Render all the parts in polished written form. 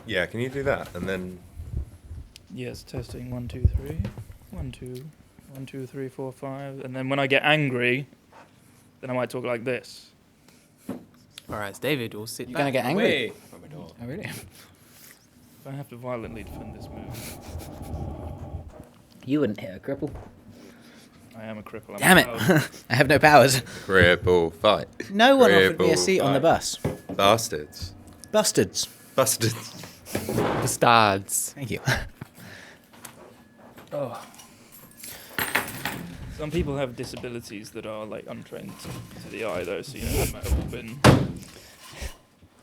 Yeah, can you do that? And then... Yes, testing 1, 2, 3. 1, 2, 1, 2, 3, 4, 5. And then when I get angry, then I might talk like this. Alright, it's David. We'll sit You're back gonna get angry? away from it all. Oh, really? If I have to violently defend this move, You wouldn't hit a cripple. I am a cripple. I'm Damn a it. coward. I have no powers. Cripple fight. No one offered me a Cripple seat on the fight. bus. Bastards. Bastards. Bastards. Bastards. Thank you. Oh. Some people have disabilities that are like untrained to the eye, though, so you know, it might have all been.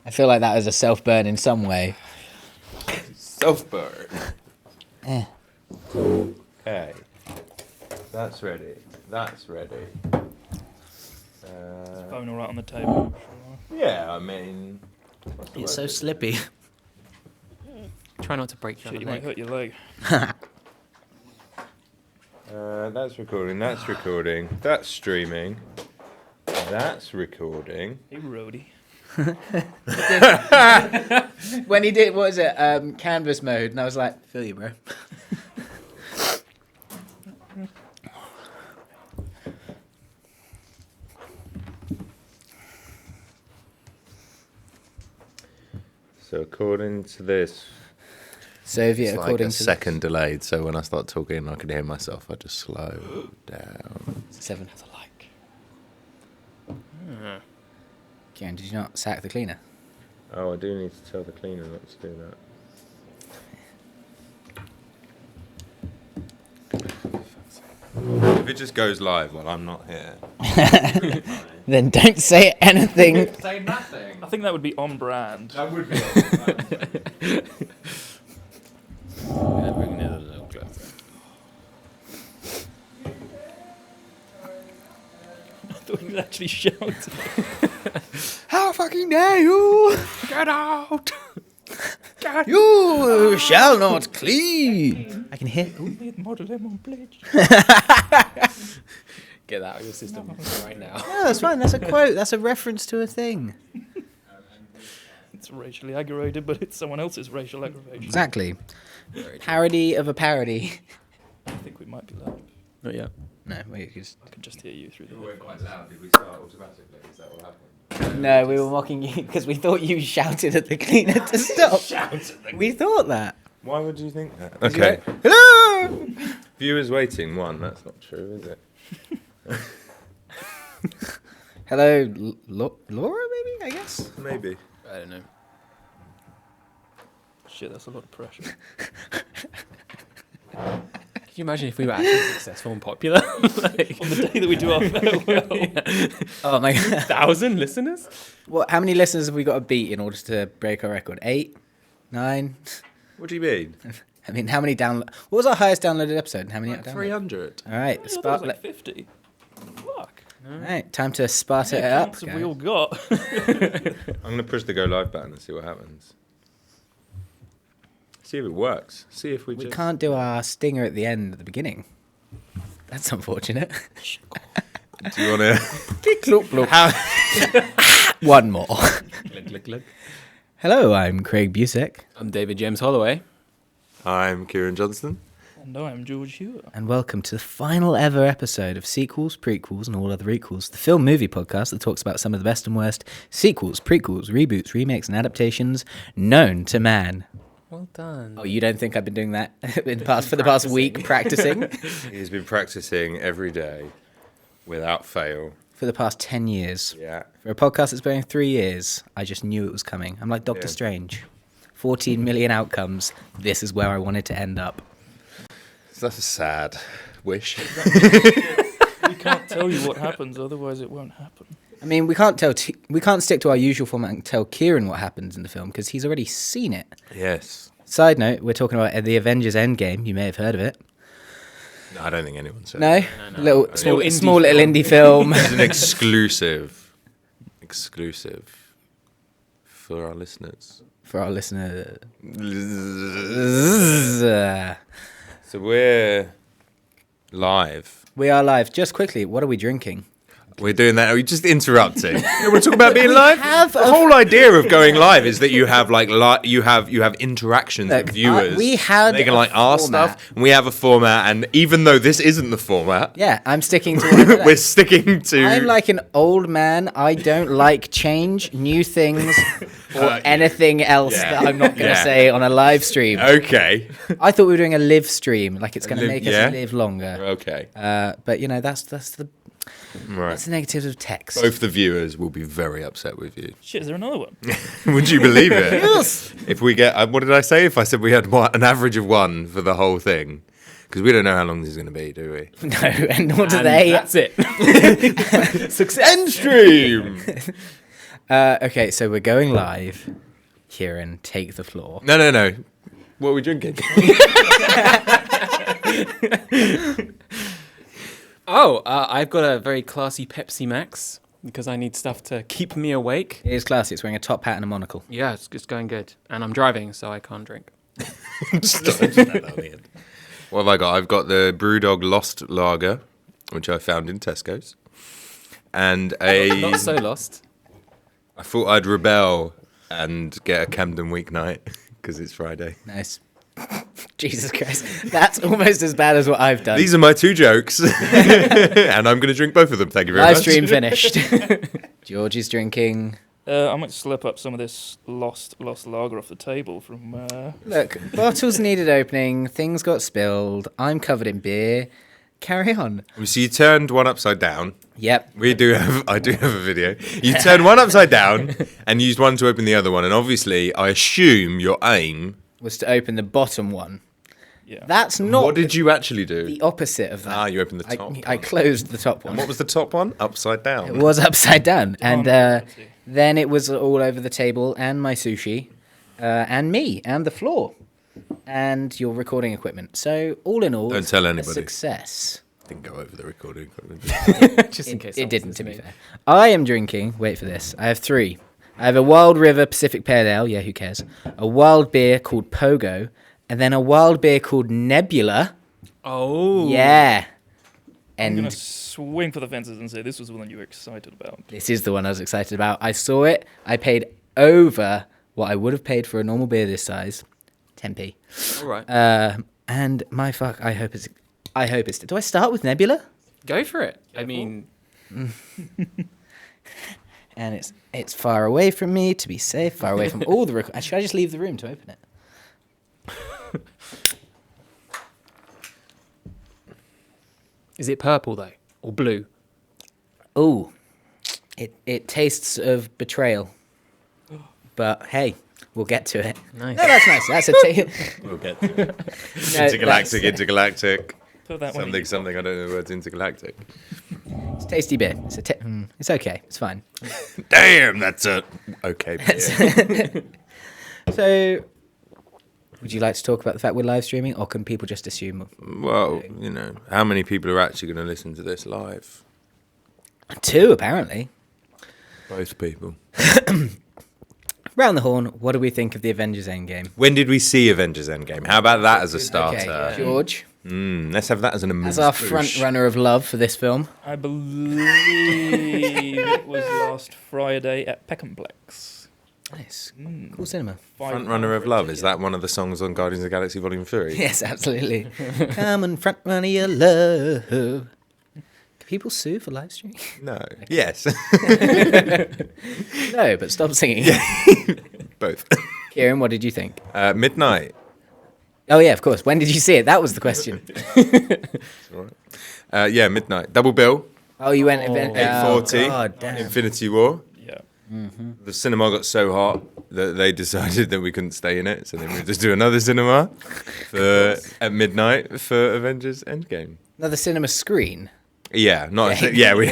I feel like that was a self-burn in some way. Self-burn. Eh. Okay. That's ready. That's ready. Phone all right on the table. Yeah, I mean... what's the It's word? so slippy. Try not to break your Shit, you leg. might hurt your leg. That's recording, that's recording, that's streaming, that's recording. Hey, roadie. When he did, what was it, canvas mode, and I was like, feel you, bro. So according to this, Soviet, it's according like a to second delayed, so when I start talking I can hear myself, I just slow down. 7. As I like. Kieran, did you not sack the cleaner? Oh, I do need to tell the cleaner not to do that. If it just goes live while I'm not here. Then don't say anything. Say nothing. I think that would be on brand. That would be. Bring it a little closer. I thought he was actually shouting. How fucking dare you! Get out! You shall not clean! I can hear. Ooh. Model him on bleach. Get that out of your system right now. No, that's fine. That's a quote. That's a reference to a thing. It's racially aggravated, but it's someone else's racial aggravation. Exactly. Parody of a parody. I think we might be loud. Not yet. No, we just. I can just hear you through the We were headphones. quite loud. Did we start automatically? Is that what happened? No, we were mocking you because we thought you shouted at the cleaner to stop. We thought that. Why would you think that? Okay. Hello! Viewers waiting, 1. That's not true, is it? Hello, Laura, maybe? I guess? Maybe. I don't know. Shit, that's a lot of pressure. Could you imagine if we were actually successful and popular? Like, On the day that we do our farewell. Oh my god. 1,000 listeners? What? How many listeners have we got to beat in order to break our record? 8? 9? What do you mean? I mean, how many download? What was our highest downloaded episode? And how many? Like downloaded? 300. All right, I thought it was like Sparta. 50. Fuck. All right, time to Sparta How it many up. accounts have guys. we all got? I'm going to push the go live button and see what happens. See if it works. See if we We just... can't do our stinger at the end at the beginning. That's unfortunate. Do you want to... Gloop, gloop. One more. Click, click, click. Hello, I'm Craig Busek, I'm David James Holloway. I'm Kieran Johnston. And I'm George Hewer. and welcome to the final ever episode of Sequels, Prequels, and All Other Equals, the film movie podcast that talks about some of the best and worst sequels, prequels, reboots, remakes, and adaptations known to man. Well done. Oh, you don't think I've been doing that for the past week, practicing? He's been practicing every day without fail. For the past 10 years. Yeah. For a podcast that's been 3 years, I just knew it was coming. I'm like Doctor Yeah. Strange. 14 million outcomes. This is where I wanted to end up. So that's a sad wish. We can't tell you what happens, otherwise it won't happen. I mean, we can't stick to our usual format and tell Kieran what happens in the film because he's already seen it. Yes. Side note, we're talking about the Avengers Endgame. You may have heard of it. No, I don't think anyone said No? No. Little, A small, little indie small little film. indie film. It's an exclusive for our listeners. For our listeners. So we're live. We are live. Just quickly, what are we drinking? We're doing that. Are we just interrupting? We're talking about being live. have The whole idea of going live is that you have like you have interactions Look, with viewers. we had they can a like ask format. stuff, and we have a format. And even though this isn't the format, Yeah, I'm sticking to what we're sticking to. I'm like an old man. I don't like change, new things, or anything else yeah. that I'm not going to Yeah. say on a live stream. Okay. I thought we were doing a live stream, like it's going to live- make yeah. us live longer. Okay. But you know, that's the Right. the negatives of text. Both the viewers will be very upset with you. Shit, is there another one? Would you believe it? Yes. If we get, what did I say? If I said we had an average of one for the whole thing, because we don't know how long this is going to be, do we? No, and nor do And they. That's it. End stream. Okay, so we're going live. Kieran, take the floor. No. What are we drinking? I've got a very classy Pepsi Max because I need stuff to keep me awake. It is classy. It's wearing a top hat and a monocle. Yeah, it's going good. And I'm driving, so I can't drink. What have I got? I've got the Brewdog Lost Lager, which I found in Tesco's, and Not so lost. I thought I'd rebel and get a Camden weeknight because it's Friday. Nice. Jesus Christ. That's almost as bad as what I've done. These are my two jokes, and I'm going to drink both of them. Thank you very Live much. stream finished. George is drinking. I might slip up some of this lost lager off the table from. Look, bottles needed opening. Things got spilled. I'm covered in beer. Carry on. So you turned one upside down. Yep. I do have a video. You turned one upside down and used one to open the other one, and obviously, I assume your aim. Was to open the bottom one. Yeah. That's not What did you actually do? the opposite of that. You opened the top. I closed the top one. And what was the top one? Upside down. It was upside down. And quality. then it was all over the table and my sushi and me and the floor and your recording equipment. So all in all, Don't tell a anybody. success. Didn't go over the recording equipment. Just in case. It didn't, to be fair. I am drinking, wait for this, I have 3. I have a Wild River Pacific Pale Ale, yeah, who cares? A wild beer called Pogo, and then a wild beer called Nebula. Oh. Yeah. I'm gonna And swing for the fences and say this was the one you were excited about. this is the one I was excited about. I saw it. I paid over what I would have paid for a normal beer this size. 10p. All right. And my fuck, I hope it's... Do I start with Nebula? Go for it. I mean, And it's far away from me to be safe, far away from all the... Should I just leave the room to open it? is it purple though, or blue? Ooh, it tastes of betrayal. But hey, we'll get to it. Nice. No, that's nice. That's a We'll get to it. no, Intergalactic, that's- intergalactic. Put that one. Something. I don't know the words intergalactic. It's tasty beer. It's okay. It's fine. Damn, that's a okay beer. So, would you like to talk about the fact we're live streaming, or can people just assume? Well, how many people are actually going to listen to this live? 2, apparently. Both people. Round the horn, what do we think of the Avengers Endgame? When did we see Avengers Endgame? How about that as a starter? Okay, George, Let's have that as an amazing. as our front runner of love for this film. I believe it was last Friday at Peckhamplex. Nice. Cool cinema. Front runner of love. Is that one of the songs on Guardians of the Galaxy Volume 3? Yes, absolutely. Come and front runner your love. Can people sue for live streaming? No. Yes. No, but stop singing. Both. Kieran, what did you think? Midnight. Oh, yeah, of course. When did you see it? That was the question. All right. Yeah, Midnight. Double bill. Oh, you went... 8:40. God, damn. Yeah. Infinity War. The cinema got so hot that they decided that we couldn't stay in it, so then we just do another cinema at midnight for Avengers Endgame. Another cinema screen. Yeah, we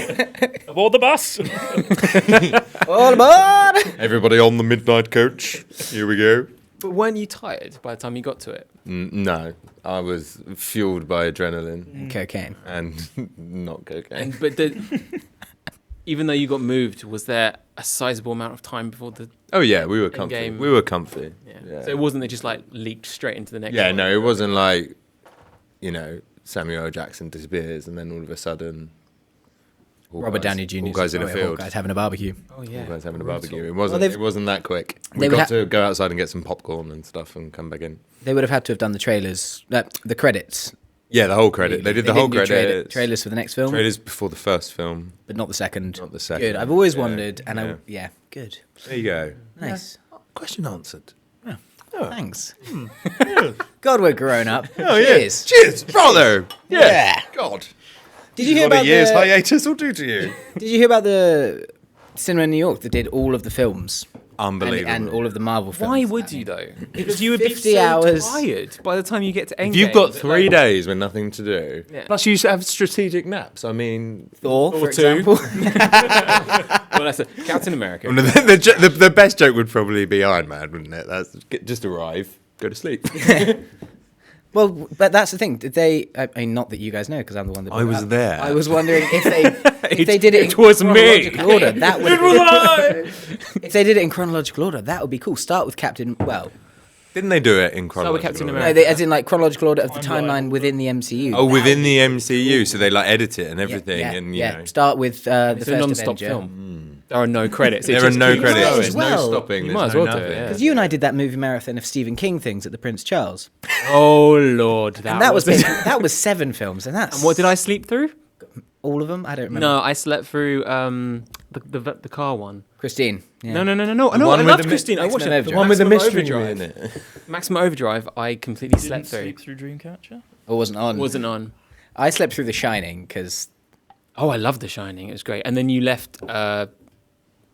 Aboard the bus. All aboard! everybody on the midnight coach. Here we go. But weren't you tired by the time you got to it? No, I was fueled by adrenaline Cocaine. and not cocaine. Even though you got moved, was there a sizable amount of time before the? Oh yeah, we were comfy. In-game. We were comfy. So it wasn't that just like leaked straight into the next. Yeah, one? no, it wasn't like, Samuel L. Jackson disappears and then all of a sudden Robert Downey Jr. All guys in a field. Guys having a barbecue. Oh All yeah. guys having a barbecue. It Well, wasn't that quick. We they would got to go outside and get some popcorn and stuff and come back in. They would have had to have done the trailers, the credits. Yeah, the whole credit. They did the whole didn't do credit. trailers for the next film, Trailers before the first film. but not the second. Not the second. Good. I've always Yeah, wondered, and yeah. good. There you go. Nice. Question answered. Thanks. God, we're grown up. Oh Cheers. yeah. Cheers, brother. Yeah. God. Did you hear What about a year's the? hiatus will do to you. Did you hear about the cinema in New York that did all of the films Unbelievable. and all of the Marvel films? Why would you though? Because you would be 50 so hours. tired by the time you get to Endgame. If you've got that, 3 like- days with nothing to do, Yeah. plus you should have strategic naps. I mean, Thor, for Thor 2. example. Well, that's Captain America. the best joke would probably be Iron Man, wouldn't it? That's just arrive, go to sleep. Well, but that's the thing. Did they? I mean, not that you guys know, because I'm the one that. I brought it was up. there. I was wondering if they did it. It in was me. chronological order. That would. It was I. If they did it in chronological order, that would be cool. Start with Captain. Well, Didn't they do it in chronological Captain order? America. no, as in like chronological order of the Timeline. timeline within the MCU. Oh, within the MCU, so they like edit it and Yeah, everything, yeah, and yeah. know. Start with the It's a first non-stop Avenger. film. There are no credits. It There are just no keeps credits. going. There's Well, no stopping. you There's might as no well do it, nothing. yeah. Because you and I did that movie marathon of Stephen King things at the Prince Charles, Oh Lord, and that was that was 7 films, and that's And what did I sleep through? all of them. I don't remember. No, I slept through the car one. Christine. Yeah. No. I one know. I with loved the Christine. I watched Maximum it. Overdrive. The one with the Maximum mystery Overdrive. in it. Maximum Overdrive. I completely Didn't slept through. sleep through Dreamcatcher. It wasn't on. Wasn't on. I slept through The Shining because Oh, I loved The Shining. It was great. And then you left.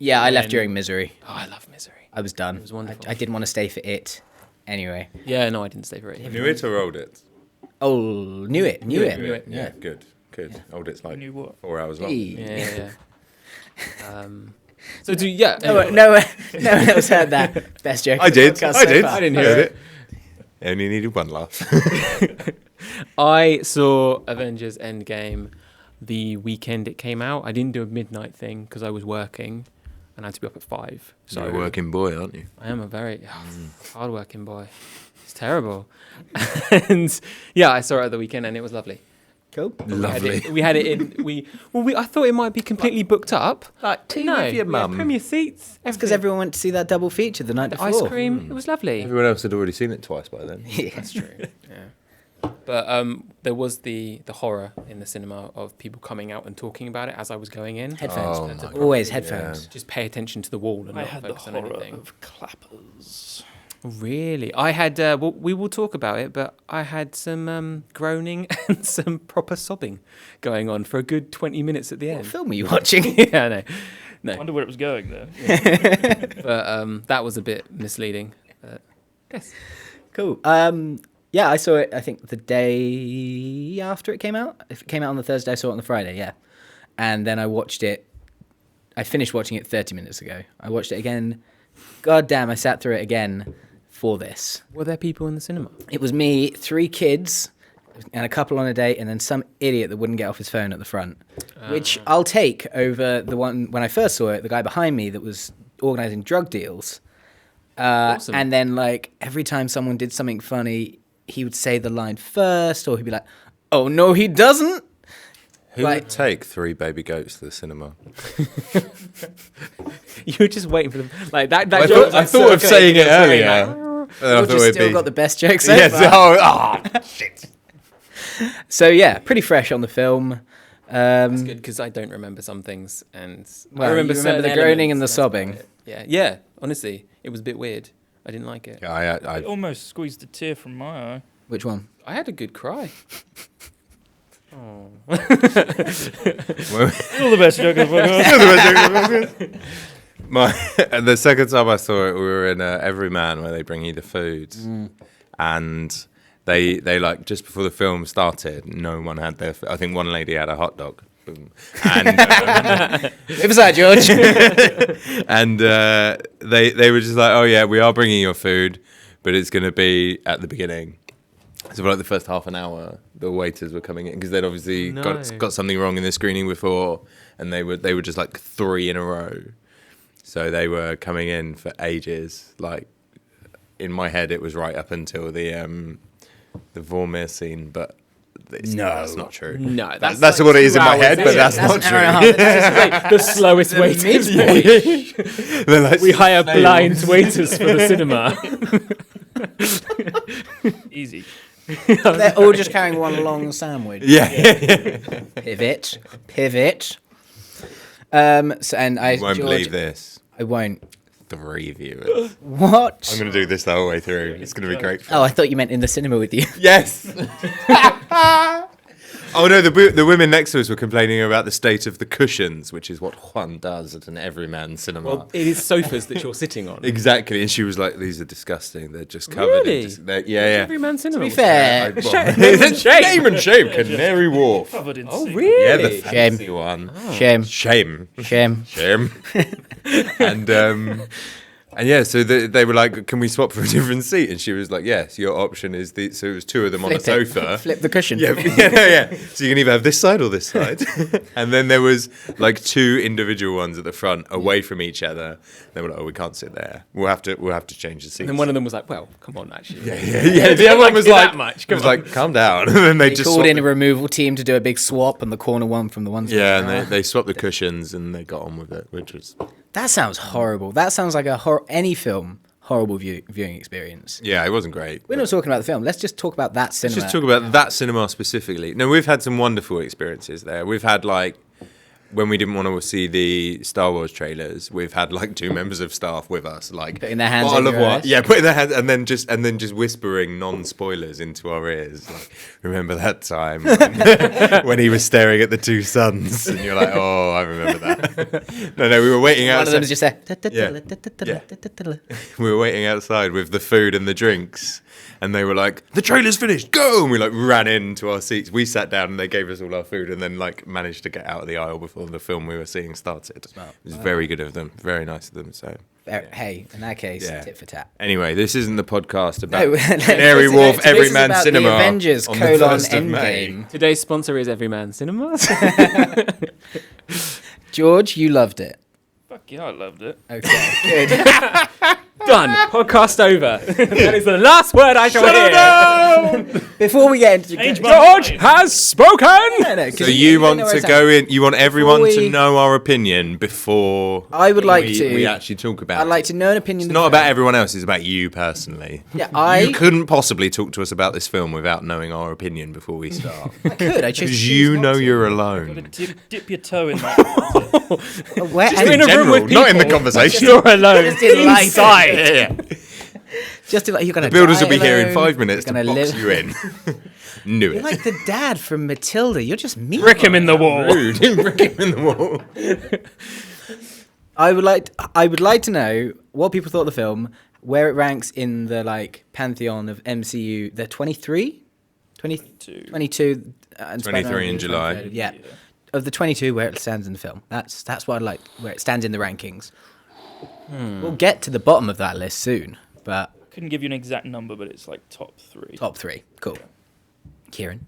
yeah, I left When- during Misery. Oh, I love Misery. I was done. It was wonderful. I didn't want to stay for it. Anyway. Yeah, no, I didn't stay for it. Knew it or old it? Oh, knew it. Knew it. Yeah, good. Old it's like Knew what? 4 hours long. Hey. Yeah. So do yeah. No, anyway. no one else heard that. Best joke. I of the did. podcast I so did. far. I didn't I hear heard it. I only needed one laugh. I saw Avengers Endgame the weekend it came out. I didn't do a midnight thing because I was working and I had to be up at 5. So you're a working boy, aren't you? I am a very hard-working boy. It's terrible. And yeah, I saw it at the weekend and it was lovely. Cool. Lovely. We had it in. I thought it might be completely booked up. Like tea No, with your we had mum. premier seats. That's because everyone went to see that double feature the night the before. ice cream. It was lovely. Everyone else had already seen it twice by then. Yeah. That's true. Yeah. But there was the horror in the cinema of people coming out and talking about it as I was going in. Headphones. Oh Had to my Always God, headphones. just pay attention to the wall and I not had the focus on horror anything. of clappers. Really, I had. Well, we will talk about it, but I had some groaning and some proper sobbing going on for a good 20 minutes at the What end. film were you watching? Yeah, no. I wonder where it was going there. But that was a bit misleading. Yes. Cool. Yeah, I saw it. I think the day after it came out. If it came out on the Thursday, I saw it on the Friday. Yeah, and then I watched it. I finished watching it 30 minutes ago. I watched it again. God damn! I sat through it again for this. Were there people in the cinema? It was me, 3 kids, and a couple on a date, and then some idiot that wouldn't get off his phone at the front, which I'll take over the one when I first saw it. The guy behind me that was organising drug deals. Awesome. And then, like, every time someone did something funny, he would say the line first, or he'd be like, "Oh no, he doesn't." Who Like- would take 3 baby goats to the cinema? You were just waiting for them, like that. I joke was, thought, I like, thought of saying it circulating earlier. your brain, And then I George thought has it'd still be. got the best joke so Yes. far. Shit. So yeah, pretty fresh on the film. That's good because I don't remember some things, and Well, I remember you remember certain the groaning and elements, the that's sobbing. about it. Yeah. Honestly, it was a bit weird. I didn't like it. Yeah, It almost squeezed a tear from my eye. Which one? I had a good cry. Oh. well, Still the best joke I've ever heard. and the second time I saw it, we were in Everyman where they bring you the food, and they like just before the film started, no one had their. I think one lady had a hot dog. Boom. And Move aside, George. and they were just like, oh yeah, we are bringing your food, but it's going to be at the beginning. So for like the first half an hour, the waiters were coming in because they'd obviously No. got something wrong in the screening before, and they were just like 3 in a row. So they were coming in for ages. Like in my head, it was right up until the Vormir scene, but That's not true. No, That's like what it is 2 in my hours, head, but isn't that's it? not an hour and a true. half. That's Like the slowest way to midpoint. They're like We hire snails. blind waiters for the cinema. Easy. They're all just carrying one long sandwich. Yeah. Pivot. So and I You won't George, believe this. I won't. 3 viewers. What? I'm going to do this the whole way through. It's going to be great. Oh, I thought you meant in the cinema with you. Yes. Oh no, the women next to us were complaining about the state of the cushions, which is what Juan does at an everyman cinema. Well, it is sofas that you're sitting on. Exactly, and she was like, "These are disgusting. They're just covered." Really? Yeah. Every man cinema. To be fair, Name and shame, Canary Wharf. Covered in Oh, sea. really? Yeah, the Shame. fancy one. shame, Shame. shame. And yeah, so they were like, "Can we swap for a different seat?" And she was like, "Yes, your option is the." So it was 2 of them on a Flip it. sofa. Flip the cushion. Yeah. So you can either have this side or this side. And then there was like 2 individual ones at the front, away from each other. They were like, "Oh, we can't sit there. We'll have to change the seats." And then one of them was like, "Well, come on, actually." yeah. The other one was do like, that much, it come was on. like, "Calm down." And then they They just called swapped in a removal team to do a big swap, and the corner one from the ones. yeah, and they swapped the cushions and they got on with it, which was That sounds horrible. That sounds like any film horrible viewing experience. yeah, it wasn't great. We're not talking about the film. Let's just talk about that cinema. Let's just talk about that cinema specifically. No, we've had some wonderful experiences there. We've had like when we didn't want to see the Star Wars trailers, we've had like 2 members of staff with us, like Putting their hands bottle in of your wine. eyes. Yeah, putting their hands and then just whispering non-spoilers into our ears. Like, remember that time when he was staring at the 2 suns, and you're like, oh, I remember that. No, we were waiting One of outside. them is just there. We were waiting outside with the food and the drinks, and they were like, "The trailer's finished, go!" And we like ran into our seats. We sat down, and they gave us all our food, and then like managed to get out of the aisle before the film we were seeing started. It was very good of them, very nice of them. So Hey, in that case, Yeah. tit for tat. anyway, this isn't the podcast about No, Canary this is- Wharf this Every is Man about Cinema The Avengers on the colon 1st of May. Endgame. Today's sponsor is Everyman Cinemas. George, you loved it. Fuck yeah, I loved it. Okay, good. Done. Podcast over. That is the last word I shall hear. Before we get into Change my George mind. has spoken. No, 'cause So you want know where to it's go at. in? You want everyone Before to we- know our opinion before I would like to. we actually talk about. I'd like to know an opinion. It's of not the about film. everyone else. It's about you personally. Yeah, You couldn't possibly talk to us about this film without knowing our opinion before we start. I could. I just Because choose you not know to. you're Gotta alone. dip your toe in that. Where, Just in a room general, with not in the people. conversation. You're alone. Just in life. Inside. Yeah. just like you're gonna. The builders die will be here in alone, 5 minutes to you're gonna box live- you in. Knew You're it. like the dad from Matilda. You're just mean. Brick him in the wall. Rude. Brick him in the wall. I would like to know what people thought of the film, where it ranks in the like pantheon of MCU. The 23, 22, and 23 in July. 23rd. Yeah. Of the 22, where it stands in the film. That's what I'd like. Where it stands in the rankings. We'll get to the bottom of that list soon, but Couldn't give you an exact number, but it's like top 3. top 3, cool. Kieran,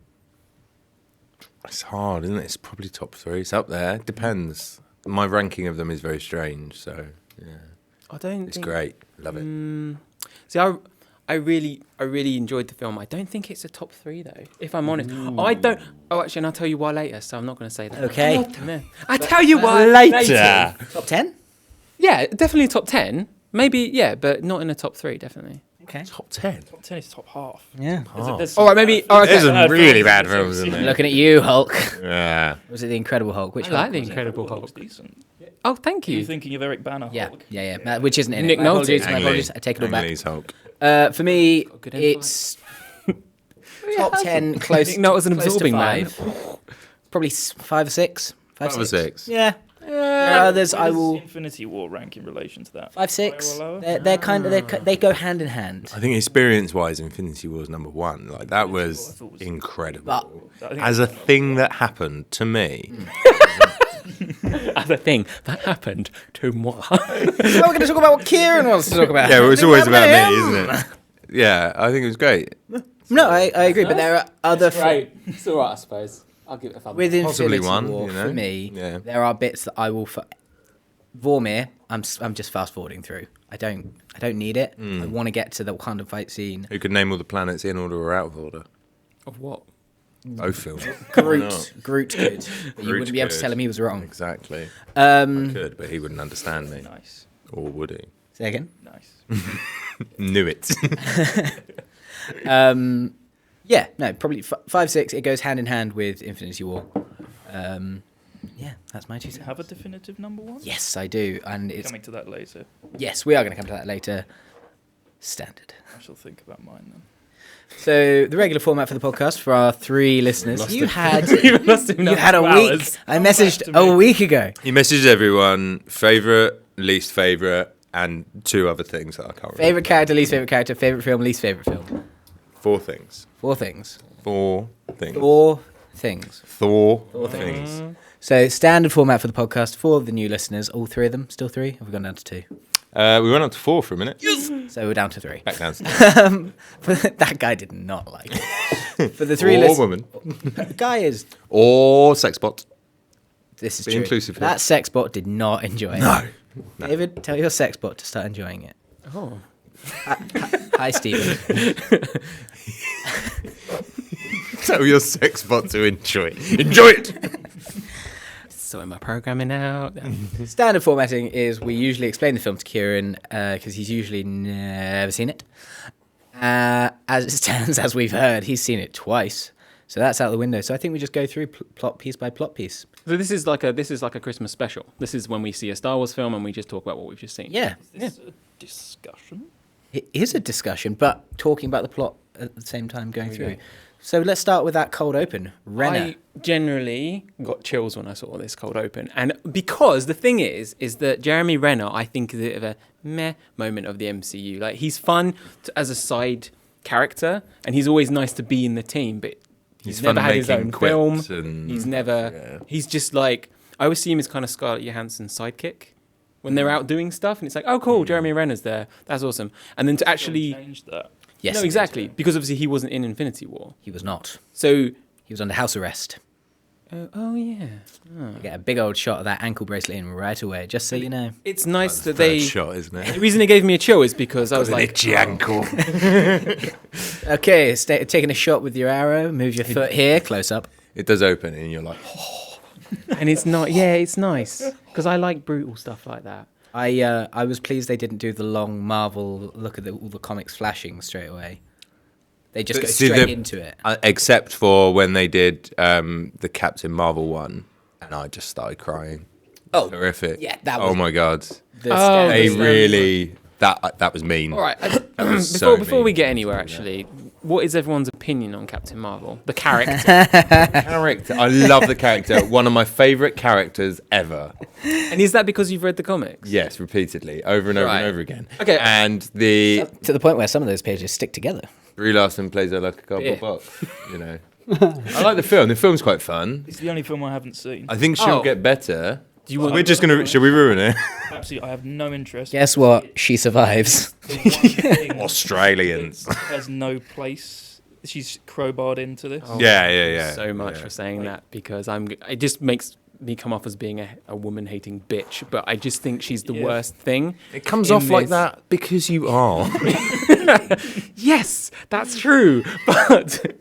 It's hard, isn't it? It's probably top 3. It's up there. Depends. My ranking of them is very strange, so yeah. I don't. It's think- great. Love it. See, I really enjoyed the film. I don't think it's a top 3 though. If I'm honest, I don't. Oh, actually, and I'll tell you why later. So I'm not going to say that. Okay. I tell you why Later. top 10. Yeah, definitely top 10. Maybe yeah, but not in the top 3. Definitely. Okay. Top 10. Top 10 is top half. Yeah. There's All right, maybe. All right, There's okay. some really bad films films in I've there. Looking at you, Hulk. Yeah. Was it the Incredible Hulk? Which I Hulk like the was it? Incredible Looks Hulk. decent. Oh, thank Are you you. thinking of Eric Banner Yeah, Hulk? yeah. Which isn't in Nick it. My Nolte. apologies, my Ang apologies. Lee. I take it all Ang back. Lee's Hulk. For me, Got good insight. it's top 10 close. Nick Nolte was an close to absorbing man. 5. Probably 5 or 6. 5 or 6. Yeah. There are others Where I does will. Infinity War rank in relation to that? 5, 6. Higher or lower? They're kind of they go hand in hand. I think experience-wise, Infinity War was number 1. Like that War, I was thought was- incredible. But- I think As a thing that happened to me, As a thing that happened to moi. Now we're going to talk about what Kieran wants to talk about. yeah, it was Think always about me, him. isn't it? Yeah, I think it was great. No, I agree, but there are other Right, it's all right, I suppose. I'll give it a thumb. with Possibly Infinity one, War you know? for me. Yeah. There are bits that I will. Vormir, I'm just fast forwarding through. I don't need it. I want to get to the Wakanda fight scene. Who could name all the planets in order or out of order? Of what? Both films. Groot could. But you Groot wouldn't be able to could. tell him he was wrong. Exactly. I Um, could, but he wouldn't understand me. Nice. Or would he? say again. Nice. Knew it. Yeah, no, probably 5, 6. It goes hand in hand with Infinity War. Yeah, that's my 2 Do you cents. have a definitive number one? Yes, I do, and it's Coming to that later. yes, we are going to come to that later. Standard. I shall think about mine then. So the regular format for the podcast for our 3 listeners. lost You it. had You must have you known had a 2 week. hours. I messaged to me. a week ago. He messaged everyone, favourite, least favourite, and 2 other things that I can't remember. Favorite character, least favorite character, favorite film, least favorite film. 4 things. 4 things. 4 things. 4 things. Thor Four things. So standard format for the podcast for the new listeners. All 3 of them. Still 3. Have we gone down to 2? We went up to 4 for a minute. So we're down to 3. Back down to That guy did not like it. For the 3 or listeners. woman. Guy is. Or sex bot. This is Be true. inclusive here. That sex bot did not enjoy it. No. David, tell your sex bot to start enjoying it. Oh. Hi, Stephen. Tell your sex bot to enjoy it. Enjoy it! So am I programming out? Standard formatting is we usually explain the film to Kieran because he's usually never seen it. As it stands, as we've heard, he's seen it twice. So that's out the window. So I think we just go through plot piece by plot piece. So this is like a Christmas special. This is when we see a Star Wars film and we just talk about what we've just seen. Yeah, Is this a discussion? it is a discussion, but talking about the plot at the same time going we through. go. So let's start with that cold open. Renner. I generally got chills when I saw this cold open, and because the thing is that Jeremy Renner, I think, is a bit of a meh moment of the MCU. Like he's fun as a side character, and he's always nice to be in the team, but he's fun never had his making own film. quips and- He's never. Yeah. He's just like I always see him as kind of Scarlett Johansson's sidekick when they're out doing stuff, and it's like, oh, cool, Jeremy Renner's there. That's awesome. And then to actually. Change that. Yes, No, he exactly, because obviously he wasn't in Infinity War. He was not. So, He was under house arrest. oh yeah. Oh. You get a big old shot of that ankle bracelet in right away, just so you know. It's nice that Third they. shot, isn't The it? reason it gave me a chill is because I was An like, itchy ankle. Okay, taking a shot with your arrow. Move your foot here, close up. It does open, and you're like, and it's not. Yeah, it's nice because I like brutal stuff like that. I was pleased they didn't do the long Marvel look at all the comics flashing straight away. They just But go see, straight the- into it. except for when they did the Captain Marvel one, and I just started crying. Oh, Horrific. yeah, that Oh was- my god. The Oh, stand- They the- really that was mean. All right. was so before we mean. get anywhere, actually, what is everyone's opinion on Captain Marvel, the character? Character. I love the character. One of my favourite characters ever. And is that because you've read the comics? Yes, repeatedly, over and over Right. and over again. Okay. And the to the point where some of those pages stick together. Brie Larson plays her like a cardboard Yeah. box. You know. I like the film. The film's quite fun. It's the only film I haven't seen. I think she'll Oh. get better. Do you want? We're just gonna. Should we ruin it? Absolutely, I have no interest. Guess what? She survives. The one thing Australians. that has no place. She's crowbarred into this. Oh, Yeah, thank yeah, you yeah. So much Yeah. for saying that because it just makes me come off as being a woman hating bitch, but I just think she's the Yeah. worst thing. It comes in off like this. that because you are. Yes, that's true. But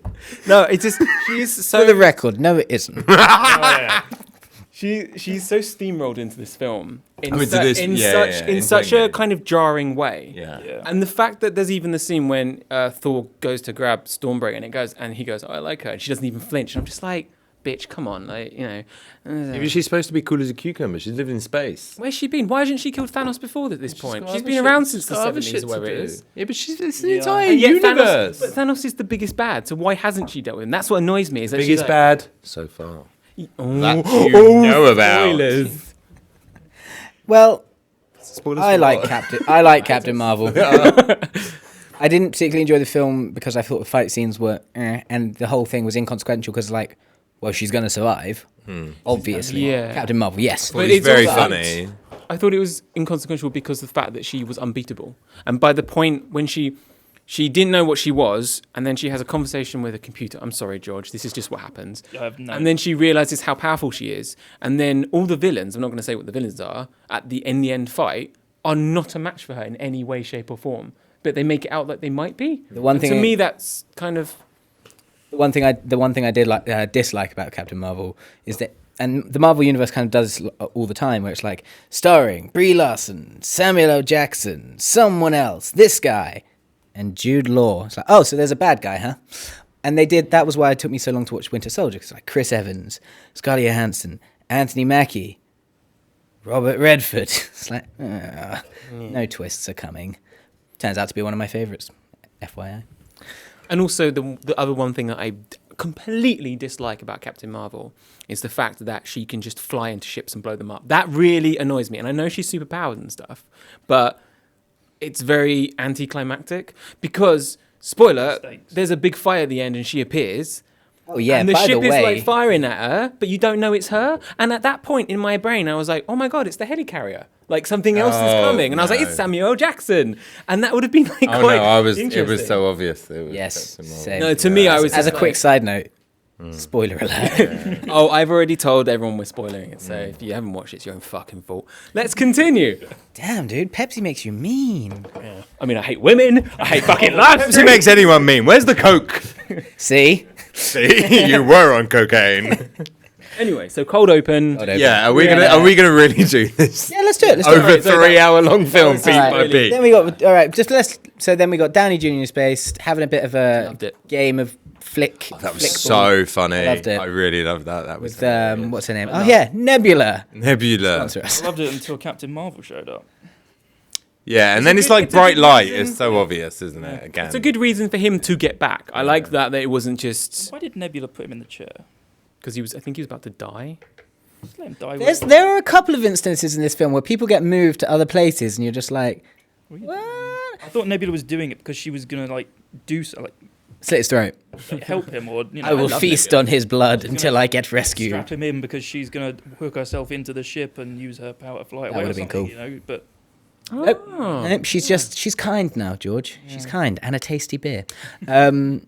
no, it's just she's For so the record, no, it isn't. she's so steamrolled into this film in, I mean, to this- in yeah, such yeah, in in such a saying that. kind of jarring way. Yeah. Yeah. And the fact that there's even the scene when Thor goes to grab Stormbreaker and he goes, oh, I like her, and she doesn't even flinch, and I'm just like, bitch, come on, like, you know. Yeah, but she's supposed to be cool as a cucumber. She's lived in space. Where's she been? Why hasn't she killed Thanos before at this point? got She's other been shit- around she's since the got other 70s shit or to wherever it do. is. Yeah, but it's the Yeah. entire And yet universe. Thanos is the biggest bad, so why hasn't she dealt with him? That's what annoys me. Is that she's Biggest like, bad so far. Oh, That you know about. spoilers. Well, Spoilers I for like what? I like Captain Marvel. I didn't particularly enjoy the film because I thought the fight scenes were, and the whole thing was inconsequential because, like, well, she's going to survive, obviously. Yeah. Captain Marvel, yes. Well, But it's it's very also- funny. I thought it was inconsequential because of the fact that she was unbeatable. And by the point when she didn't know what she was, and then she has a conversation with a computer. I'm sorry, George, this is just what happens. I have no. And then she realizes how powerful she is. And then all the villains, I'm not going to say what the villains are, in the end fight, are not a match for her in any way, shape, or form. But they make it out like they might be. The one And thing to me, that's kind of The one thing I did dislike about Captain Marvel is that, and the Marvel universe kind of does this all the time, where it's like starring Brie Larson, Samuel L. Jackson, someone else, this guy, and Jude Law. It's like, oh, so there's a bad guy, huh? And they did. That was why it took me so long to watch Winter Soldier, because like Chris Evans, Scarlett Johansson, Anthony Mackie, Robert Redford. It's like, no twists are coming. Turns out to be one of my favorites. FYI. And also the other one thing that I completely dislike about Captain Marvel is the fact that she can just fly into ships and blow them up. That really annoys me. And I know she's superpowered and stuff, but it's very anticlimactic because, spoiler, Mistakes. there's a big fight at the end and she appears. Oh yeah. And the by ship the is way, like firing at her, but you don't know it's her. And at that point in my brain, I was like, oh my God, it's the helicarrier. Like something else is Oh, coming. And I was like, no. it's Samuel L. Jackson. And that would have been like Oh quite no, it was interesting. so obvious. It was yes. Captain Marvel. Same. No, to me, I was As a just quick like- side note, spoiler alert. Oh, I've already told everyone we're spoiling it, so if you haven't watched it, it's your own fucking fault. Let's continue. Damn, dude, Pepsi makes you mean. I mean, I hate women. I hate fucking life. Pepsi makes anyone mean. Where's the Coke? See? See, you were on cocaine. Anyway, so cold open. Yeah, are we gonna really do this? Yeah, let's do it. Let's do Over it. 3 hour long film, beat Alright, by beat. Then we got then we got Downey Jr. in space having a bit of a Loved it. game of flick. That was flick so funny. I loved it. I really loved that. That was with what's her name? Oh yeah, Nebula. Nebula. Sponsor us. I loved it until Captain Marvel showed up. Yeah, and It's then a it's good- like it's a bright good light. reason. It's so obvious, isn't it? Again, It's a good reason for him to get back. I like that it wasn't just Why did Nebula put him in the chair? because I think he was about to die. Just let him die. There are a couple of instances in this film where people get moved to other places, and you're just like, what? I thought Nebula was doing it because she was gonna like do so, like Slit his throat. help him, or you know, I will love feast Nebula. on his blood until I get rescued. strap him in because she's gonna hook herself into the ship and use her power to fly That away. Or would've been something, cool. you know. But Nope. Oh. Nope, she's kind now, George. She's kind and a tasty beer. is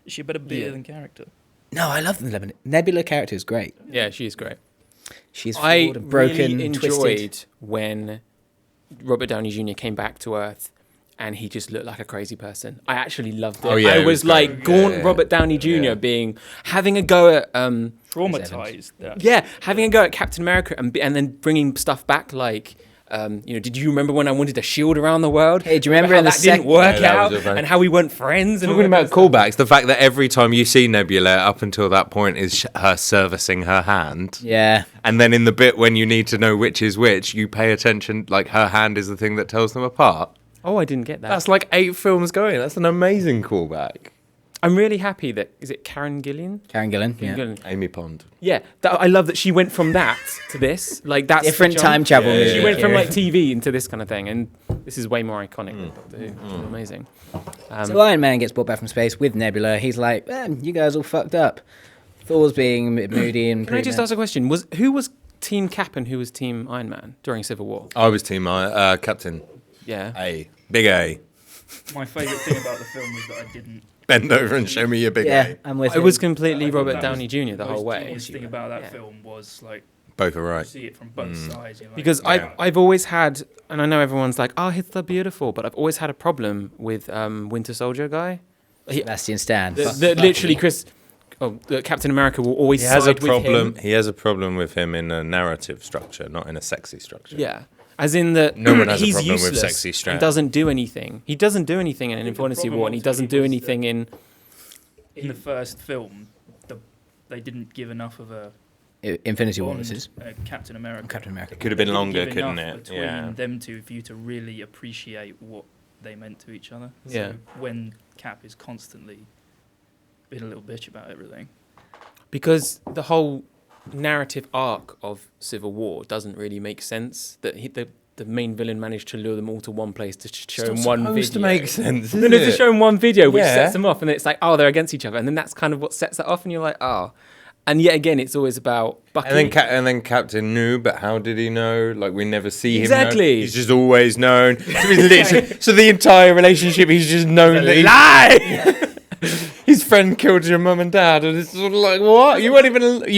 she a better beer Yeah. than character? No, I love the Lebanon. Nebula character is great. Yeah, she's great. She's I flawed and broken, really enjoyed twisted. when Robert Downey Jr. came back to Earth and he just looked like a crazy person. I actually loved it. Oh, yeah, I it was was like great. gaunt Yeah. Robert Downey Jr. having a go at Traumatized. That. yeah, having a go at Captain America and then bringing stuff back like. Did you remember when I wanted a shield around the world? Hey, do you remember how in the that didn't sec- work Yeah, that out was a- and how we weren't friends? And all Talking that about kind of stuff? callbacks, the fact that every time you see Nebula up until that point is her servicing her hand. Yeah. And then in the bit when you need to know which is which, you pay attention, like her hand is the thing that tells them apart. Oh, I didn't get that. That's like 8 films going. That's an amazing callback. I'm really happy that is it Karen Gillan? Karen Gillan. Yeah. Gillan. Amy Pond. Yeah, I love that she went from that to this. Like that's the Different jump. time travel. Yeah, movie She went from here. like TV into this kind of thing, and this is way more iconic than Doctor Who. It's amazing. So Iron Man gets brought back from space with Nebula. He's like, you guys all fucked up. Thor's being a bit moody and. Can I just ask a question? Who was Team Cap and who was Team Iron Man during Civil War? I was team Captain Yeah. A. Big A. My favourite thing about the film was that I didn't. Bend over and show me your big Yeah, A. I'm with It you. was completely I think Robert that Downey was Jr. the the whole most way. genius thing about that Yeah. film was like Both are you right. see it from both sides. You're like, Because Yeah. I've always had, and I know everyone's like, oh, Hitler beautiful, but I've always had a problem with Winter Soldier guy. Sebastian Stan. The literally Captain America will always He has a side with problem. him. He has a problem with him in a narrative structure, not in a sexy structure. Yeah. As in that No one has a he's problem with useless sexy and strap. doesn't do anything. He doesn't do anything in I think the Infinity problem War, and he doesn't ultimately do was anything in. in the first film, they didn't give enough of a Infinity War. bond, This is Captain America. Captain America. It could have been They didn't longer, give couldn't enough it? Between Yeah. them two for you to really appreciate what they meant to each other. Yeah. So when Cap is constantly being a little bitch about everything. Because the whole narrative arc of Civil War doesn't really make sense. That the main villain managed to lure them all to one place to show them one video. supposed to make sense, No, to show them one video, which Yeah. sets them off, and it's like, oh, they're against each other, and then that's kind of what sets it off, and you're like, oh. And yet again, it's always about Bucky. And then Captain knew, but how did he know? Like we never see him. Exactly. Know. He's just always known. So, so the entire relationship, he's just known that lie. his friend killed your mum and dad, and it's sort of like, what? You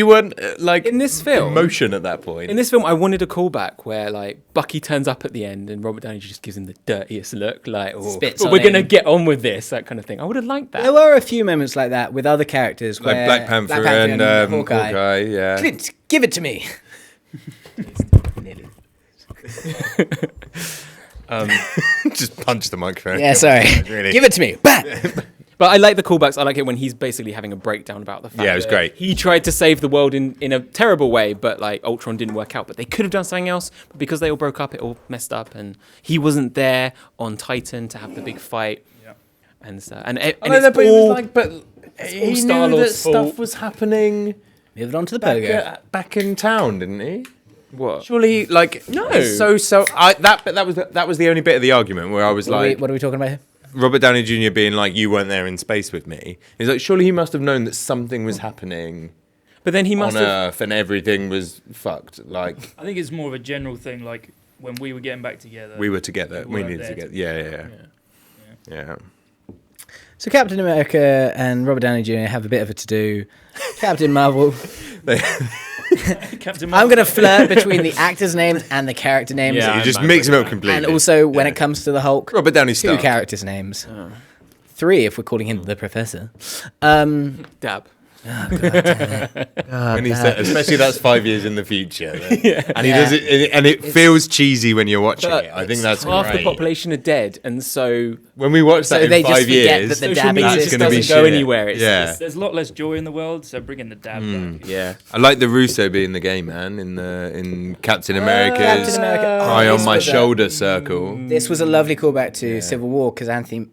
weren't like In this film, emotion at that point. In this film, I wanted a callback where like Bucky turns up at the end and Robert Downey just gives him the dirtiest look, like, Spits but on we're gonna him. get on with this, that kind of thing. I would have liked that. There were a few moments like that with other characters, like where Black Panther and Hawkeye, yeah. Clint, give it to me. Just punch the microphone. Yeah, sorry. Really. Give it to me. Bam! But I like the callbacks. I like it when he's basically having a breakdown about the fact Yeah, it was that great. he tried to save the world in a terrible way, but like Ultron didn't work out. But they could have done something else. But because they all broke up, it all messed up, and he wasn't there on Titan to have the big fight. Yeah. And so and it's I know, but it all was like, but all he knew that Star-Lord's stuff fault. was happening Moving on to the pogo. back in town, didn't he? what? Surely, like, No. that was the only bit of the argument where I was like, What are we talking about here? Robert Downey Jr. being like, you weren't there in space with me. He's like, surely he must have known that something was happening But then he must on have. Earth and everything was fucked. Like, I think it's more of a general thing, like when we were getting back together. we were together. We weren't needed there to get. together. Yeah. So Captain America and Robert Downey Jr. have a bit of a to-do. Captain Marvel. Captain I'm Marvel. going to flirt between the actors' names and the character names. Yeah. You just I'm mix fine them with up that. completely. And also, when it comes to the Hulk, Robert Downey 2 Stark. characters' names. 3 if we're calling him the Professor. Dab. When he said, especially that's 5 years in the future, and he does it, and it feels cheesy when you're watching But it. I think that's half great. the population are dead, and so When we watch So that they in just 5 forget years, that the social dab media exists. just gonna be doesn't go shit. anywhere. It's Yeah. just- There's a lot less joy in the world, so bringing the dab back. yeah. I like the Russo being the gay man in Captain America's Captain America. eye this on my was a- shoulder circle. This was a lovely callback to Civil War because Anthony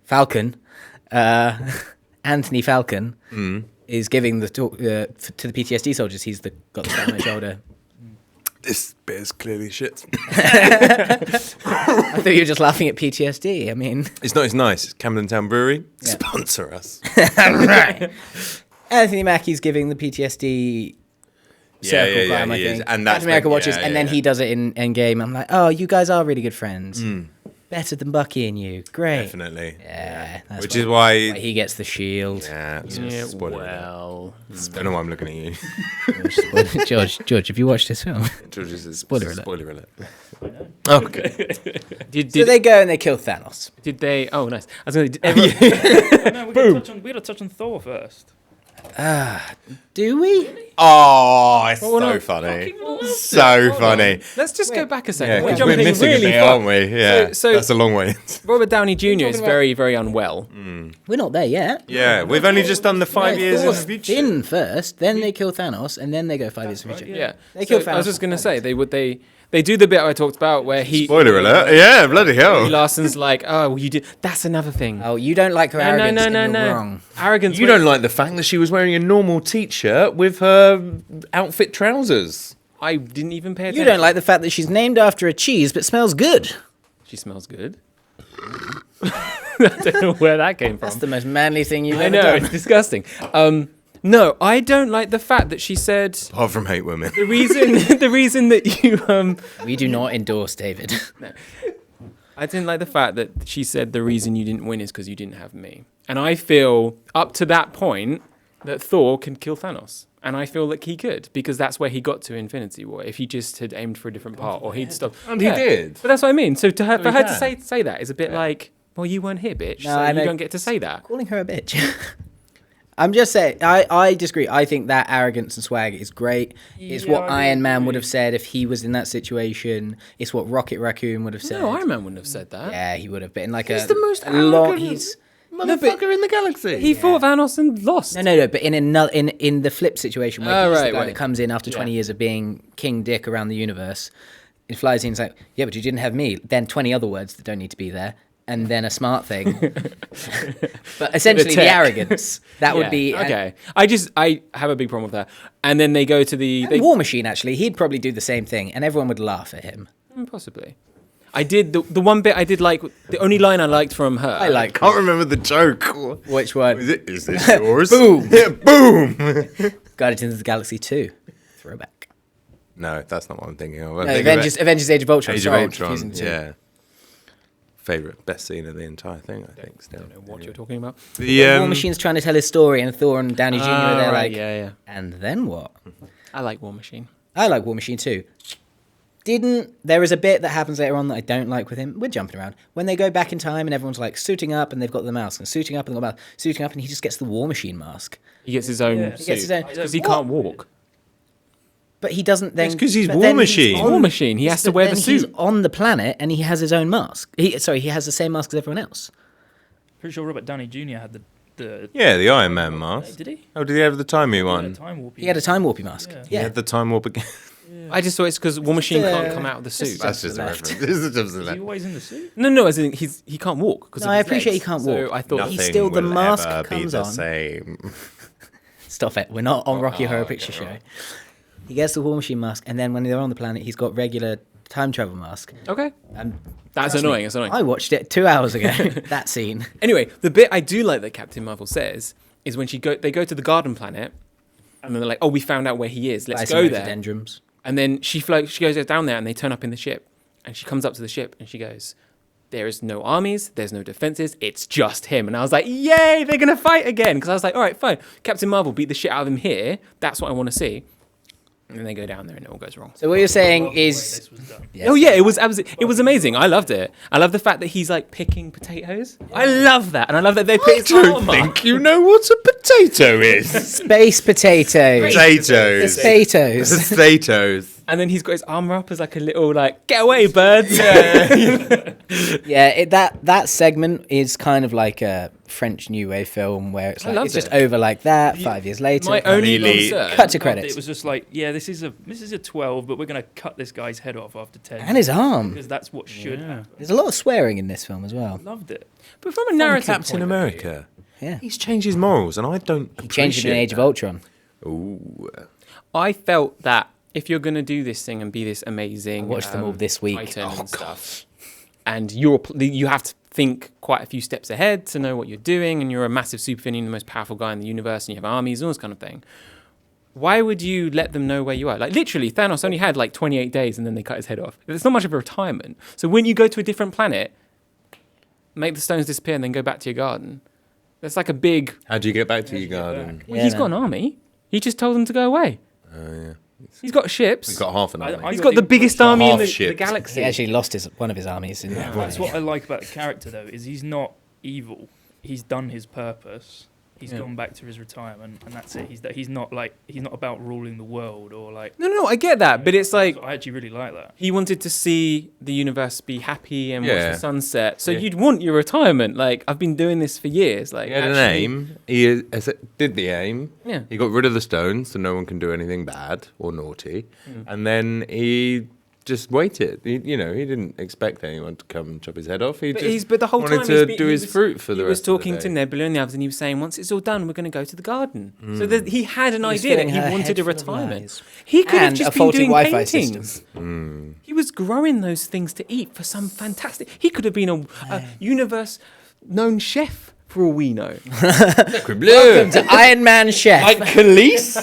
Falcon is giving the talk to the PTSD soldiers. He's got the scar on his shoulder. This bit is clearly shit. I thought you were just laughing at PTSD. I mean, It's not as nice. It's Camden Town Brewery. Yeah. Sponsor us. right. Anthony Mackie's giving the PTSD circle yeah, climb, I he is. think. And that's Captain America the- watches, yeah, and then yeah. he does it in Endgame. I'm like, oh, you guys are really good friends. Better than Bucky and you. Great. Definitely. Yeah. That's Which is why. he gets the shield. Yeah. Spoiler alert. Well, I don't know why I'm looking at you. George, have you watched this film? George, this is Spoiler alert. Spoiler alert. Okay. did So they go and they kill Thanos. did they? Oh, nice. I was going to. No, we got to touch on Thor first. Do we? Oh, it's Well, so no, funny. So funny. Let's just go back a second. Yeah, we're 'cause jumping we're missing really a bit, far. aren't we? Yeah. So- That's a long way. Robert Downey Jr. is very, very unwell. We're not there yet. Yeah, we've only just done the 5 years in the Thor's future. thin first, then they kill Thanos, and then they go 5 years in the future. Yeah. They kill So I was Thanos just going to say they do the bit I talked about where he Spoiler alert. Yeah, bloody Brie hell. Larson's like, oh, well, you did. That's another thing. Oh, you don't like her no, arrogance, no, and no, you're no. wrong. Arrogance. You don't like the fact that she was wearing a normal t-shirt with her outfit trousers. I didn't even pay attention. You don't like the fact that she's named after a cheese but smells good. She smells good. I don't know where that came from. That's the most manly thing you've I ever know, done. it's disgusting. No, I don't like the fact that she said Apart from hate women. the reason that you We do not endorse David. I didn't like the fact that she said the reason you didn't win is because you didn't have me. And I feel up to that point that Thor can kill Thanos. And I feel like he could because that's where he got to Infinity War. If he just had aimed for a different part or he'd stopped. And he did. But that's what I mean. So to her, So for he her can. to say that is a bit like, well, you weren't here, bitch. No, so I you know. don't get to say that. Calling her a bitch. I'm just saying, I disagree. I think that arrogance and swag is great. It's Yeah, what I Iron Man agree. would have said if he was in that situation. It's what Rocket Raccoon would have said. No, Iron Man wouldn't have said that. Yeah, he would have been like He's a the most a long. arrogant He's motherfucker in the galaxy. He fought Thanos and lost. no, but in the flip situation where Oh, he's right, the guy right. that comes in after 20 years of being King Dick around the universe, he flies in and is like, yeah, but you didn't have me. Then 20 other words that don't need to be there. And then a smart thing. But essentially the tech. arrogance. That would Yeah, be... okay. I have a big problem with that. And then they go to the War Machine, actually, he'd probably do the same thing, and everyone would laugh at him. Possibly. I did the one bit I did like. The only line I liked from her. I like... Can't remember the joke. Which one? Is this yours? Boom. Yeah, boom. Guardians of the Galaxy 2. Throwback. No, that's not what I'm thinking of. No, Avengers Age of Ultron. Age Sorry, of Ultron. confusing the two. Yeah. favorite, best scene of the entire thing. I think still. I don't know what you're talking about. The War Machine's trying to tell his story, and Thor and Downey Jr. are there right, like, yeah. and then what? I like War Machine. I like War Machine too. There is a bit that happens later on that I don't like with him. We're jumping around. When they go back in time and everyone's like suiting up and they've got the mask and suiting up and they've got the mask, suiting up and he just gets the War Machine mask. He gets his own Yeah. suit. He gets his own- because he What? can't walk. But he doesn't then... It's 'cause he's but War then Machine. on- War Machine. He has to but wear the then he's suit. on the planet and he has his own mask. He has the same mask as everyone else. Pretty sure Robert Downey Jr. had the Yeah, the Iron Man mask. Did he? Oh, did he have the timey He had a one? time warp. He had a time warpy mask. Yeah. He had the time warp again. I just thought it's because War Machine just, can't come out of the suit. That's just a left. reference. This is just a Is he left. always in the suit? No, as in he can't walk. 'Cause No, of I his appreciate legs. he can't So walk. I thought Nothing He's still- the will mask ever be comes the on. same. Stop it. We're not on Rocky Horror okay, Picture Show. right. He gets the War Machine mask, and then when they're on the planet, he's got regular time travel mask. okay. And That's trust me, annoying. It's annoying. I watched it 2 hours ago. That scene. Anyway, the bit I do like that Captain Marvel says is when they go to the Garden Planet, and then they're like, "Oh, we found out where he is. Let's go there." Rhododendrons. And then she goes down there, and they turn up in the ship, and she comes up to the ship, and she goes, "There is no armies, there's no defenses, it's just him." And I was like, "Yay, they're gonna fight again!" Because I was like, "All right, fine. Captain Marvel beat the shit out of him here. That's what I want to see." And then they go down there, and it all goes wrong. So what you're saying Love the way is, this was done. yes. Oh yeah, it was amazing. I loved it. I love the fact that he's like picking potatoes. I love that, and I love that they put his armor. you know what a potato is. Space potatoes. Potatoes. Potatoes. Potatoes. And then he's got his armor up as like a little like, "Get away, birds!" Yeah, that segment is kind of like a French New Wave film where it's I like loved it's just it. over like that. 5 years later, My only Really concern. cut to Loved it. credits It was just like, yeah, this is a 12, but we're gonna cut this guy's head off after 10. and his arm. because that's what should happen. There's a lot of swearing in this film as well. Loved it. But from a narrative Captain point of view- America. Yeah, He's changed his morals, and I don't. he changed it in appreciate Age of that. Ultron. Ooh. I felt that if you're going to do this thing and be this amazing, I watched them all this week. Titan Oh, and stuff, and you have to think quite a few steps ahead to know what you're doing, and you're a massive super villain, the most powerful guy in the universe, and you have armies, all this kind of thing. Why would you let them know where you are? Like literally, Thanos only had like 28 days, and then they cut his head off. It's not much of a retirement. So when you go to a different planet, make the stones disappear, and then go back to your garden. That's like a big. How do you get back to your garden? Well, Yeah, he's no. got an army. He just told them to go away. Oh yeah. He's got ships. We've got half an I- army. I He's got got the the biggest got army in half the ships. galaxy. He actually lost one of his armies in that. That's what I like about the character, though, is he's not evil. He's done his purpose. He's Yeah. gone back to his retirement, and that's it. He's not about ruling the world or like. No, I get that, but it's like I actually really like that. he wanted to see the universe be happy and watch Yeah. the sunset. So Yeah. you'd want your retirement. Like I've been doing this for years. Like He had an actually- aim. Did the aim. Yeah. He got rid of the stones, so no one can do anything bad or naughty. And then he just waited. He didn't expect anyone to come and chop his head off. But the whole wanted time to he's been- do he his was- fruit for the He was rest of the talking to day. Nebula and the others, and he was saying, "Once it's all done, we're going to go to the garden." So that he had an He was idea that filling he her wanted head a full of retirement. lies. He could have And just a been faulty doing Wi-Fi paintings. system. He was growing those things to eat for some fantastic. He could have been a universe-known chef for all we know. Welcome to Iron Man Chef. Like Khalees,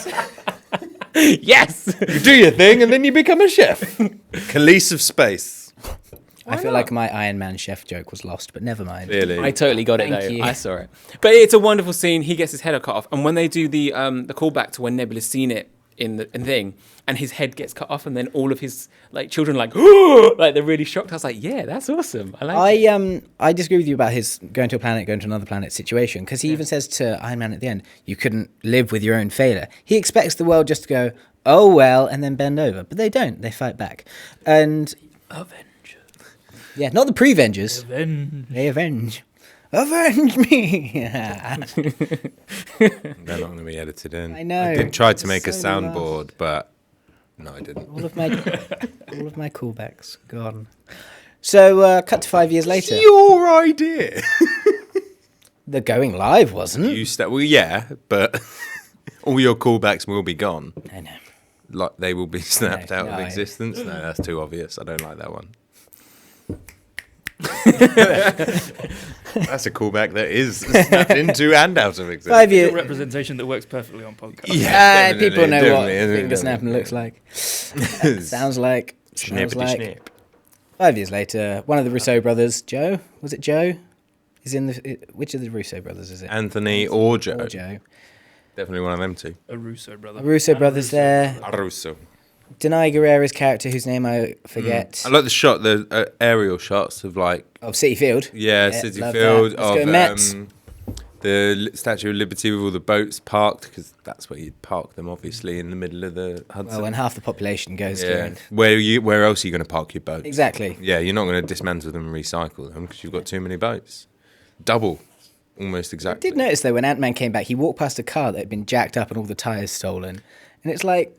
Yes. you do your thing and then you become a chef. Khalees of space. I feel like my Iron Man Chef joke was lost, but never mind. Really? I totally got it Thank though. you. I saw it. But it's a wonderful scene. He gets his head cut off, and when they do the callback to when Nebula's seen it in the thing, and his head gets cut off, and then all of his like children like they're really shocked. I was like, yeah, that's awesome. I like. it. I disagree with you about his going to a planet, going to another planet situation, because he even says to Iron Man at the end, "You couldn't live with your own failure." He expects the world just to go, "Oh well," and then bend over, but they don't. They fight back, and Avenge. yeah, not the pre-Vengers. Avenge. They avenge. Avenge me! They're not going to be edited in. I know. I did try to make a So soundboard, but no, I didn't. all of my callbacks gone. So, cut to 5 years later. Your idea. The going live wasn't. Well, yeah, but all your callbacks will be gone. I know. Like they will be snapped out no, of I- existence. No, that's too obvious. I don't like that one. That's a callback that is snapped into and out of existence. 5 It's a years. representation that works perfectly on podcast. definitely, People know what definitely, finger snapping looks like. Sounds like. Smells like. 5 years later, one of the Russo brothers, Joe, was it Joe? Is in the which of the Russo brothers is it? Anthony or Joe. Or Joe. Definitely one of them two. A Russo brother. A Russo And a brothers Russo there. brother. Russo. Denai Guerrera's character, whose name I forget. I like the shot, the aerial shots of like Of City Field. City love Field that. Let's go of Mets. the Statue of Liberty with all the boats parked, because that's where you'd park them, obviously, in the middle of the Hudson. Well, when half the population goes to yeah. it. Where else are you going to park your boats? Exactly. Yeah, you're not going to dismantle them and recycle them because you've got too many boats. Double, almost I exactly. did notice though when Ant-Man came back, he walked past a car that had been jacked up and all the tyres stolen. And it's like,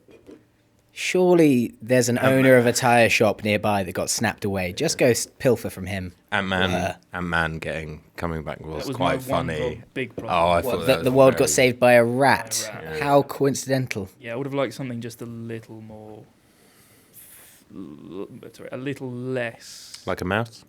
surely there's an owner of a tyre shop nearby that got snapped away. Just go pilfer from him. Ant-Man coming back That was was quite my one funny. big problem. Oh, I What, thought that that the was world very- got saved by a rat. By a rat. How coincidental. Yeah, I would have liked something just a little more. Sorry, a little less. Like a mouse,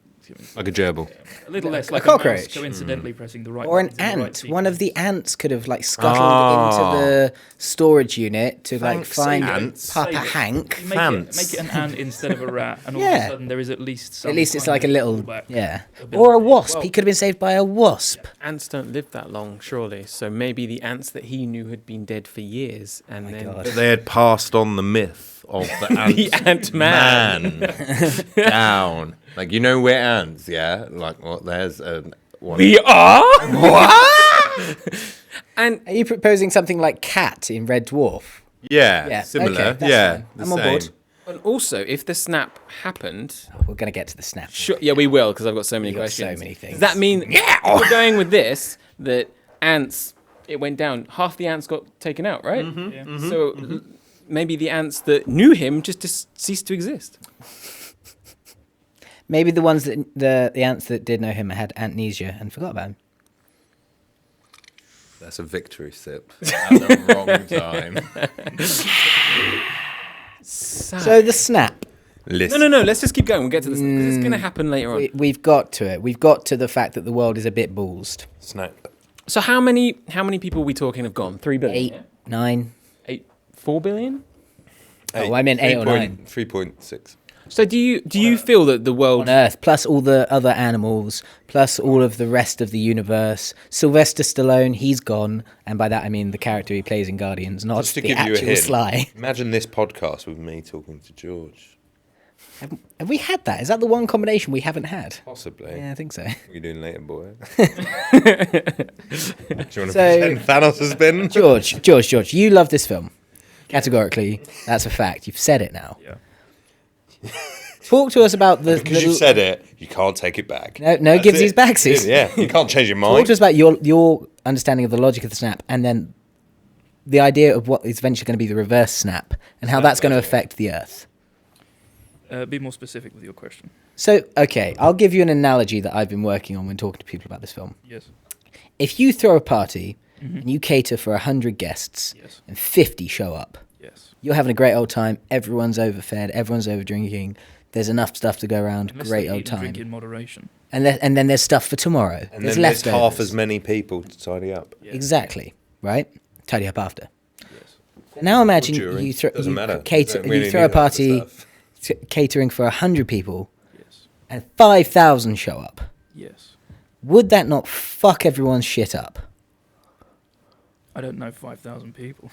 like a gerbil. A little less A like cockroach. a mouse coincidentally pressing the right Or an buttons in the right ant. One of the sequence. ants could have like scuttled Oh. into the storage unit to like Thanks, find ants. Papa Save it. Hank. You make it an ant instead of a rat, and all of Yeah. a sudden there is at least some At least it's kind like a of little, fallback yeah. ability. Or a wasp. Well, He could have been saved by a wasp. Ants don't live that long, surely. So maybe the ants that he knew had been dead for years, and my then God. But they had passed on the myth of the ant the Ant-Man. man down. Like, you know, we're ants, yeah? Like, well, there's one. We are. What? And Are you proposing something like Cat in Red Dwarf? Yeah, similar. okay, that's yeah, fine. the I'm on same. board. and also, if the snap happened, We're going to get to the snap. sure, yeah, we will because I've got so many You've got so questions. many things. Does that mean we're going with this that ants? It went down. Half the ants got taken out, right? Yeah. So maybe the ants that knew him just ceased to exist. Maybe the ones that the ants that did know him had amnesia and forgot about him. That's a victory sip at the wrong time. So the snap. Listen. No. Let's just keep going. We'll get to this because it's going to happen later on. We've got to it. We've got to the fact that the world is a bit ballsed. Snap. So how many people are we talking have gone? 3 billion. 8, 9. 4 billion. Oh, I meant 8 or 9. 3.6. So do you feel that the world? On Earth, plus all the other animals, plus all of the rest of the universe. Sylvester Stallone, he's gone. And by that I mean the character he plays in Guardians, not Just to the give you a actual hint, Sly. imagine this podcast with me talking to George. Have we had that? Is that the one combination we haven't had? Possibly. Yeah, I think so. What are you doing later, boy? Do you want to So- pretend Thanos has been? George, you love this film. Categorically, that's a fact. You've said it now. Yeah. Talk to us about the... Because you said it, you can't take it back. No, That's gives it. these backsies. Yeah, you can't change your Talk mind. to us about your understanding of the logic of the snap, and then the idea of what is eventually going to be the reverse snap, and how that's going to affect the Earth. Be more specific with your question. So, okay, I'll give you an analogy that I've been working on when talking to people about this film. Yes. If you throw a party and you cater for 100 guests Yes. and 50 show up, Yes. you're having a great old time, everyone's overfed, everyone's over drinking, there's enough stuff to go around, Unless great they old eat and drink time. in moderation. And then there's stuff for tomorrow. And there's then there's leftovers. half as many people to tidy up. Yes. Exactly, right? Tidy up after. Yes. Now imagine Jury. you throw Doesn't matter. cater, Don't really you throw need a half the party stuff. catering for 100 people Yes. and 5,000 show up. Yes. Would that not fuck everyone's shit up? I don't know 5,000 people.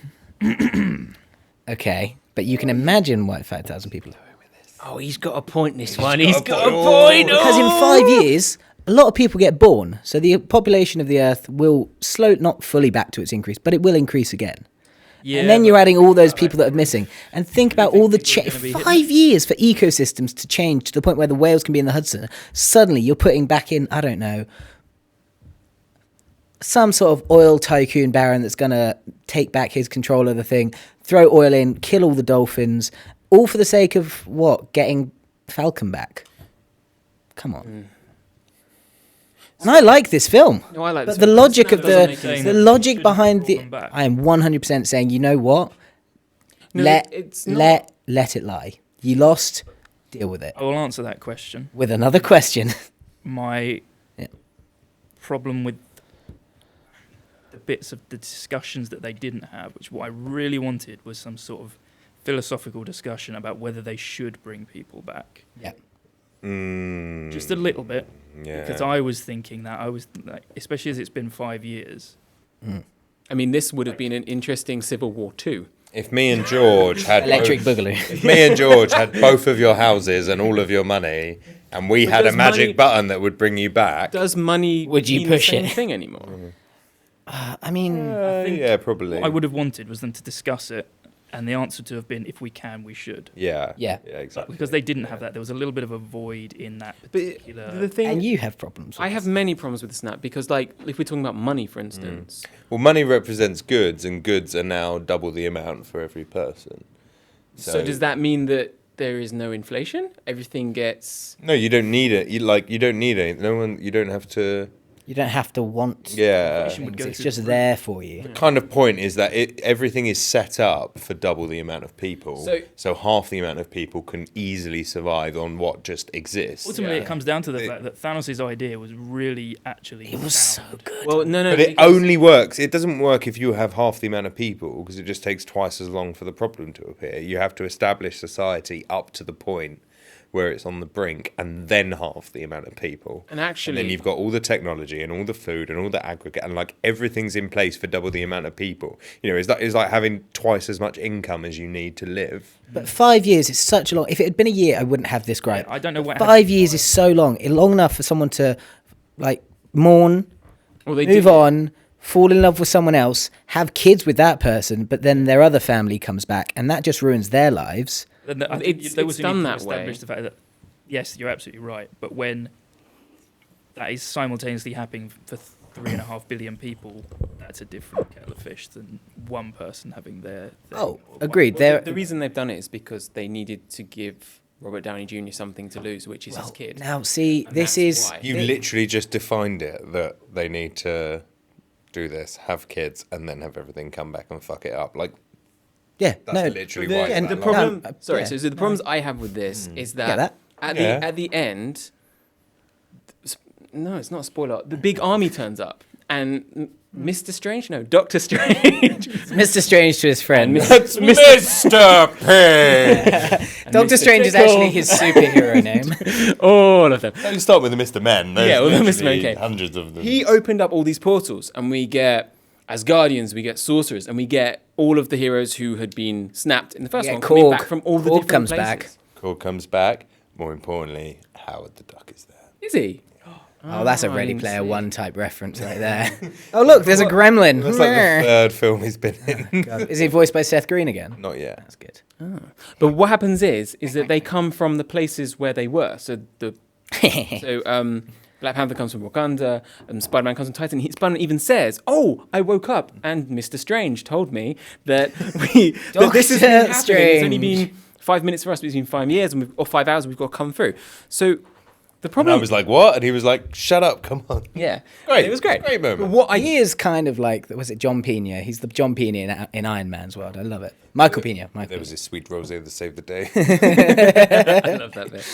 Okay, but you can imagine why 5,000 people. Oh, he's got a point. This one. He's got a point. Because in 5 years, a lot of people get born, so the population of the Earth will not fully back to its increase, but it will increase again. Yeah, And then but- you're adding all those people that are missing. And think about think all the people are gonna be hitting 5 years for ecosystems to change to the point where the whales can be in the Hudson. Suddenly you're putting back in, I don't know, some sort of oil tycoon baron that's going to take back his control of the thing, throw oil in, kill all the dolphins, all for the sake of what? Getting Falcon back. Come on. And I like this film. No, I like But this the film. logic of doesn't make the sense. logic Shouldn't behind brought the them back. I am 100% saying, you know what? No, let it's not. let it lie. You lost, deal with it. I will answer that question. With another question. My Yeah. problem with the bits of the discussions that they didn't have, which what I really wanted was some sort of philosophical discussion about whether they should bring people back. Yeah. Just a little bit. Yeah. Because I was thinking that. I was like, especially as it's been 5 years. I mean, this would have been an interesting Civil War too. If me and George had Electric both, Boogaloo. if me and George had both of your houses and all of your money, and we But had a does magic money- button that would bring you back, Does money Would you mean push the same it? thing anymore? I mean, think yeah, probably. What I would have wanted was them to discuss it, and the answer to have been, if we can, we should. Yeah. Yeah. Yeah, exactly. Because they didn't have that. There was a little bit of a void in that But particular. the thing, and you have problems. I with have this. many problems with the snap because, like, if we're talking about money, for instance, Well, money represents goods, and goods are now double the amount for every person. so does that mean that there is no inflation? Everything gets. No, you don't need it. You don't need it. No one. You don't have to. You don't have to want. Yeah. Inflation would things. go It's through just the roof. there for you. Kind of point is that everything is set up for double the amount of people. So- Half the amount of people can easily survive on what just exists. Ultimately, Yeah. it comes down to the fact that Thanos' idea was really actually. It was so sound. good. Well, no, But it because- only works. It doesn't work if you have half the amount of people, because it just takes twice as long for the problem to appear. You have to establish society up to the point where it's on the brink, and then half the amount of people. And actually, And then you've got all the technology and all the food and all the aggregate, and like everything's in place for double the amount of people. You know, it's like having twice as much income as you need to live. But 5 years is such a long. If it had been a year, I wouldn't have this gripe. I don't know what. 5 years is so long. Long enough for someone to, like, mourn, well, they move did- on, fall in love with someone else, have kids with that person, but then their other family comes back, and that just ruins their lives. And I It's- think it's they also done need to that establish way. the fact that yes, you're absolutely right. But when that is simultaneously happening for 3.5 billion people, that's a different kettle of fish than one person having their. thing, Oh, or one- agreed. Well, There. the reason they've done it is because they needed to give Robert Downey Jr. something to lose, which is his Well, kid. now, see, And this that's is. why. You literally just defined it that they need to do this, have kids, and then have everything come back and fuck it up. Like, Yeah, that's no. literally The, why. and it's the that long. problem, No, sorry, yeah. so the problems I have with this is Get that, that? Yeah. at the end, no, it's not a spoiler. The big army turns up, and Mr. Strange, no, Doctor Strange, Mr. Strange to his friend. That's Mr. Pig! and Doctor Mr. Strange is Tickle. actually his superhero name. All of them. Don't start with the Mr. Men. There's Yeah, well, the Mr. Men literally came. hundreds of them. He opened up all these portals, and we get Asgardians, we get sorcerers, and we get all of the heroes who had been snapped in the first Yeah, one coming Korg. back from all the Korg different comes places. back. Korg comes back. More importantly, Howard the Duck is there. Is he? Oh, that's a I Ready didn't Player see. One type reference right there. Oh, look, there's a gremlin. That's like the third film he's been in. God. Is he voiced by Seth Green again? Not yet. That's good. But what happens is that they come from the places where they were. So Black Panther comes from Wakanda, and Spider-Man comes from Titan. Spider-Man even says, "Oh, I woke up, and Mr. Strange told me that that this is Doctor happening. It's only Strange. been 5 minutes for us, but it's been 5 years, or 5 hours, and we've got to come through." So the And problem, I was like, what? And he was like, shut up, come on. yeah, Great. it was great. Great moment. But what He is kind of like, was it John Pena? He's the John Pena in Iron Man's world. I love it. Michael Pena. There was this sweet rosé that saved the day. I love that bit.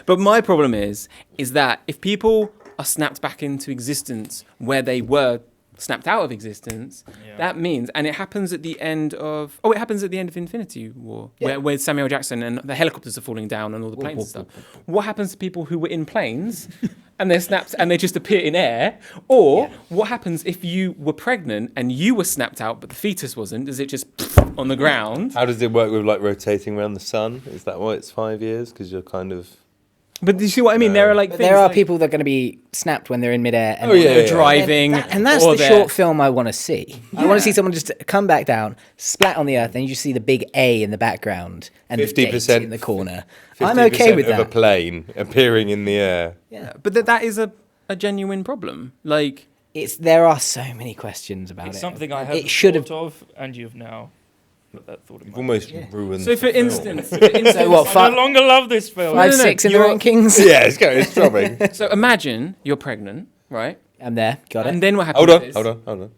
But my problem is that if people are snapped back into existence where they were snapped out of existence, Yeah. that means, and it happens at the end of, it happens at the end of Infinity War, Yeah. where Samuel Jackson and the helicopters are falling down and all the planes and stuff. What happens to people who were in planes and they're snapped and they just appear in air? Or what happens if you were pregnant and you were snapped out but the fetus wasn't? Does it just on the ground? How does it work with like rotating around the sun? Is that why it's 5 years? Because you're kind of... But do you see what I mean? There are like But things there are like- people that are going to be snapped when they're in midair. And Oh, yeah, they're yeah. driving, And that's or the they're- short film I want to see. I want Yeah. to see someone just come back down, splat on the earth, and you just see the big A in the background and the 50% date in the corner. 50% I'm okay with of a that. plane appearing in the air. Yeah. But that is a genuine problem. Like, There are so many questions about It's it. something I haven't It should have. thought of, and you've now put that thought in You've my almost Yeah. ruined so for the film. instance, So what? I no longer love this film. Five, No, no, no, 6 in the you're- rankings. Yeah, it's dropping. so imagine you're pregnant, right? I'm there. Got And it. then what happens Hold on, is... hold on.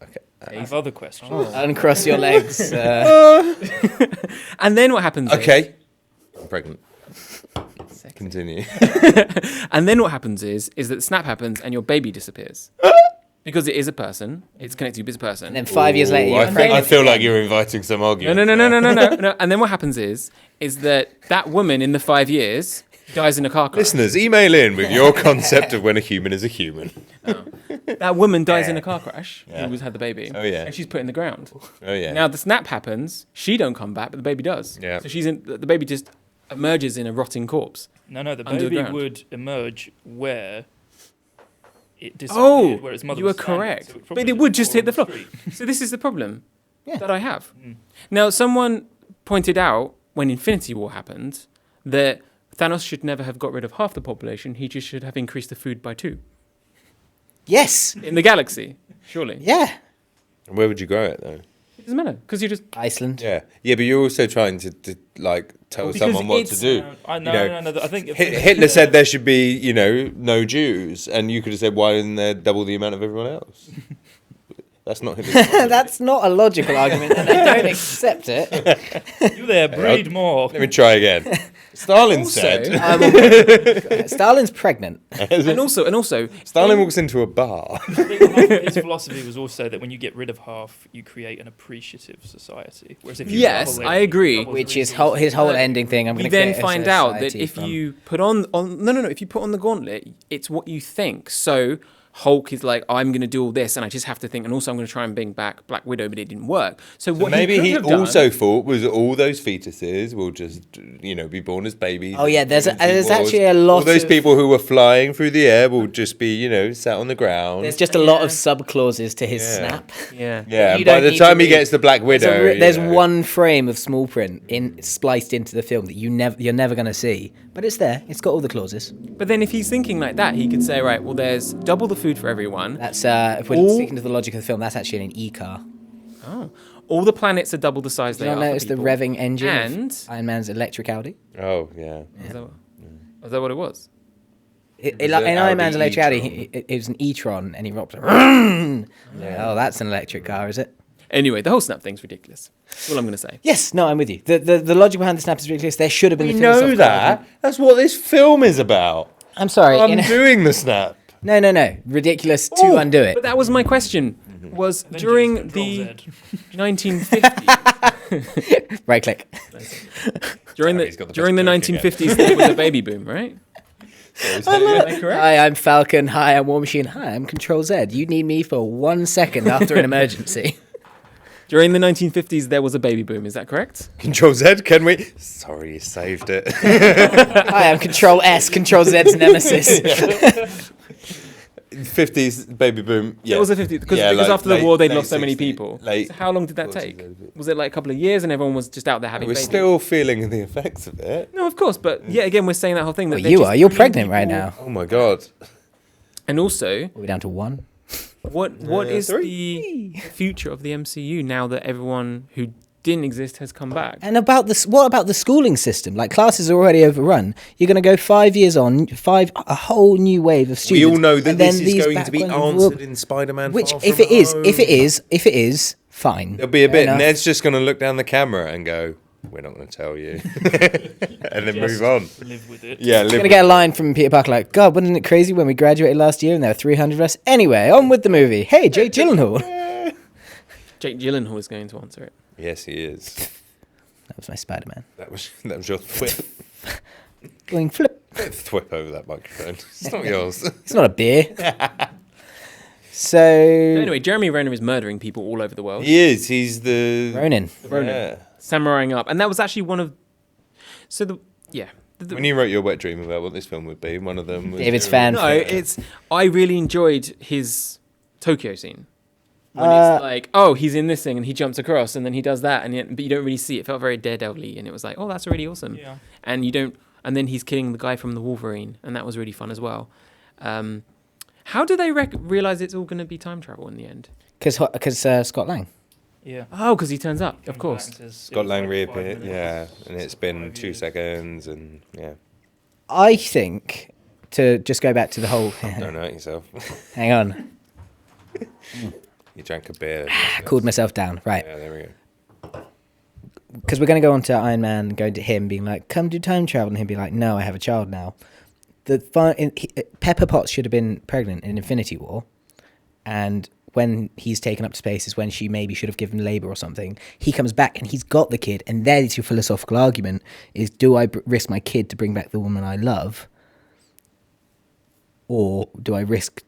Okay. I have other questions. Uncross your legs. And then what happens is... Okay. I'm pregnant. Continue. And then what happens is that snap happens and your baby disappears. Because it is a person. It's connected to you as a person. And then 5 years later, Ooh, you're I pregnant. feel like you're inviting some No, argument. no. And then what happens is that woman in the 5 years Dies in a car crash. Listeners, email in with your concept of when a human is a human. That woman dies in a car crash. Yeah. Who had the baby. Oh, yeah. And she's put in the ground. Oh, yeah. Now the snap happens. She don't come back, but the baby does. Yeah. So the baby just emerges in a rotting corpse. No, the Under the baby ground. would emerge where it disappeared, where its mother you are was standing, correct. so But probably it would just fall hit the on floor. street. So this is the problem Yeah. that I have. Mm. Now, someone pointed out when Infinity War happened that Thanos should never have got rid of half the population. He just should have increased the food by 2 Yes. in the galaxy. Surely. Yeah. Where would you grow it, though? It doesn't matter because you just. Iceland. Yeah. Yeah, but you're also trying to like, tell Because someone what to it's- do. No. I think Hitler said there should be, no Jews, and you could have said, why isn't there double the amount of everyone else? That's not Hitler's problem. That's not a logical argument, and I don't accept it. you there, breed more. Let me try again. Stalin Also- said. Stalin's pregnant. and also, Stalin walks into a bar. I think half of his philosophy was also that when you get rid of half, you create an appreciative society. Whereas if you Yes, double it, I agree. double the Which is resources. his whole ending thing. I'm going you to then find out that if you put on if you put on the gauntlet, it's what you think. So Hulk is like, I'm going to do all this, and I just have to think, and also I'm going to try and bring back Black Widow, but it didn't work. So what Maybe he he could have done- also thought was all those fetuses will just, be born as babies. Oh, yeah, there's Infinity Wars. actually a lot All those of- people who were flying through the air will just be, sat on the ground. There's just a lot Yeah. of sub clauses to his Yeah. snap. yeah. Yeah, You and by don't the need time to he be- gets the Black Widow, There's one frame of small print spliced into the film that you're never going to see, but it's there. It's got all the clauses. But then if he's thinking like that, he could say, right, well, there's double the food for everyone. That's if we're All- sticking to the logic of the film. That's actually an e-car. Oh. All the planets are double the size Did they you are. not for notice the people. revving engine And of Iron Man's electric Audi? Oh, yeah. Is that what it was? was In an Iron Man's Audi electric Audi, e-tron. it was an e-tron, and he rocked. Oh, that's an electric car, is it? Anyway, the whole snap thing's ridiculous. That's all I'm going to say. Yes, no, I'm with you. The logic behind the snap is ridiculous. There should have been We a know philosophical that. argument. That's what this film is about. I'm sorry. I'm doing the snap. No. Ridiculous to undo it. But that was my question. Was during Control the Z. 1950s, Right click. during Sorry, he's got the the during the best joke 1950s, there was a baby boom, right? Am I correct? Hi, I'm Falcon. Hi, I'm War Machine. Hi, I'm Control Z. You need me for 1 second after an emergency. During the 1950s, there was a baby boom. Is that correct? Control Z, can we? Sorry, you saved it. Hi, I'm Control S. Control Z's nemesis. 50s baby boom. Yeah. It was a 50s because Yeah, like after the late- war they'd late lost so many 60s, people. late So how long did that 40s, take? maybe. Was it like a couple of years and everyone was just out there having We're babies? still feeling the effects of it. No, of course, but yeah, again, we're saying that whole thing that Well, they're you just are. You're bringing pregnant right people- now. Oh my god. And also, We're down to 1. what is 3. the future of the MCU now that everyone who didn't exist has come back? And about this, what about the schooling system? Like classes are already overrun. You're going to go 5 years on, a whole new wave of We students. all know that and then this is these going to be backgrounds will- answered in Spider-Man. Which, Far if From it is, Home. if it is, fine. There'll be a Fair bit. enough. Ned's just going to look down the camera and go, "We're not going to tell you," and then Just move on. Live with it. Yeah, I'm live gonna with get a line from Peter Parker like, "God, wasn't it crazy when we graduated last year and there were 300 of us?" Anyway, on with the movie. Hey, Jake Gyllenhaal. Jake Gyllenhaal is going to answer it. Yes, he is. That was my Spider-Man. That was your thwip. Going flip. Thwip over that microphone. It's not yours. It's not a beer. So Anyway, Jeremy Renner is murdering people all over the world. He is. He's the Ronin. Ronin. Yeah. Samuraiing up. And that was actually one of... So, the When you wrote your wet dream about what this film would be, one of them was David's fan. No, it's... I really enjoyed his Tokyo scene. When Uh, it's like, oh, he's in this thing and he jumps across and then he does that, and but you don't really see it. It felt very Daredevil-y, and it was like, oh, that's really awesome. Yeah. And you don't... And then he's killing the guy from the Wolverine, and that was really fun as well. How do they realize it's all going to be time travel in the end? Because Scott Lang. Yeah. Oh, because he turns up, of Comes course. back and says, Scott "It was Lang like 5 reappeared. minutes." Yeah, and it's been 5 2 years. seconds, and yeah. I think to just go back to the whole. Don't hurt yourself. Hang on, You drank a beer. I cooled myself down. Right, Yeah, there we go. because we're going to go on to Iron Man, going to him, being like, "Come do time travel," and he'll be like, "No, I have a child now." Pepper Potts should have been pregnant in Infinity War, and when he's taken up to space is when she maybe should have given labour or something. He comes back and he's got the kid, and there's your philosophical argument: is do I risk my kid to bring back the woman I love, or do I risk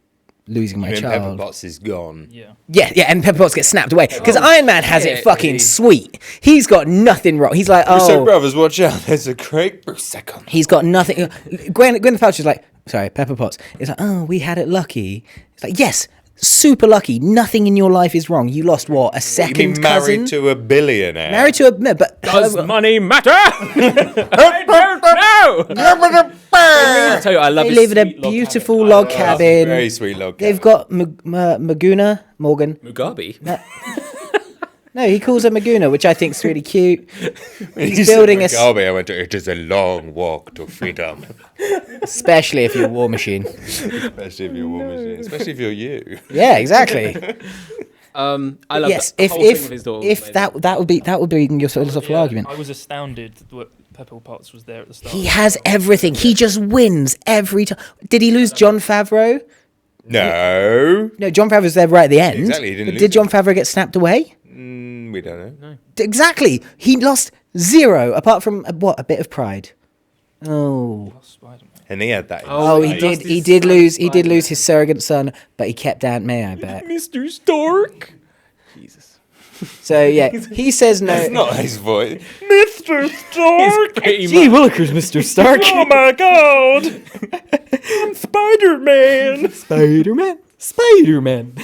losing my Pepper child? Potts is gone. Yeah. Yeah, and Pepper Potts gets snapped away because Iron Man has it fucking sweet. He's got nothing wrong. He's like, So oh, brothers, watch out! There's a great Prosecco. he's got nothing. Gwyneth Paltrow's like, sorry, Pepper Potts. It's like, oh, we had it lucky. It's like, yes, super lucky. Nothing in your life is wrong. You lost what? A You second mean cousin? married to a billionaire? Married to a no, but Does money matter? I don't know. I tell you, I love they his live in a sweet log beautiful cabin. log Very cabin. sweet log. They've got Maguna Morgan. Mugabe. No, he calls her Maguna, which I think is really cute. He's He's building a, Mugabe. I went to. It is a long walk to freedom. especially if you're War Machine. Especially if you're a woman. Especially if you're you. Yeah, exactly. I love Yes, the whole thing of his daughter. if that would be your philosophical Yeah, argument. I was astounded that Pepper Potts was there at the start. He has everything. He just wins every time. Did he lose John Favreau? No. No, John Favreau's there right at the end. Exactly, he didn't But lose did John Favreau get snapped away? We don't know. Exactly. He lost zero, apart from a bit of pride. Oh. Spider-Man. And he had that. Oh, he he did. lost He his did son, lose. He did lose Spider-Man. his surrogate son, but he kept Aunt May. I bet. Mr. Stark. Jesus. So yeah, he says no. It's not his voice. Mr. Stark! Gee willikers, Mr. Stark. Oh my god! I'm Spider-Man! Spider-Man. Spider-Man.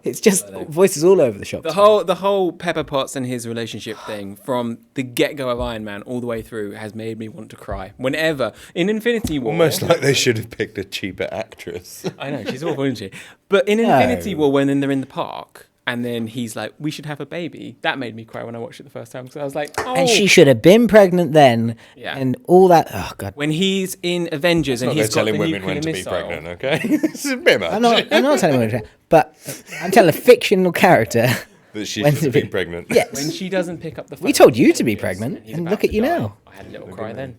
It's just voices all over the shop. The whole Pepper Potts and his relationship thing from the get-go of Iron Man all the way through has made me want to cry. Whenever in Infinity War, Almost like they should have picked a cheaper actress. I know she's awful, isn't she? But in No. Infinity War, when they're in the park and then he's like, "We should have a baby," that made me cry when I watched it the first time because I was like, "Oh." And she should have been pregnant then. Yeah. And all that. Oh god. When he's in Avengers and Not they're he's got telling the women nuclear when to be missile. pregnant, okay? It's a bit much. I'm not telling you what, but I'm telling a fictional character. That she when should to have be- been pregnant. When Yes. she doesn't pick up the phone. We told you and to be Avengers pregnant, he's and about look at to you die, now. I had a little Look cry at then.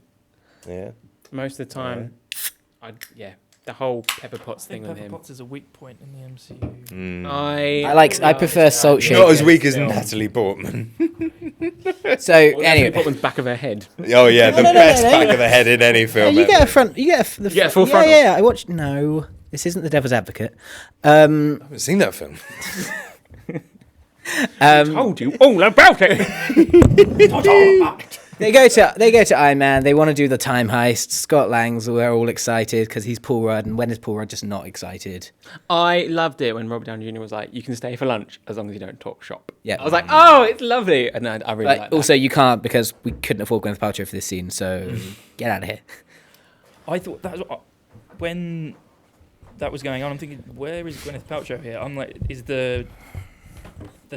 Yeah. Most of the time, the whole Pepper Potts I think thing with Pepper him. Potts is a weak point in the MCU. I prefer Salt Shaker. Not as weak as Natalie Portman. So Anyway, anyway, Potman's back of her head. Oh yeah, the no, best no. back of the head in any film. you get a ever. front. You get a get a full frontal. Yeah. I watched. No, this isn't The Devil's Advocate. I haven't seen that film. Told you all about it. They go to Iron Man. They want to do the time heist. Scott Lang's. We're all excited because he's Paul Rudd. And when is Paul Rudd just not excited? I loved it when Robert Downey Jr. was like, "You can stay for lunch as long as you don't talk shop." Yeah. I was like, "Oh, it's lovely," and I really But like that. also, you can't because we couldn't afford Gwyneth Paltrow for this scene. So get out of here. I thought that was, when that was going on. I'm thinking, where is Gwyneth Paltrow here? I'm like, is the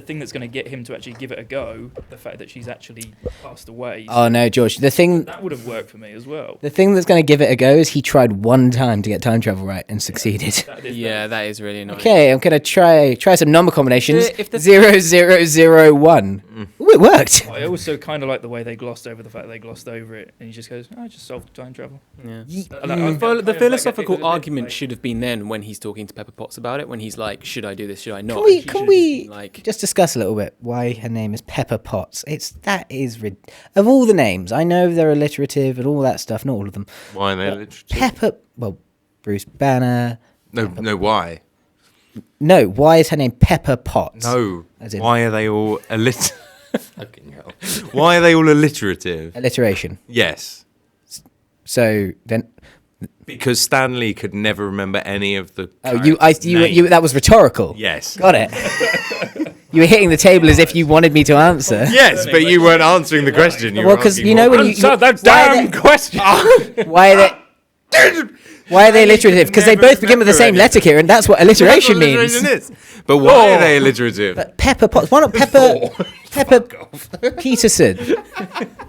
thing that's going to get him to actually give it a go the fact that she's actually passed away? Oh no, George. The thing That would have worked for me as well. that's going to give it a go is he tried one time to get time travel right and succeeded. That is really annoying. Okay, I'm gonna try some number combinations. If the- 0001. Ooh, it worked. I also kind of like the way they glossed over the fact they glossed over it, and he just goes, "I just solved time travel." Yeah. The The philosophical argument should have been then when he's talking to Pepper Potts about it, when he's like, "Should I do this? Should I not?" And she should Can have we just been like, just discuss a little bit why her name is Pepper Potts? Of all the names, I know they're alliterative and all that stuff. Not all of them. Why are they literature? Pepper. Well, Bruce Banner. No, why? No, why is her name Pepper Potts? No. As in- Why are they all Fucking hell. Why are they all alliterative? Alliteration. Yes. So then, Because Stan Lee could never remember any of the. you names. that was rhetorical. Yes. Got it. You were hitting the table as if you wanted me to answer. Yes, but you weren't answering the question. You Well, were 'cause asking you know more when you- "Answer that why damn they- question." Why are they? Why are they alliterative? Because they never both begin with the same remember letter, Kieran. That's what That's what alliteration means. alliteration is. But why are they alliterative? But Pepper Potts. Why not Pepper Peterson?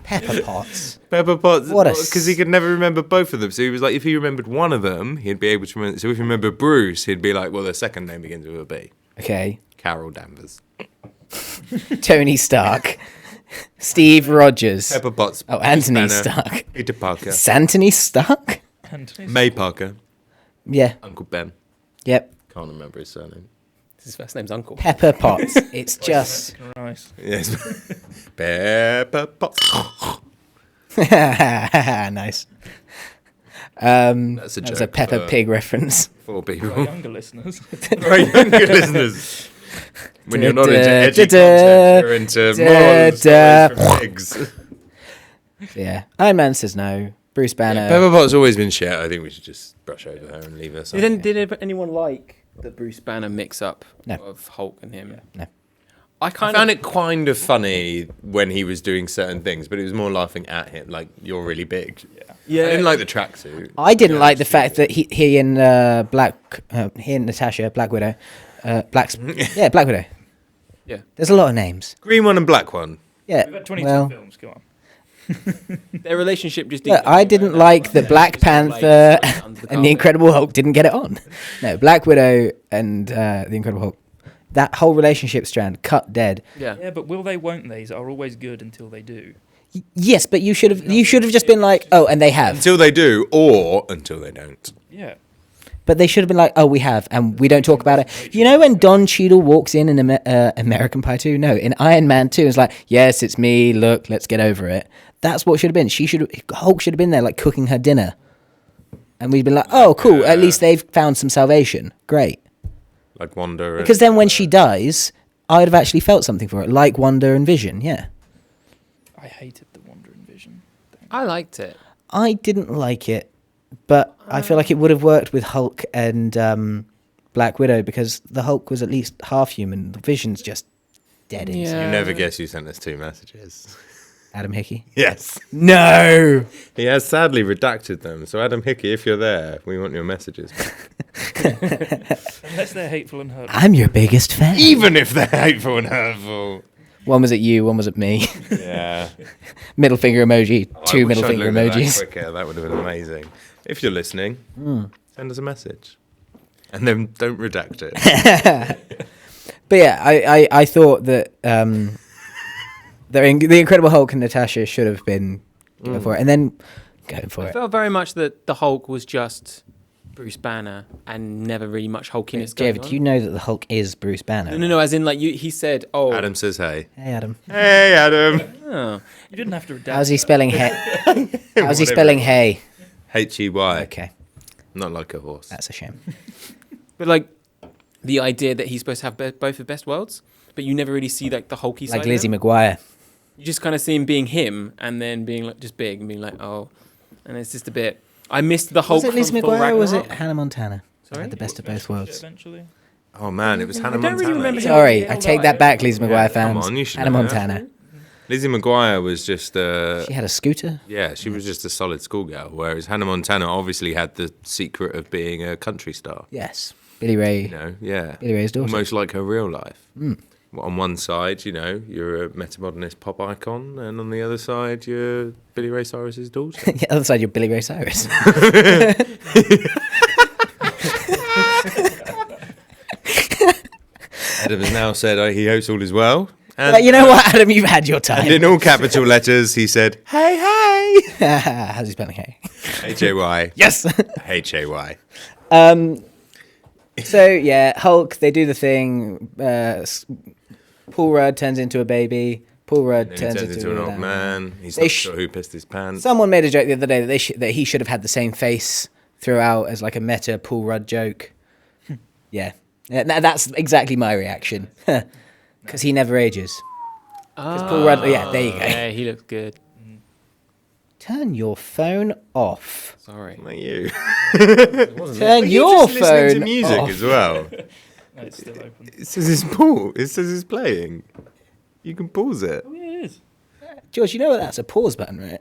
Pepper Potts. Pepper Potts, What a because he could never remember both of them. So he was like, if he remembered one of them, he'd be able to remember. So if he remembered Bruce, he'd be like, well, the second name begins with a B. Okay. Carol Danvers. Tony Stark. Steve Rogers. Pepper Potts. Oh, Anthony Banner, Stark. Peter Parker. Santony Stark? And May Parker. Yeah. Uncle Ben. Yep. Can't remember his surname. His first name's Uncle. Pepper Potts. It's just Nice. Yes. Pepper Potts. nice. That's a That was a joke Peppa for- Pig reference. For people. For our younger listeners. For our younger listeners. When you're not into edgy Da-da, content, you're into da-da. morals from pigs. Yeah. Iron Man says no. Bruce Banner. Pepper Potts always been shit. I think we should just brush over her and leave her. Did anyone like the Bruce Banner mix-up No. of Hulk and him? No. I I found it kind of funny when he was doing certain things, but it was more laughing at him, like, you're really big. Yeah. I didn't like the tracksuit. I didn't Yeah, like the it's fact that he and he and Natasha, Black Widow, Black Widow. Yeah. There's a lot of names. Green one and black one. Yeah. We've had 22 well, films. Come on. Their relationship just. look, I didn't like that Black Panther and the Incredible Hulk didn't get it on. No, Black Widow and the Incredible Hulk. That whole relationship strand cut dead. Yeah. Yeah, but will they, won't they's are always good until they do. Yes, but you should have just been like, oh, and they have. Until they do, or until they don't. Yeah. But they should have been like, oh, we have, and we don't talk about it. You know when Don Cheadle walks in American Pie 2? No, in Iron Man 2, it's like, yes, it's me, look, let's get over it. That's what should have been. Hulk should have been there, like, cooking her dinner. And we'd been like, oh, cool, at least they've found some salvation. Great. Like Wanda. Because then when she dies, I would have actually felt something for it, like Wonder and Vision, yeah. I hated the Wonder and Vision. I liked it. I didn't like it, but I feel like it would have worked with Hulk and Black Widow because the Hulk was at least half human. The Vision's just dead inside. Yeah. You never guess you sent us 2 messages. Adam Hickey. Yes. No! He has sadly redacted them. So, Adam Hickey, if you're there, we want your messages back. Unless they're hateful and hurtful. I'm your biggest fan. Even if they're hateful and hurtful. One was at you, one was at me. Yeah. Middle finger emoji, I two wish middle I'd finger looked at that emojis. quicker. That would have been amazing. If you're listening, send us a message. And then don't redact it. But yeah, I thought that the Incredible Hulk and Natasha should have been going for it. And then going for I it. felt very much that the Hulk was just Bruce Banner and never really much hulkiness going David, on. do you know that the Hulk is Bruce Banner? No, as in like he said, oh, Adam says hey. Hey, Adam. Hey, Adam. oh. You didn't have to redact. How's he spelling hay? How's he Whatever. spelling hay? H-E-Y. Okay, Not like a horse. that's a shame. But like the idea that he's supposed to have both the best worlds, but you never really see like the hulky side. Like of Lizzie him. McGuire. You just kind of see him being him, and then being like just big and being like, oh, and it's just a bit. I missed the Hulk. Was it Lizzie from Thor McGuire or was it Ragnarok. Hannah Montana? Sorry? Had the best of both worlds. Eventually. Oh, man, it was Hannah I don't really Montana. remember him. Sorry, I held take on. that back, Lizzie McGuire Yeah, fans. come on, you should Hannah know that. Montana. Lizzie McGuire was just She had a scooter. yeah, she was just a solid schoolgirl, whereas Hannah Montana obviously had the secret of being a country star. Yes, Billy Ray. You know, yeah. Billy Ray's daughter. Almost like her real life. Mm. Well, on one side, you know, you're a metamodernist pop icon, and on the other side, you're Billy Ray Cyrus's daughter. The other side, you're Billy Ray Cyrus. Adam has now said he hopes all is well. And, You know what, Adam? You've had your and time. in all capital letters, he said, hey, hey! How's he spelling hay? H-A-Y. Yes. H-A-Y. So yeah, Hulk. They do the thing. Paul Rudd turns into a baby. Paul Rudd And he turns turns into an old man. He's They not sh- sure who pissed his pants. Someone made a joke the other day that he should have had the same face throughout as like a meta Paul Rudd joke. Yeah, that's exactly my reaction. Because he never ages. Paul Rudd. Yeah, there you go. Yeah, he looks good. Turn your phone off. Sorry. Like you. Turn You're your just phone listening to music off. as well. No, it's still open. It says it's pause. It says it's playing. You can pause it. Oh yeah, it is. George, you know what that's a pause button, right?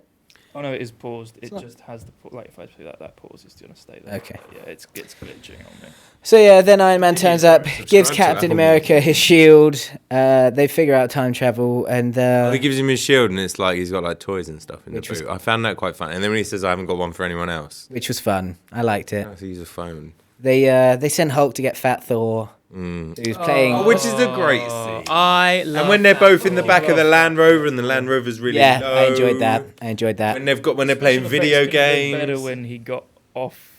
Oh no, it is paused. It not- just has the like if I do that, that pause is gonna stay there. Okay. Yeah, it's glitching on me. So yeah, then Iron Man turns up, Subscribe gives to Captain that. America his shield. They figure out time travel, and He gives him his shield, and it's like he's got like toys and stuff in the Which was- boot. I found that quite fun. And then when he says, "I haven't got one for anyone else," which was fun. I liked it. I have to use a phone. They send Hulk to get Fat Thor, who's playing. Oh, which is a great scene. I love And when they're that both in the Thor. back of the Land Rover, and the Land Rover's really Yeah, low. I enjoyed that. When they're playing Special video effects could have been games. better when he got off.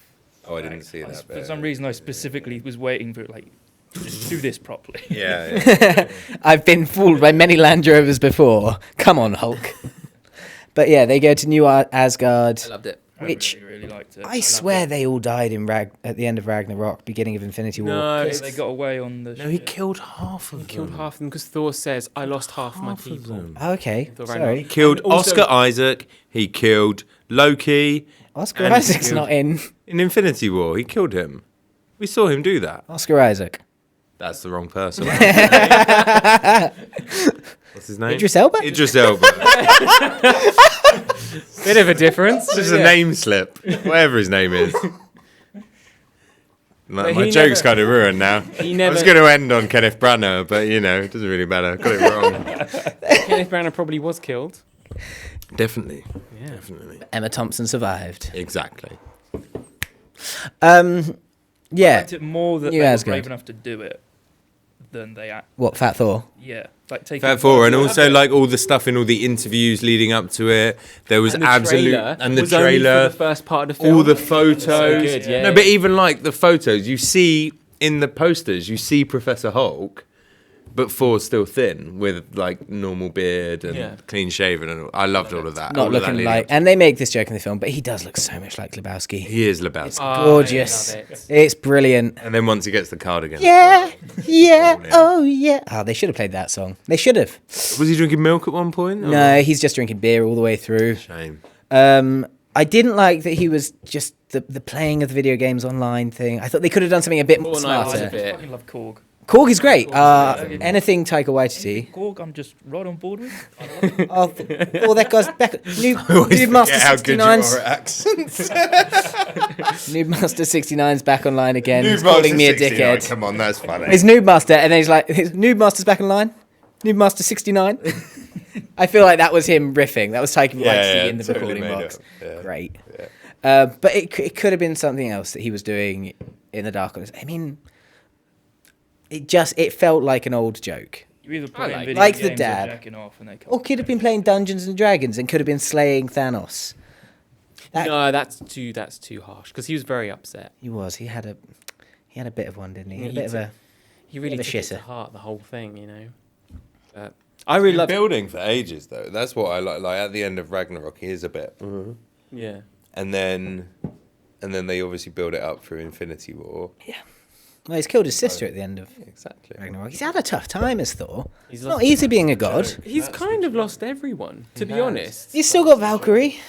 Oh, I didn't see I- that. For some reason, I specifically was waiting for it. Like Just do this properly. Yeah. I've been fooled by many Land Rovers before. Come on, Hulk. But yeah, they go to New Asgard. I loved it. Which I really liked it. I loved swear it. they all died in at the end of Ragnarok, beginning of Infinity War. No, Yeah, they got away on the. No, he ship. killed half of them. killed half of them because Thor says, "I lost half my Half of people." them. Okay, Thor sorry. Ragnarok. Killed And also- Oscar Isaac. He killed Loki Oscar And Isaac's killed- not in. in Infinity War. He killed him. We saw him do that. Oscar Isaac. That's the wrong person. What's his name? Idris Elba? Idris Elba. Bit of a difference. It's just a name slip. Whatever his name is. My he joke's never- kind of ruined now. He I never. was going to end on Kenneth Branagh, but you know, it doesn't really matter. Got it wrong. Kenneth Branagh probably was killed. Definitely. Yeah. Definitely. Emma Thompson survived. Exactly. I Yeah. liked it more that New they were Asgard. brave enough to do it than they act. What, Fat Thor? Yeah, like taking. Fat Four, and also like all the stuff in all the interviews leading up to it. There was And the absolute trailer and the was only for trailer, the first part of the film. all the photos. So good, yeah. No, but even like the photos, you see in the posters, you see Professor Hulk, but Thor's still thin with like normal beard and Yeah. clean shaven, and I loved all of that. all Not of that looking leading like. up to- And they make this joke in the film, but he does look so much like Lebowski. he is Lebowski, Oh, Gorgeous. I love it. It's brilliant. and then once he gets the cardigan, Yeah, yeah, Brilliant. oh yeah. Oh, they should have played that song. They should have. was he drinking milk at one point? or- No, he's just drinking beer all the way through. Shame. I didn't like that he was just the playing of the video games online thing. I thought they could have done something a bit Fortnite was a smarter. bit- I fucking love Korg. Korg is great. Korg's Anything Taika Waititi. Korg, I'm just right on board with. Oh, that guy's back. Always Noob Master forget how good you 69's are at accents. Noob Master 69's back online again. Noob He's calling Master me a 69, dickhead. Come on, that's funny. He's Noob Master, and then he's like, Noob Master's back online. Noob Master 69. I feel like that was him riffing. That was Taika Waititi in the totally recording made box. up, yeah. Great. Yeah. But it could have been something else that he was doing in the dark. I mean, it felt like an old joke. You're either playing like- video Like the games or dad. jacking off, and they come. Or could have been playing Dungeons and Dragons and could have been slaying Thanos. No, that's too harsh because he was very upset. He was. He had a bit of one, didn't he? Yeah, A bit of a. He really Bit of took a it to shitter. heart, the whole thing, you know. But I really Been love. building for ages though. That's what I like. Like at the end of Ragnarok, he is a bit, Yeah. and then they obviously build it up through Infinity War. Well, he's killed his sister at the end of Exactly. Ragnarok. He's had a tough time as Thor. He's It's lost- not easy being a god. He's kind of lost everyone, to be has. honest. He's still got Valkyrie.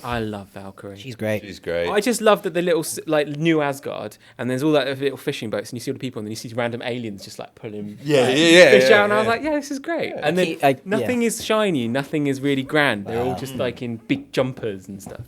I love Valkyrie. She's great. She's great. I just love that the little like New Asgard, and there's all that little fishing boats, and you see all the people, and then you see random aliens just like pulling fish out, and I was like, yeah, this is great. And then nothing is shiny, nothing is really grand. They're all just like in big jumpers and stuff.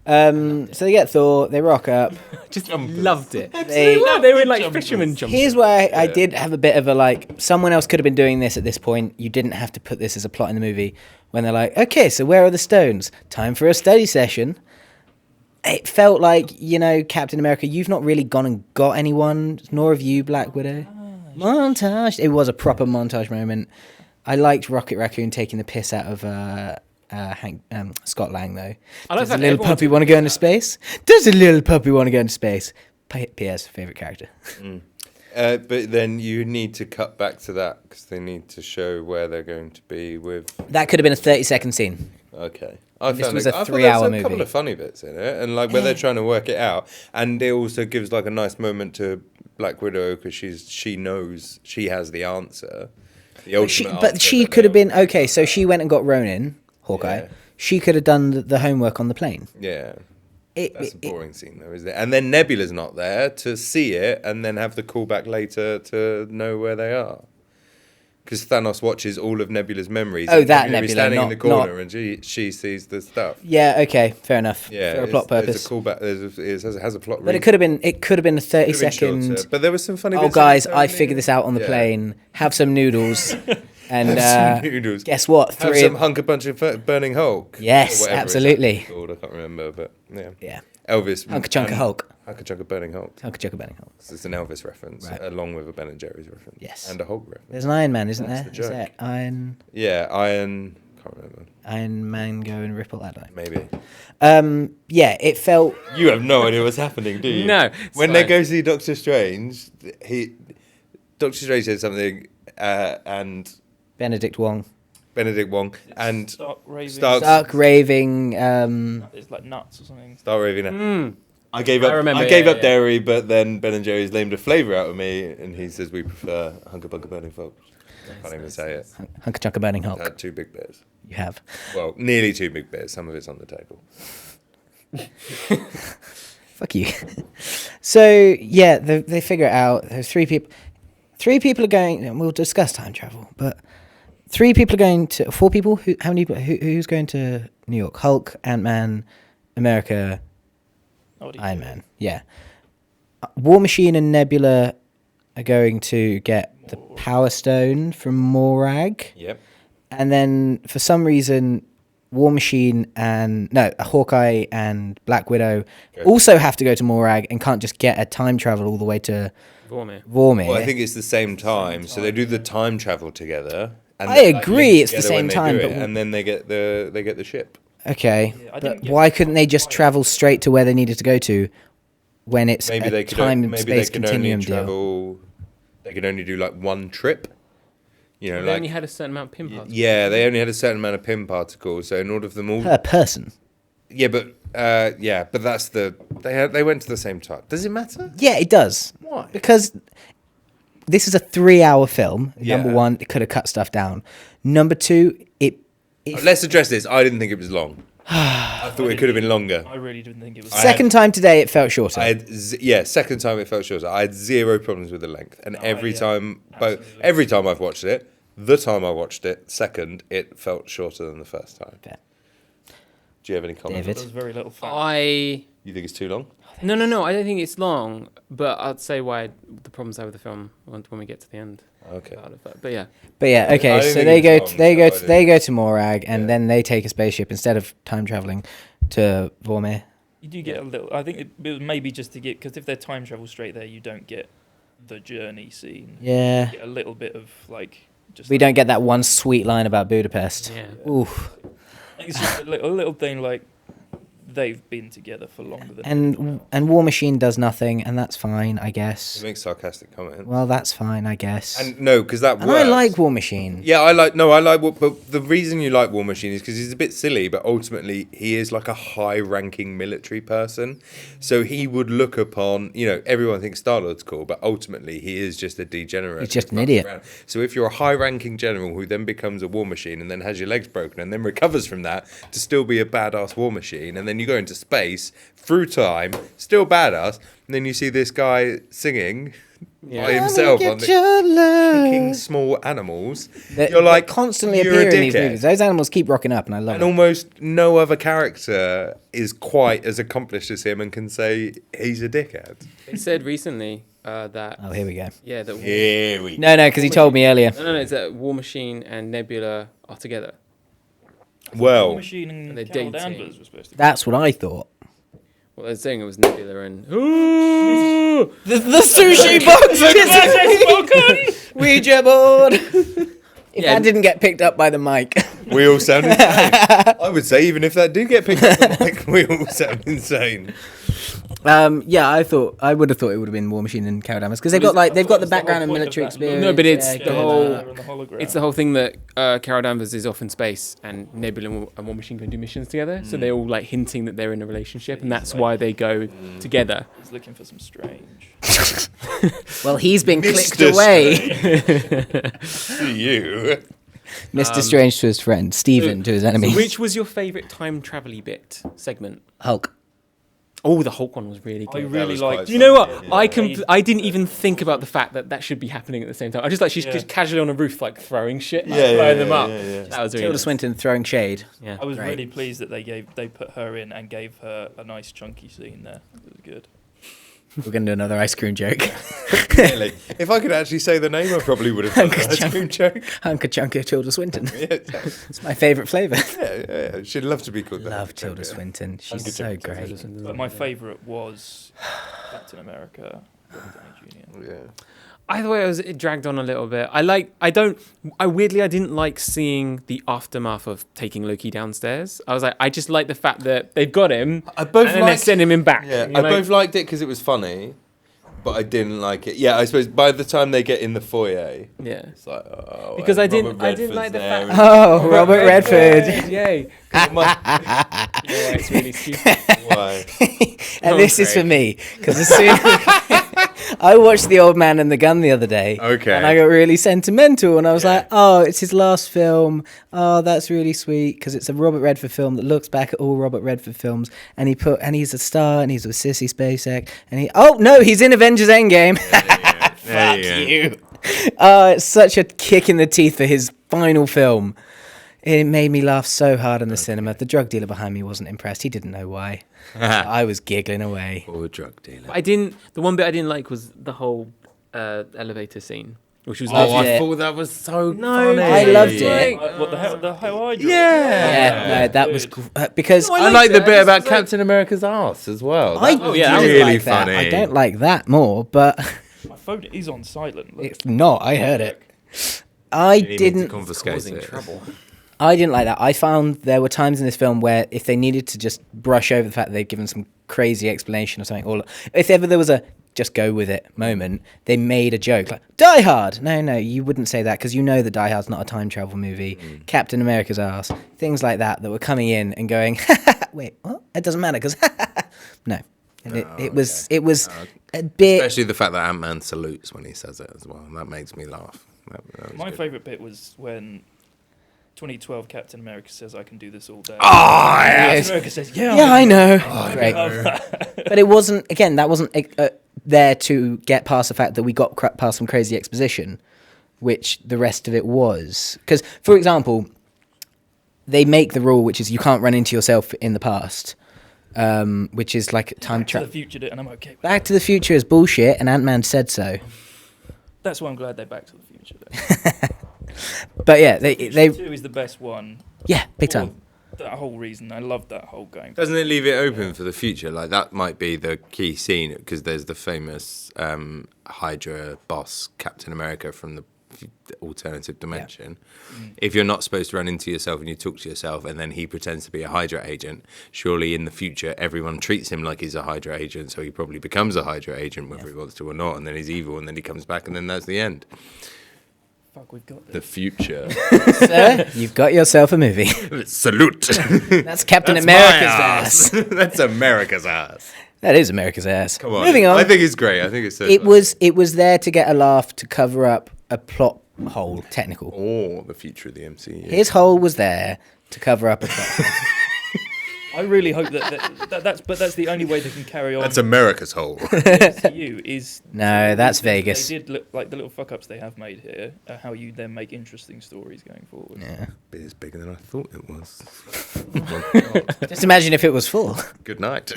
So they get Thor. They rock up. Just loved it. They- They were in like fisherman jumpers. Here's where I did have a bit of a like. Someone else could have been doing this at this point. You didn't have to put this as a plot in the movie. When they're like, okay, so where are the stones? Time for a study session. It felt like, Captain America, you've not really gone and got anyone, nor have you, Black Widow. Montage. It was a proper montage moment. I liked Rocket Raccoon taking the piss out of Scott Lang, though. I like Does a that little everyone puppy took want to the go piss into out. space? Does a little puppy want to go into space? P.S. Favorite character. But then you need to cut back to that because they need to show where they're going to be with. That could have been a 30-second scene. Okay. This was a I thought 3-hour there was a movie. couple of funny bits in it, and like where they're trying to work it out, and it also gives like a nice moment to Black Widow because she knows she has the answer. The ultimate But answer she that could have they'll- been okay. So she went and got Ronin, Hawkeye. Yeah. She could have done the homework on the plane. Yeah. It, That's a it- boring scene, though, isn't it? And then Nebula's not there to see it, and then have the callback later to know where they are. Because Thanos watches all of Nebula's memories. Oh, and that Nebula be Nebula, standing in the not- corner, and she sees the stuff. yeah, okay, fair enough. Yeah, for a plot purpose. There's a callback. It has a plot. But it reason. could have been. It could have been a Could have been 30-second. shorter, but there was some funny. Oh, bits guys, in it, I certainly. figured this out on the Yeah. plane. Have some noodles, and Have some noodles. guess what? Have some hunk a bunch of burning Hulk. Yes, Or whatever it's absolutely. actually called, I can't remember, but yeah. Yeah, Elvis. Hunka Chunka Hulk. Hunka Chunka Burning Hulk. Hunka Chunka Burning Hulk. It's an Elvis reference, Right. along with a Ben and Jerry's reference. Yes. And a Hulk reference. There's an Iron Man, isn't That's there? the Is joke. there Iron Can't remember. Man go and ripple? I don't Maybe. know. Yeah, it felt. You have no idea what's happening, do you? No, When it's they fine. go see Doctor Strange, Doctor Strange said something, and Benedict Wong. Benedict Wong and Stark raving. Stark raving. It's like nuts or something. Stark raving. I gave up. remember, I gave yeah, up yeah. dairy, but then Ben and Jerry's named a flavour out of me, and he says we prefer Hunker Bunker Burning Folks. I can't even say it. Hunker Chunker Burning I Hulk. had 2 big beers. You have. Well, nearly 2 big beers. Some of it's on the table. Fuck you. So yeah, they figure it out. There's 3 people. 3 people are going. And we'll discuss time travel, but 3 people are going to. 4 people. How many? Who's going to New York? Hulk, Ant-Man, America, Iron Man. Yeah. War Machine and Nebula are going to get the Power Stone from Morag, Yep. and then for some reason, War Machine and Hawkeye and Black Widow also have to go to Morag and can't just get a time travel all the way to Vormir. Vormir. Well, I think it's the same time, so they do the time travel together. And I they, like, agree link it's the together when same they time, do but it, and then they get the ship. Okay, Yeah, I but didn't get why that couldn't they just quite. travel straight to where they needed to go to when it's Maybe a they could time maybe space they could only continuum deal? travel. They could only do like 1 trip. You know, They like only had a certain amount of pin parts. yeah, they only had a certain amount of pin particles. So in order for them all, Per person. but that's they went to the same time. Does it matter? Yeah, it does. Why? Because this is a 3-hour film. Number Yeah. 1, it could have cut stuff down. Number 2, Let's address this. I didn't think it was long. I thought it could have been longer. I really didn't think it was. second time today it felt shorter. I had second time it felt shorter. I had 0 problems with the length, and every time I've watched it, the time I watched it second, it felt shorter than the first time. Fair. Do you have any comments? David? There was very little fat. You think it's too long? No. I don't think it's long, but I'd say why the problems I have with the film when we get to the end. Okay. But yeah. But yeah, I okay. didn't So think they it go, was they long, go, so I they go to Morag, and Yeah. then they take a spaceship instead of time traveling to Vormir. You do get a little. I think it was maybe just to get, because if they're time travel straight there, you don't get the journey scene. Yeah, You get a little bit of like. Just we don't get that one sweet line about Budapest. Yeah. Oof. I think it's just a little thing like they've been together for longer than. And War Machine does nothing, and that's fine, I It guess. makes sarcastic comment. Well, that's fine, I guess. And no, because that And works. I like War Machine. Yeah, but the reason you like War Machine is because he's a bit silly, but ultimately he is like a high-ranking military person. So he would look upon, everyone thinks Star-Lord's cool, but ultimately he is just a degenerate. He's just an who fucks idiot. around. So if you're a high-ranking general who then becomes a War Machine and then has your legs broken and then recovers from that to still be a badass War Machine, and then you go into space through time, still badass, and then you see this guy singing by himself on kicking small animals. You're like, constantly you're a appear in these dickhead. movies. Those animals keep rocking up, and I love And it. almost no other character is quite as accomplished as him and can say he's a dickhead. They said recently that Oh, here we go. Here we No, because he told me earlier. no, it's that War Machine and Nebula are together. War Well, Machine and they're Carol dating. Danvers were supposed to. That's what I thought. Well, they're saying it was Nebula and The sushi box Ouija board. If Yeah. that didn't get picked up by the mic. we all sound insane. I would say even if that did get picked up, the mic, we all sound insane. Yeah, I would have thought it would have been War Machine and Carol Danvers because they've got the background in military experience. No, but it's yeah, the good. whole- And the hologram. it's the whole thing that Carol Danvers is off in space and Nebula and War Machine can do missions together. So they're all like hinting that they're in a relationship, and that's why they go together. He's looking for some strange. Well, he's been clicked Mr. away. See you. Mr. Strange to his friend, Stephen to his enemy. Which was your favourite time travel-y bit segment? Hulk. Oh, the Hulk one was really I good. really was quite liked. Do you know what? Yeah. I didn't even think about the fact that should be happening at the same time. I just like she's Yeah. just casually on a roof, like throwing shit, like, Yeah, blowing yeah, them up. yeah, yeah. That was really Tilda nice. Swinton throwing shade. Yeah. I was Great. really pleased that they put her in and gave her a nice chunky scene there. It was good. We're going to do another ice cream joke. Really. If I could actually say the name, I probably would have done that ice cream joke. Hunka Chunka Tilda Swinton. Yeah, It's my favourite flavour. yeah. She'd love to be called that. Love Tilda Swinton. She's Hunka so Chunka great. But my favourite was Captain America, Robert Downey Jr. Yeah. I thought it dragged on a little bit. I didn't like seeing the aftermath of taking Loki downstairs. I was like, I just like the fact that they've got him I both and then they liked- send him in back. Yeah, And I you're like, both liked it because it was funny, but I didn't like it. Yeah, I suppose by the time they get in the foyer, Yeah. it's like, oh. Because and I Robert didn't like the Redford's fact. there Oh, Robert Redford. Yay! It's really stupid. and- Why? And this is for me, because as soon I watched The Old Man and the Gun the other day, Okay. and I got really sentimental, and I was Yeah. like, oh, it's his last film. Oh, that's really sweet, because it's a Robert Redford film that looks back at all Robert Redford films, and he's a star, and he's with Sissy Spacek, and he's in Avengers Endgame. There Fuck you go. you. It's such a kick in the teeth for his final film. It made me laugh so hard in the cinema. The drug dealer behind me wasn't impressed. He didn't know why. I was giggling away. Or drug dealer. The one bit I didn't like was the whole elevator scene, which was Oh, lovely. I thought that was so No, funny. I loved it. What the hell? The Hell Hydra? Yeah, no, that was because I like the bit about Captain America's arse as well. I That was yeah, that was really like that. funny. I don't like that more, but My phone is on silent. Look. it's not. I heard it. I You need to didn't. confiscate causing it. trouble. I didn't like that. I found there were times in this film where if they needed to just brush over the fact that they'd given some crazy explanation or something, or if ever there was a just go with it moment, they made a joke like Die Hard. No, you wouldn't say that because you know that Die Hard's not a time travel movie. Captain America's ass, things like that were coming in and going, wait, what? It doesn't matter because no. And it was a bit. Especially the fact that Ant-Man salutes when he says it as well. That makes me laugh. That was My good. favourite bit was when 2012 Captain America says, "I can do this all day." Oh, yeah. Captain America says, "Yeah, Yeah, I know. Great. Great. But it wasn't, again, that wasn't there to get past the fact that we got past some crazy exposition, which the rest of it was. Because, for example, they make the rule, which is you can't run into yourself in the past, which is like time To the travel. future, and I'm okay. With Back to the Future is bullshit, and Ant-Man said so. That's why I'm glad they're Back to the Future. Then. But yeah, they Two is the best one. yeah, big for time. That whole reason, I love that whole game. Doesn't it leave it open for the future? Like that might be the key scene because there's the famous Hydra boss, Captain America from the alternative dimension. If you're not supposed to run into yourself and you talk to yourself and then he pretends to be a Hydra agent, surely in the future everyone treats him like he's a Hydra agent, so he probably becomes a Hydra agent whether he wants to or not, and then he's evil and then he comes back and then that's the end. Fuck, we've got The this. future. Sir, you've got yourself a movie. Salute. That's Captain That's America's my ass. That's America's ass. That is America's ass. Come on. Moving on. I think it's great. I think it's so It funny. was there to get a laugh to cover up a plot hole, technical. Or the future of the MCU. His hole was there to cover up a plot hole. I really hope that's the only way they can carry on. That's America's hole. MCU is No, that's Vegas. They did look like the little fuck ups they have made here. How you then make interesting stories going forward. Yeah. It's bigger than I thought it was. Just imagine if it was full. Good night.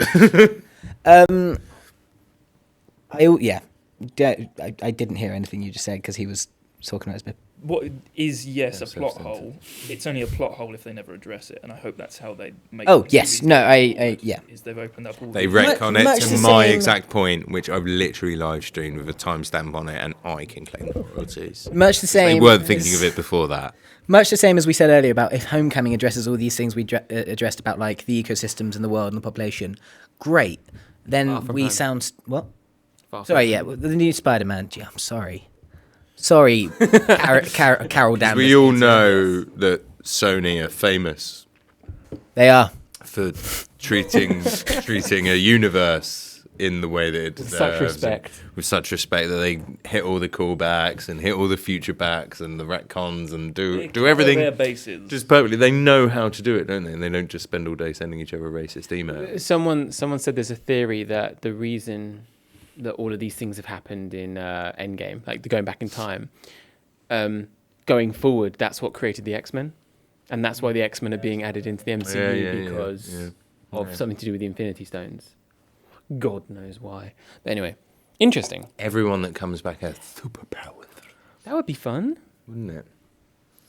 I didn't hear anything you just said because he was talking about his bit. What is a plot self-centered. hole? It's only a plot hole if they never address it, and I hope that's how they make. Oh, movies yes. going No, forward, yeah. Is they've opened up all. They these- retcon it much to the my same- exact point, which I've literally live streamed with a timestamp on it, and I can claim the royalties. Much the same. They weren't thinking as- of it before that. Much the same as we said earlier about if Homecoming addresses all these things we addressed about like the ecosystems in the world and the population. Great. Then Far From we Home. sound what? Far Sorry, from yeah, home. the new Spider-Man. Gee, I'm sorry. Sorry, Carol Danvers. We all know that Sony are famous They are. for treating a universe in the way that it With deserves. such and respect. With such respect that they hit all the callbacks and hit all the future backs and the retcons and They do cover everything Their bases. just perfectly. They know how to do it, don't they? And they don't just spend all day sending each other racist emails. Someone said there's a theory that the reason that all of these things have happened in Endgame, like the going back in time, going forward, that's what created the X-Men, and that's why the X-Men are being added into the MCU because of something to do with the Infinity Stones. God knows why. But anyway, interesting. Everyone that comes back has superpowers, That would be fun. wouldn't it?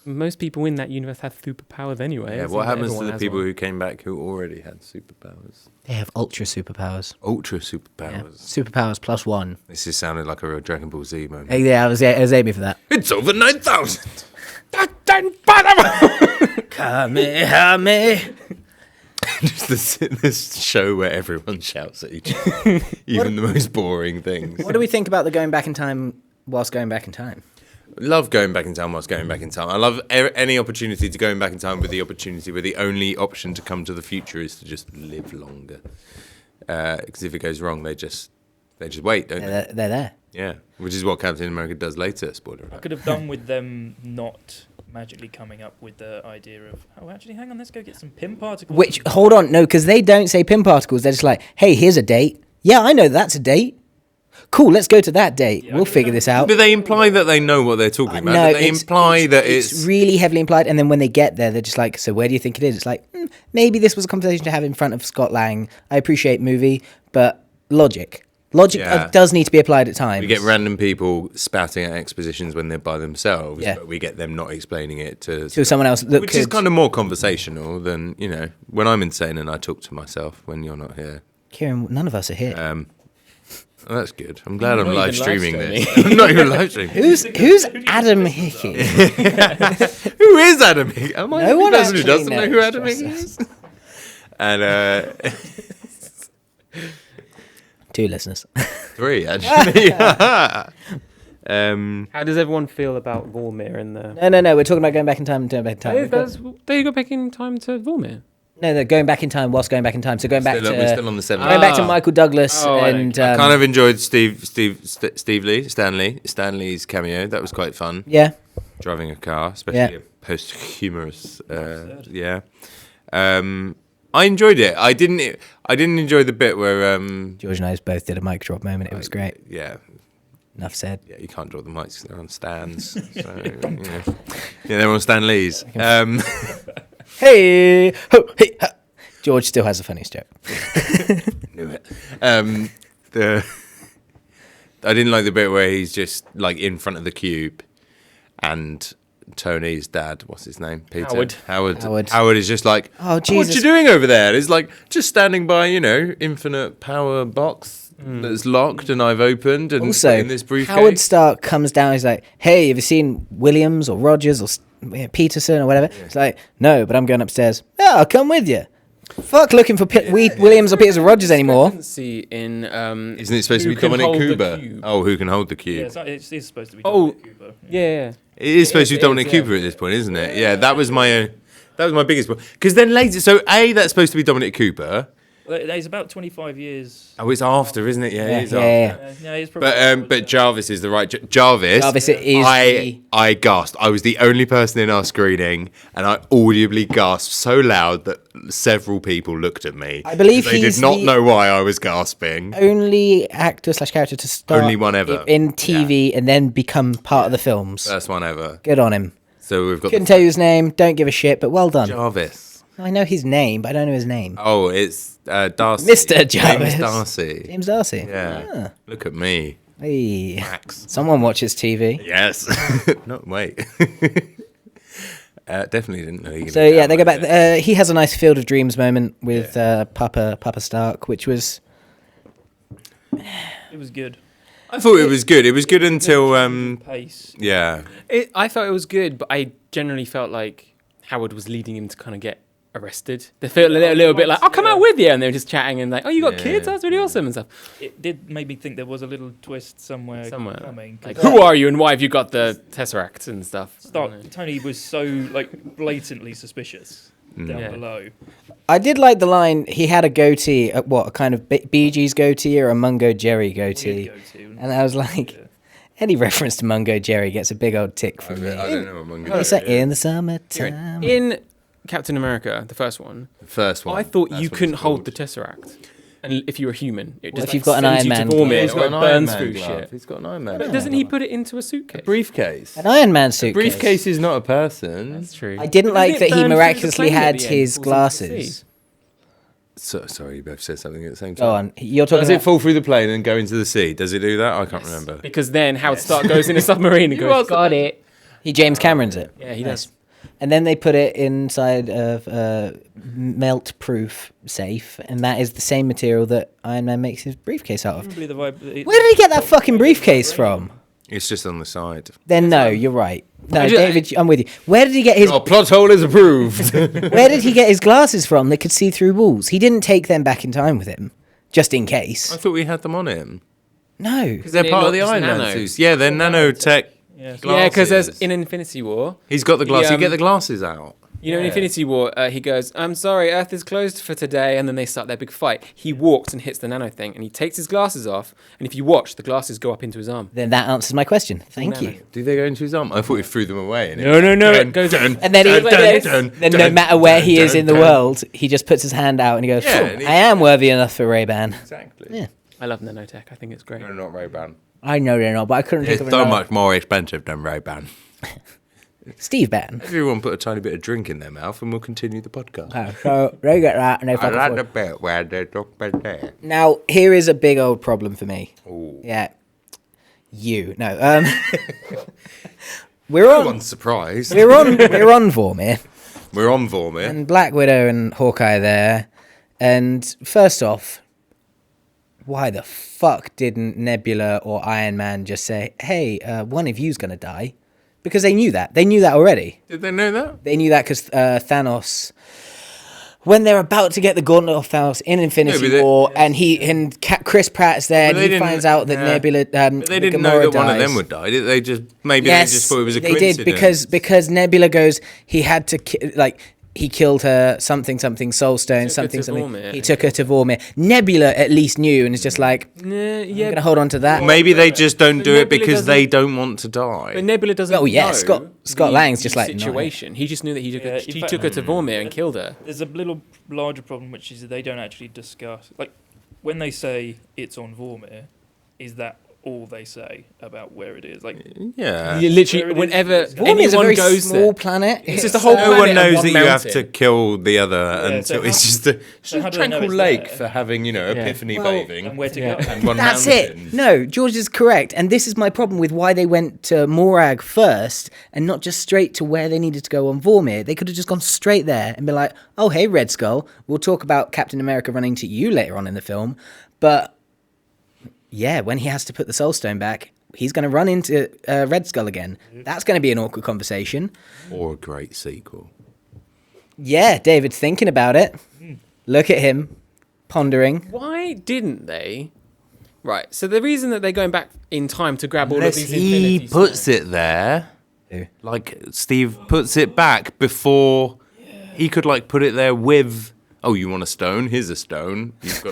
Most people in that universe have superpowers anyway. Yeah. It What seems that happens to everyone the has people one. who came back who already had superpowers? They have ultra superpowers. Ultra Yeah. superpowers. Superpowers plus one. This is sounded like a real Dragon Ball Z moment. Yeah, I was aiming for that. It's over 9,000. Kamehame. Just this show where everyone shouts at each other, even the most boring things. What do we think about the going back in time whilst going back in time? Love going back in time whilst going back in time. I love any opportunity to going back in time with the opportunity where the only option to come to the future is to just live longer. Because if it goes wrong, they just wait, don't they? They're there. Yeah, which is what Captain America does later. Spoiler I alert. could have done with them not magically coming up with the idea of, oh, actually, hang on, let's go get some pin particles. Which, hold on, no, because they don't say pin particles. They're just like, hey, here's a date. Yeah, I know that's a date. Cool, let's go to that date. Yeah, We'll figure this out. But they imply that they know what they're talking about. No, They imply that it's really heavily implied. And then when they get there, they're just like, so where do you think it is? It's like, maybe this was a conversation to have in front of Scott Lang. I appreciate movie, but logic. Logic does need to be applied at times. we get random people spouting at expositions when they're by themselves, Yeah. but we get them not explaining it to someone else that which could. is kind of more conversational than, when I'm insane and I talk to myself when you're not here. Kieran, none of us are here. Well, that's good. I'm glad I'm not live even streaming live this. I'm not even live streaming. Who's Adam Hickey? Who is Adam Hickey? Am I No the one person who actually doesn't know who knows, Adam Hickey just is? And 2 listeners. 3 actually. How does everyone feel about Vormir and the? No. We're talking about going back in time. Going back in time. They go back in time to Vormir. No, going back in time whilst going back in time. So going back we're to still on the 7th. going back to Michael Douglas and I kind of enjoyed Stanley's cameo. That was quite fun. yeah. Driving a car, especially a post-humorous. I enjoyed it. I didn't enjoy the bit where. George and I both did a mic drop moment. It was great. Yeah. Enough said. Yeah, you can't draw the mics 'cause they're on stands. So, yeah, they're on Stan Lee's. Hey, ho, hey, ha. George still has the funniest joke. Knew it. I didn't like the bit where he's just like in front of the cube, and Tony's dad, what's his name? Peter. Howard is just like, Oh, what Jesus. you doing over there? It's like just standing by, infinite power box that's locked and I've opened and Also, put in this briefcase. Howard Stark comes down. He's like, "Hey, have you seen Williams or Rogers or Peterson or whatever?" It's like, "No, but I'm going upstairs." "Yeah, I'll come with you." Fuck looking for Williams or Peters or Rogers anymore. See in Isn't it supposed to Who be Can Dominic Hold the Cooper? Cube? Oh, who can hold the Yeah, cube? it's supposed to be Oh, Dominic Cooper. yeah. It is supposed to be it Dominic is, yeah. Cooper at this point, isn't it? Yeah, that was my biggest point. Because then later, so that's supposed to be Dominic Cooper. Well, it's about 25 years. Oh, it's after, isn't it? Yeah, it is Yeah. after. Yeah, it's probably. But Jarvis is the right Jarvis. Jarvis is I gasped. I was the only person in our screening, and I audibly gasped so loud that several people looked at me. I believe they he's did not the know why I was gasping. only actor/character to start Only one ever. in TV and then become part of the films. First one ever. Good on him. So we've got Couldn't tell you his name. Don't give a shit, but well done. Jarvis. I know his name, but I don't know his name. Oh, it's Darcy. Mr. Jarvis. James Darcy. James Darcy. Yeah. Ah. Look at me. Hey. Max. Someone watches TV. Yes. No, wait. Definitely didn't know you. So yeah, they go back. He has a nice Field of Dreams moment with Papa Stark, which was It was good. I thought it was good. It was good until Pace. yeah. I thought it was good, but I generally felt like Howard was leading him to kind of get arrested. They felt a little bit like, "I'll come out with you," and they were just chatting and like, "Oh, you got kids? That's really awesome," and stuff. It did make me think there was a little twist somewhere coming. Like, who are you and why have you got the Tesseract and stuff? Tony was so like blatantly suspicious down Yeah. below. I did like the line. He had a goatee, a kind of Bee Gees goatee or a Mungo Jerry goatee, and I was like, any reference to Mungo Jerry gets a big old tick from me. I don't know what Mungo It's like in the summertime. In Captain America, the first one, The first one. I thought That's you what couldn't it's hold the called. The's and if you were human, it just if you've got an sends Iron you Man to Vormir, glove? He's got it an Iron burns Man through glove. shit. He's got an Iron Man. But glove. doesn't he put it into a suitcase? Briefcase. An Iron Man suitcase. Briefcase is not a person. That's true. I didn't But like doesn't that it he burn through the miraculously plane at had the end, his falls into the glasses. sea? So, sorry, you both said something at the same time. Go on. You're talking Does it about... fall through the plane and go into the sea? Does it do that? I can't remember. Because then Howard Stark goes in a submarine and goes, "Got it." He James Cameron's it. Yeah, he does. And then they put it inside of a melt-proof safe, and that is the same material that Iron Man makes his briefcase out of. Probably the vibe. Where did he get that fucking briefcase from? It's just on the side. Then no, you're right. No, David, I'm with you. Where did he get his? Your plot hole is approved. Where did he get his glasses from that could see through walls? He didn't take them back in time with him, just in case. I thought we had them on him. No. Because they're They're part not of the just Iron Man nano. suits. Yeah, they're nanotech Yeah, glasses. Yeah, because there's in Infinity War. He's got the glasses. Yeah, You get the glasses out. You know, in Infinity War, he goes, "I'm sorry, Earth is closed for today," and then they start their big fight. He walks and hits the nano thing, and he takes his glasses off, and if you watch, the glasses go up into his arm. Then that answers my question. Thank nano. you. Do they go into his arm? I thought he threw them away. And No, it goes dun, And then, then no matter where he is in the dun. world, he just puts his hand out and he goes, Yeah, "Phew, and he- I am worthy enough for Ray-Ban." Exactly. Yeah. I love nanotech. I think it's great. No, not Ray-Ban. I know they're not, but I couldn't think It's of so another. much more expensive than Ray-Ban. Steve Ban. Everyone put a tiny bit of drink in their mouth and we'll continue the podcast. So they get that and they I fucking like forward. the bit where they talk about there. Now, here is a big old problem for me. Ooh. Yeah. You. No. We're No on one's surprised. we're on Vormir. We're on Vormir. And Black Widow and Hawkeye there. And first off, why the fuck didn't Nebula or Iron Man just say, "Hey, one of you's gonna die"? Because they knew that. They knew that already. Did they know that? They knew that because Thanos, when they're about to get the gauntlet off Thanos in Infinity but they- War, and Chris Pratt's there, But and they he didn't- finds out that yeah. Nebula, But they didn't know that one of them would die. Did they just they just thought it was a they coincidence. did because Nebula goes, he had to he killed her something Soul Stone Took her to something. Vormir. He took her to Vormir. Nebula at least knew and is just like, I'm gonna hold on to that. Maybe they just don't But do it Nebula because they doesn't- don't want to die. But Nebula doesn't Oh, yeah, know Scott the Lang's just like, no. situation. He just knew that he took, Yeah, he in fact- took her to Vormir and killed her. There's a little larger problem, which is that they don't actually discuss. Like, when they say it's on Vormir, is that all they say about where it is? Like, Yeah. You literally, Where it is, whenever it's- Vormir is a anyone very goes small there, planet. it's just a whole No planet one of knows one that you have mountain. to kill the other Yeah, until so it's how- just a so how do they know tranquil it's lake there? for having, epiphany Well, bathing and where to Yeah. go? and one That's mountain. it. No, George is correct. And this is my problem with why they went to Morag first and not just straight to where they needed to go on Vormir. They could have just gone straight there and been like, "Oh, hey, Red Skull, we'll talk about Captain America running to you later on in the film." But yeah, when he has to put the Soul Stone back, he's going to run into Red Skull again. That's going to be an awkward conversation. Or a great sequel. Yeah, David's thinking about it. Look at him, pondering. Why didn't they? Right. So the reason that they're going back in time to grab all Unless of these he Infinity puts Stones- it there, Who? like Steve puts it back before he could put it there with. Oh, you want a stone? Here's a stone. You've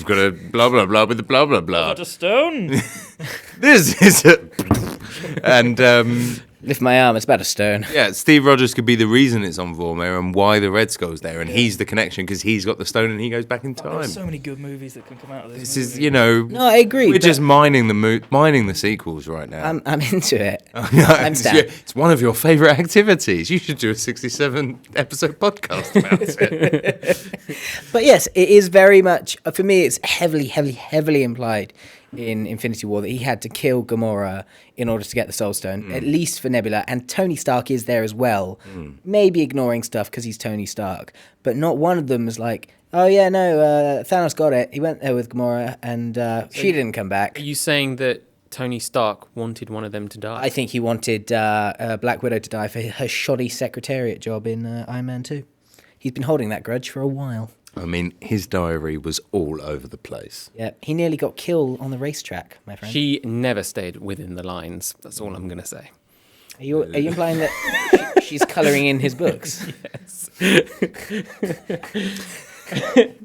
got a blah blah blah with the blah blah blah. Got a stone. This is a and Lift my arm, it's about a stone. yeah, Steve Rogers could be the reason it's on Vormir and why the Red Skull's there, and he's the connection because he's got the stone and he goes back in time. There's so many good movies that can come out of this. This is, movie. No, I agree. we're but just mining the sequels right now. I'm into it. Yeah, I'm it's, Stan. it's one of your favourite activities. You should do a 67 episode podcast about it. But yes, it is very much, for me, it's heavily implied in Infinity War that he had to kill Gamora in order to get the Soul Stone, at least for Nebula. And Tony Stark is there as well, maybe ignoring stuff because he's Tony Stark. But not one of them is like, oh yeah, no, Thanos got it. He went there with Gamora and she didn't come back. Are you saying that Tony Stark wanted one of them to die? I think he wanted Black Widow to die for her shoddy secretariat job in Iron Man 2. He's been holding that grudge for a while. I mean, his diary was all over the place. Yeah, he nearly got killed on the racetrack, my friend. She never stayed within the lines. That's all I'm going to say. Are you implying that she's colouring in his books?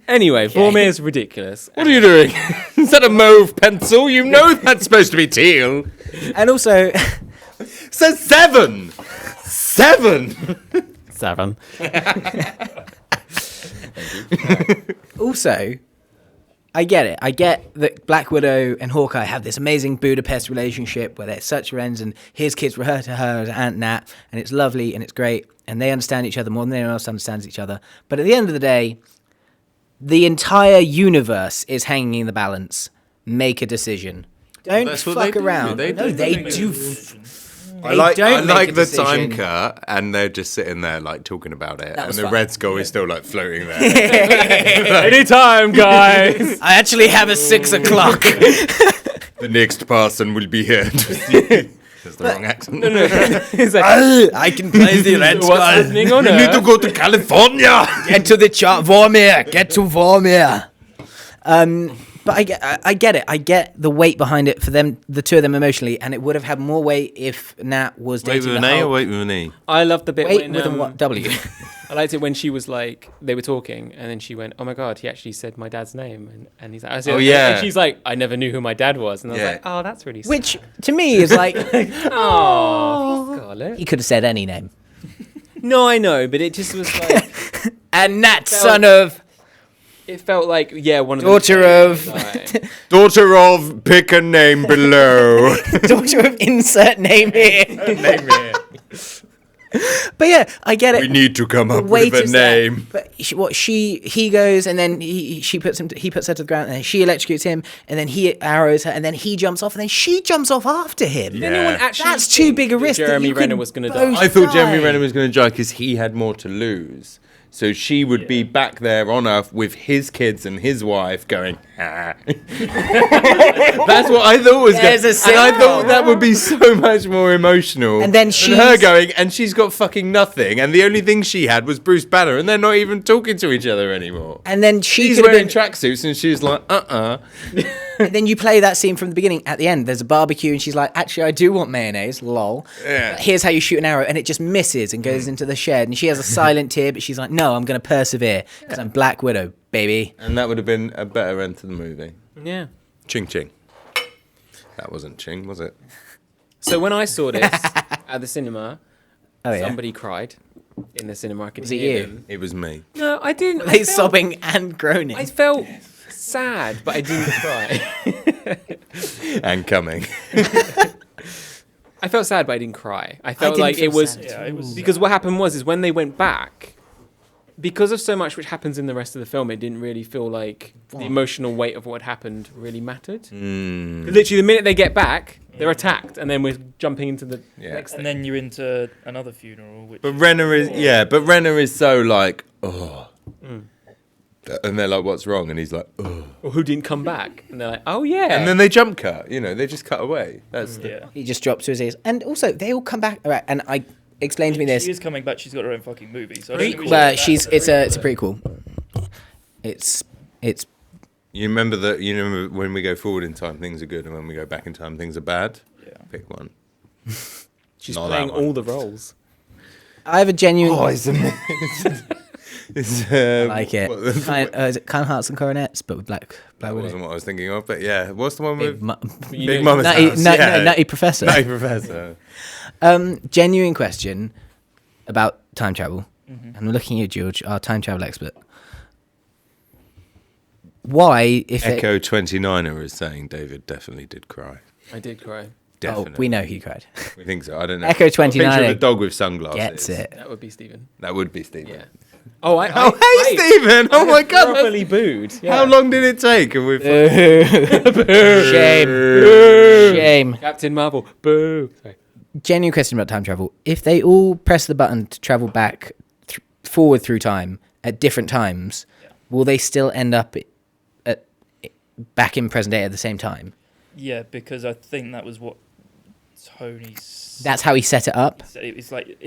Anyway, Vormir is ridiculous. What are you doing? Is that a mauve pencil? You know that's supposed to be teal. And also, It says 7. 7. 7. also, I get it. I get that Black Widow and Hawkeye have this amazing Budapest relationship where they're such friends, and his kids refer to her as Aunt Nat, and it's lovely and it's great, and they understand each other more than anyone else understands each other. But at the end of the day, the entire universe is hanging in the balance. Make a decision. Don't That's what fuck they do. around. They No, do. they Make a do. decision. I like don't make a the time decision. cut, and they're just sitting there talking about it, and was the fun. Red Skull is still floating there. Anytime, guys. I actually have a 6 o'clock. The next person will be here. That's the wrong accent. It's like, I can play the Red what's happening on You need to Earth? go to California. Get to the chart, Vormir. Get to Vormir. But I get it. I get the weight behind it for them, the two of them emotionally, and it would have had more weight if Nat was Wait dating with the an A or Hulk. wait with an E? I loved the bit Wait when with a what? W. I liked it when she was like, they were talking, and then she went, "Oh my god, he actually said my dad's name," and he's like, I said, Oh, yeah. and she's like, "I never knew who my dad was," and I was Yeah. like, "Oh, that's really Which to me is like, oh, Scarlett." he could have said any name. No, I know, but it just was like, And Nat, Felt- son of it felt like, yeah, one of daughter those of like, Daughter of, pick a name below. daughter of insert name here. Name here. But yeah, I get it. We need to come up Weight with a is there. name. But he goes and then he puts her to the ground and then she electrocutes him and then he arrows her and then he jumps off and then she jumps off after him. Yeah. anyone actually That's too think big a that risk that Jeremy you Renner could was going to both die. I thought Jeremy die. Renner was going to die because he had more to lose. So she would be back there on Earth with his kids and his wife going, ah. That's what I thought was going There's to a And I signal. thought that would be so much more emotional. And then than she's- her going, and she's got fucking nothing. And the only thing she had was Bruce Banner. And they're not even talking to each other anymore. And then she She's could have wearing been. tracksuits and she's like, And then you play that scene from the beginning. At the end, there's a barbecue, and she's like, "Actually, I do want mayonnaise." Lol. Yeah. Here's how you shoot an arrow, and it just misses and goes into the shed. And she has a silent tear, but she's like, "No, I'm going to persevere because I'm Black Widow, baby." And that would have been a better end to the movie. Yeah. Ching ching. That wasn't ching, was it? So when I saw this at the cinema, Oh yeah. somebody cried in the cinema. I could Was it hear you? them. It was me. No, I didn't. They sobbing and groaning. I felt sad, but I didn't cry. And coming. I felt sad, but I didn't cry. I felt didn't like feel it was sad. Yeah, it was because what happened was when they went back, because of so much which happens in the rest of the film, it didn't really feel like the emotional weight of what happened really mattered. Literally, the minute they get back, they're attacked, and then we're jumping into the Yeah. next And thing. then you're into another funeral, which But Renner is so like, oh. And they're like, what's wrong? And he's like, oh. Or who didn't come back, and they're like, oh yeah. And then they jump cut, they just cut away. That's yeah. He just drops to his ears, and also they all come back. All right, and I explained to me this. She is coming back. She's got her own fucking movie. So I don't think we should Well, get she's that. it's a prequel. It's You remember when we go forward in time, things are good, and when we go back in time, things are bad? Yeah. Pick one. She's Not playing that one. all the roles. I have a genuine. Oh, it's amazing. It's, I like it. what- Is it Kind Hearts and Coronets, but with Black That Widow? wasn't what I was thinking of, but yeah. What's the one Big, with You Big know- Mama's nutty, House? nutty Professor. Nutty Professor. Genuine question about time travel. I'm looking at you, George, our time travel expert. Why, if they, Echo 29er is saying David definitely did cry. I did cry. Definitely. we know he cried. We think so. I don't know. Echo A picture 29 of a dog with sunglasses. Gets it. That would be Stephen. That would be Stephen. Yeah. Oh, Oh, hey, I Stephen! Oh my God! that's- properly booed. Yeah. How long did it take? And we've Shame. Shame. Captain Marvel. Boo. Sorry. Genuine question about time travel. If they all press the button to travel back forward through time at different times, will they still end up back in present day at the same time? Yeah, because I think that was what Tony That's how he set it up. said. It's like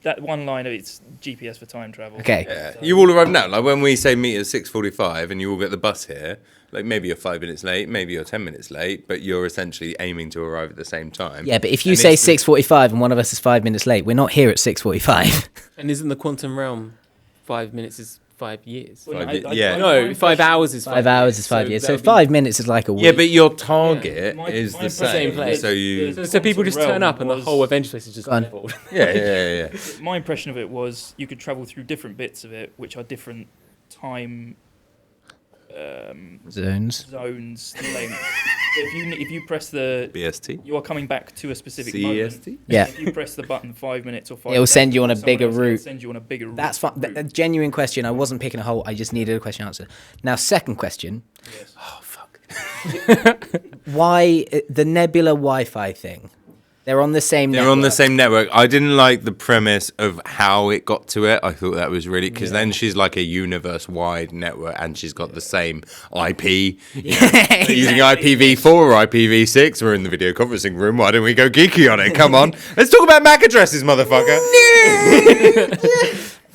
that one line of it's GPS for time travel. Okay. Yeah. You all arrive now. Like when we say meet at 6:45 and you all get the bus here, like maybe you're 5 minutes late, maybe you're 10 minutes late, but you're essentially aiming to arrive at the same time. Yeah, but if you And say it's- 6:45 and one of us is 5 minutes late, we're not here at 6:45. And isn't the quantum realm 5 minutes is 5 years? Well, Yeah. No, my 5 impression- hours is 5 hours is 5 years. that So would be- 5 minutes is like a week. Yeah, but your target My- is my the same. Same place. So you. The So people just quantum turn up and the realm whole was- Avengers place is just Gone. leveled. Yeah. My impression of it was you could travel through different bits of it, which are different time zones. zones length. So if you press the, BST. you are coming back to a specific moment. CEST. Yeah. If you press the button 5 minutes or 5, It will send you on a someone bigger else will route. Send you on a bigger route. That's fine. A genuine question. I wasn't picking a hole. I just needed a question answered. Now, second question. Yes. Oh fuck. Why the Nebula Wi-Fi thing? They're on the same. They're on the same network. I didn't like the premise of how it got to it. I thought that was really because then she's like a universe-wide network, and she's got the same IP. Using IPv4 or IPv6. We're in the video conferencing room. Why don't we go geeky on it? Come on, let's talk about MAC addresses, motherfucker.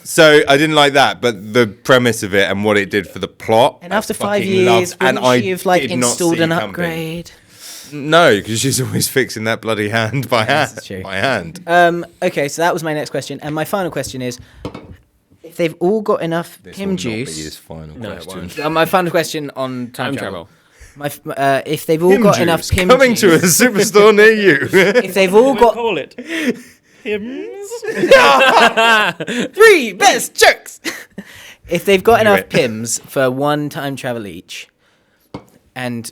So I didn't like that, but the premise of it and what it did for the plot. And after I 5 fucking years, loved, and wouldn't she have like did not installed see an coming. upgrade? No, because she's always fixing that bloody hand by hand. That's true. By hand. Okay, so that was my next question, and my final question is: if they've all got enough This Pim will not be juice. his final No, it question. won't. My final question on time travel. travel. If they've all got enough Pim coming to a juice, superstore near you. if they've all We'll got call it Pims. 3 best jokes, if they've got Knew enough it. Pims for one time travel each, and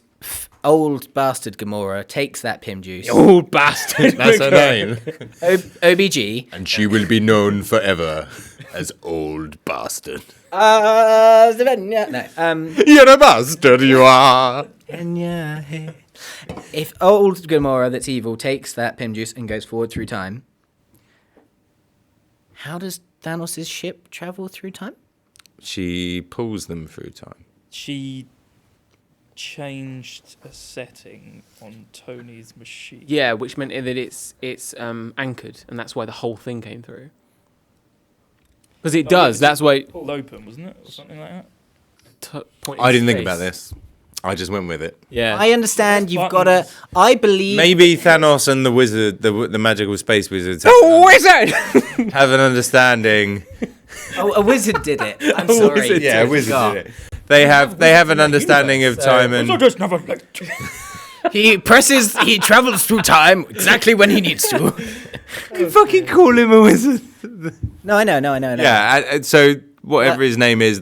old bastard Gamora takes that Pim juice, Old bastard. That's her name. OBG, And she will be known forever as Old Bastard. no, You're a bastard, you are. if old Gamora that's evil takes that Pim juice and goes forward through time, how does Thanos' ship travel through time? She pulls them through time. She changed a setting on Tony's machine. Yeah, which meant that it's anchored, and that's why the whole thing came through. Because it does. That's why. Pulled open, wasn't it, or something like that? I didn't think about this. I just went with it. Yeah. I understand you've got to. Buttons. I believe. Maybe Thanos and the wizard, the magical space wizards, wizard! have an understanding. Oh, a wizard did it. I'm sorry. wizard Yeah, a wizard God. did it. They have an understanding of time and. He travels through time exactly when he needs to. You fucking call him a wizard. No, I know. Yeah, and so whatever his name is,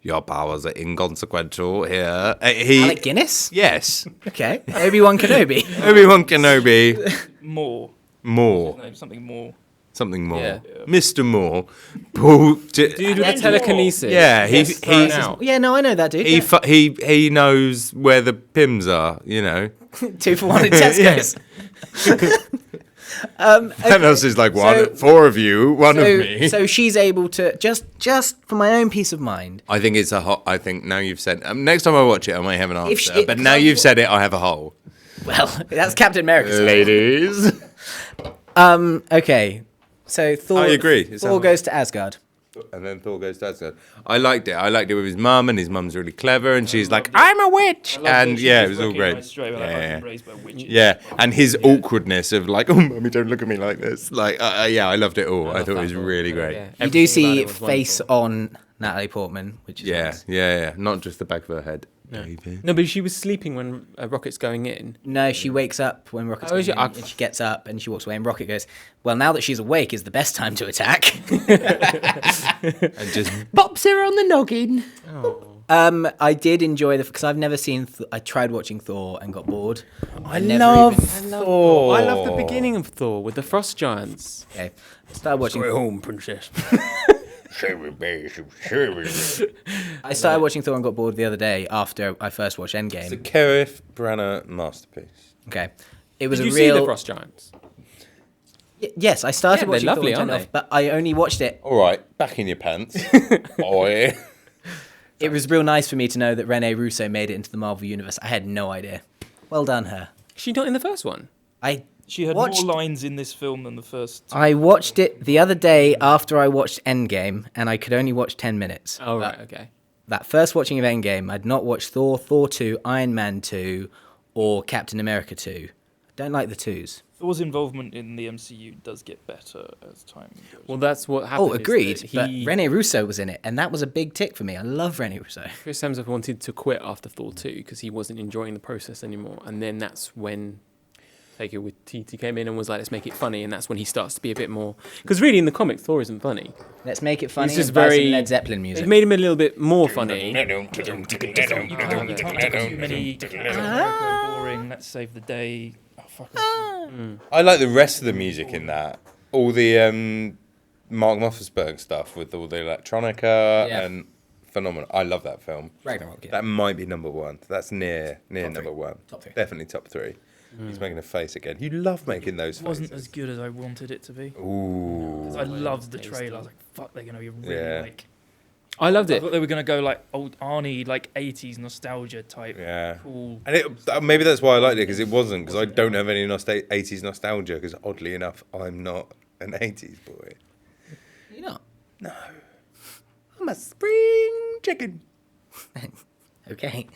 your powers are inconsequential here. Alec Guinness? Yes, Okay. Obi-Wan Kenobi. Obi-Wan Kenobi. More. More, Something more. something more. Yeah. Mr. Moore. Paul. Dude with the telekinesis. Yeah, Gets thrown out. Yeah, no, I know that dude. He Yeah. he knows where the Pims are. You know. 2 for 1 at Tesco's. Thanos is like So- 4 of you, one of me. So she's able to just for my own peace of mind. I think it's a hot. I think now you've said. Next time I watch it, I might have an If answer. But now you've said it, I have a hole. Well, that's Captain America. Ladies. Okay. So Thor. I agree. It's Thor a- goes to Asgard. And then Thor goes to Asgard. I liked it. I liked it with his mum, and his mum's really clever, and she's like, "I'm a witch," and yeah, it was all great. Yeah, and his awkwardness of like, "Oh, mummy, don't look at me like this." Like, yeah, I loved it all. I thought it was really great. Yeah. You do Everything see about it was face wonderful. on Natalie Portman, which is Yeah, nice. yeah, not just the back of her head. Baby. No, but she was sleeping when Rocket's going in. No, she wakes up when Rocket's Oh, going is she? in, and she gets up and she walks away, and Rocket goes, "Well, now that she's awake is the best time to attack." And just Pops her on the noggin. Oh. I did enjoy because I've never seen. I tried watching Thor and got bored. I love Thor. I love the beginning of Thor with the frost giants. Okay, I started watching. home, princess. I started watching Thor and got bored the other day after I first watched It's a Endgame. Kenneth Branagh masterpiece. Okay, it was Did a you real. see the frost giants? Yes, I started Yeah, they're watching lovely, Thor and aren't turned they? off, but I only watched it. All right, back in your pants, boy. It was real nice for me to know that Rene Russo made it into the Marvel universe. I had no idea. Well done, her. Is she not in the first one? She had Watched- more lines in this film than the first. I watched it the other day after I watched Endgame, and I could only watch 10 minutes. Oh, right, okay. That first watching of Endgame, I'd not watched Thor, Thor 2, Iron Man 2, or Captain America 2. Don't like the twos. Thor's involvement in the MCU does get better as time goes. Well, that's what happened. Oh, is agreed. that But Rene Russo was in it, and that was a big tick for me. I love Rene Russo. Chris Hemsworth wanted to quit after Thor 2 because he wasn't enjoying the process anymore. And then that's when Taker with TT came in and was like, let's make it funny. And that's when he starts to be a bit more... Because really, in the comics, Thor isn't funny. Let's make it funny. He's just and buy some very- Led Zeppelin music. They've made him a little bit more funny. You can't have too many boring. Let's save the day. Oh, fuck off. I like the rest of the music in that. All the Mark Mothersbaugh stuff with all the electronica Yeah. and phenomenal. I love that film. Ragnarok, yeah. That might be number one. That's near Top number three. one. Top three. Definitely top 3. He's making a face again. You love making those It wasn't faces. as good as I wanted it to be. Ooh. 'Cause I loved the trailer. I was like, fuck, they're going to be really Yeah. like... I loved I it. thought they were going to go like old Arnie, like 80s nostalgia type. Yeah. Cool. And maybe that's why I liked it, because it wasn't, because I don't have any 80s nostalgia, because oddly enough, I'm not an 80s boy. You're not. No. I'm a spring chicken. Okay.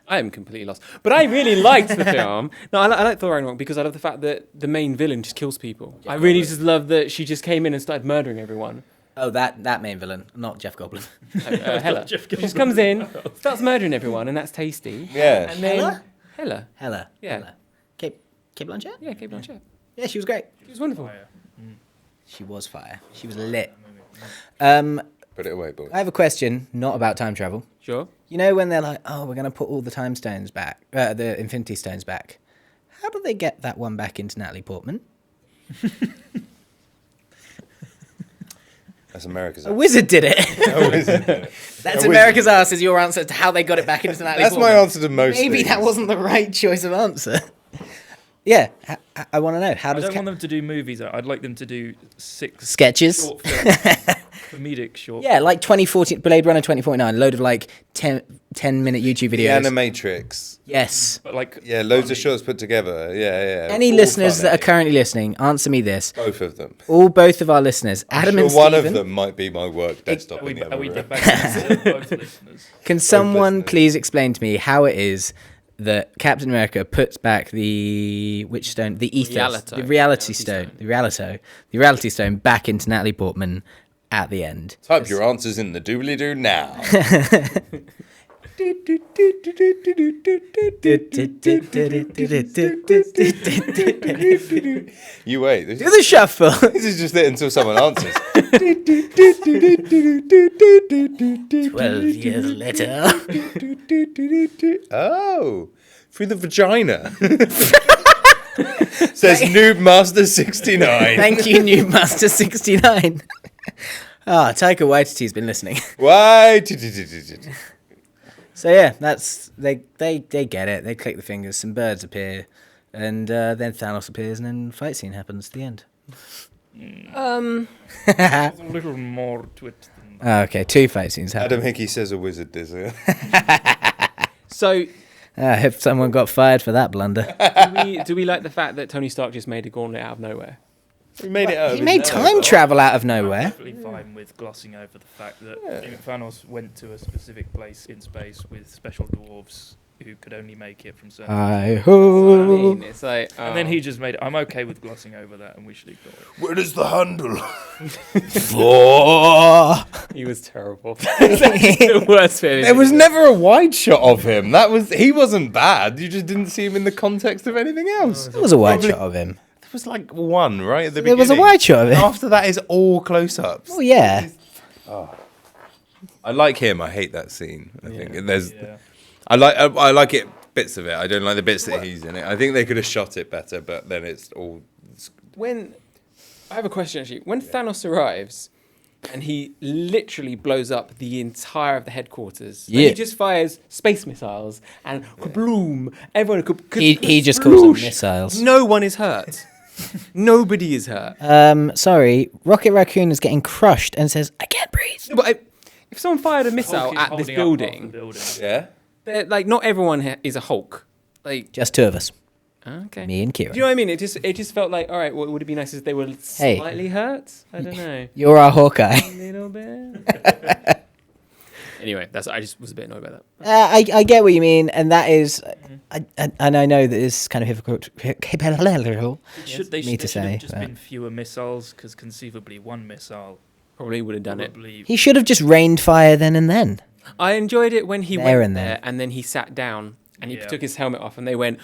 I am completely lost. But I really liked the film. No, I like Thor Ragnarok because I love the fact that the main villain just kills people. I really just love that she just came in and started murdering everyone. Oh, that main villain, not Jeff Goldblum. Hela. Jeff She just comes in, starts murdering everyone, and that's tasty. Yeah. And then Hela? Hela. Hela. Yeah. Hela. Kate Blanchett? Yeah, Kate Blanchett. Yeah, she was great. She was wonderful. She was fire. She was lit. Put it away, boy. I have a question, not about time travel. Sure. You know when they're like, oh, we're going to put all the time stones back, the Infinity Stones back. How do they get that one back into Natalie Portman? That's America's A wizard did it. That's A America's wizard. ass is your answer to how they got it back into Natalie That's Portman. my answer to most Maybe things. that wasn't the right choice of answer. Yeah, I want to know. How I does don't want them to do movies. I'd like them to do 6 sketches? short films. Comedic short. Yeah, like 2014, Blade Runner 2049, load of like 10-minute YouTube The videos. Animatrix. Yes. But like, Yeah, loads of funny. shorts put together. Yeah. Any All listeners that funny. are currently listening, answer me this. Both of them. Both of our listeners, Adam I'm and sure one Stephen, of them might be my work desktop Are in we, the other are we room. back to both listeners? can someone listeners. please explain to me how it is that Captain America puts back the which stone? The ethos, Realito. the reality stone, the reality stone back into Natalie Portman at the end. Type your answers in the doobly-doo now. You wait. Do the shuffle. This is just it until someone answers. 12 years later. Oh, through the vagina. Says Noob Master 69. Thank you, New Master 69. Taika Waititi's been listening. Why? So yeah, that's they get it. They click the fingers, some birds appear, and then Thanos appears, and then fight scene happens. The end. There's a little more to it than that. Okay, 2 fight scenes happen. Adam Hickey says a wizard does it. So, I hope someone got fired for that blunder. do we like the fact that Tony Stark just made a gauntlet out of nowhere? We made it out of He made time travel out of nowhere. Perfectly fine with glossing over the fact that Thanos went to a specific place in space with special dwarves who could only make it from certain. I I hope. mean, it's like, And then he just made it. I'm okay with glossing over that, and we should ignore it. Where is the handle? he was terrible. It's actually the worst film. There was never a wide shot of him. He wasn't bad. You just didn't see him in the context of anything else. There was a wide shot of him. There was like one right at the There beginning. was a wide shot of him. After that is all close-ups. Oh yeah. I like him. I hate that scene. I think there's. Yeah. I like it. Bits of it. I don't like the bits that he's in it. I think they could have shot it better, but then it's all. When I have a question actually. When Thanos arrives and he literally blows up the entire of the headquarters, like, Yeah. he just fires space missiles and kabloom, everyone could. He just calls them missiles. No one is hurt. Nobody is hurt. Sorry, Rocket Raccoon is getting crushed and says, "I can't breathe." But if someone fired a missile Hulk is at this holding up half the building, building. Yeah. like not everyone is a Hulk. Like Just 2 of us, okay. me and Kira. Do you know what I mean? It just felt like, all right, well, would it be nice if they were Hey. slightly hurt? I don't know. You're our Hawkeye. A little bit. Anyway, I just was a bit annoyed by that. I get what you mean, and that is, and I know that is kind of hypocritical. They Me to should have say, just but- been fewer missiles, because conceivably one missile Probably would have done it. probably. He should have just rained fire then and then. I enjoyed it when he There went and then. there and then he sat down and he Yeah. took his helmet off and they went,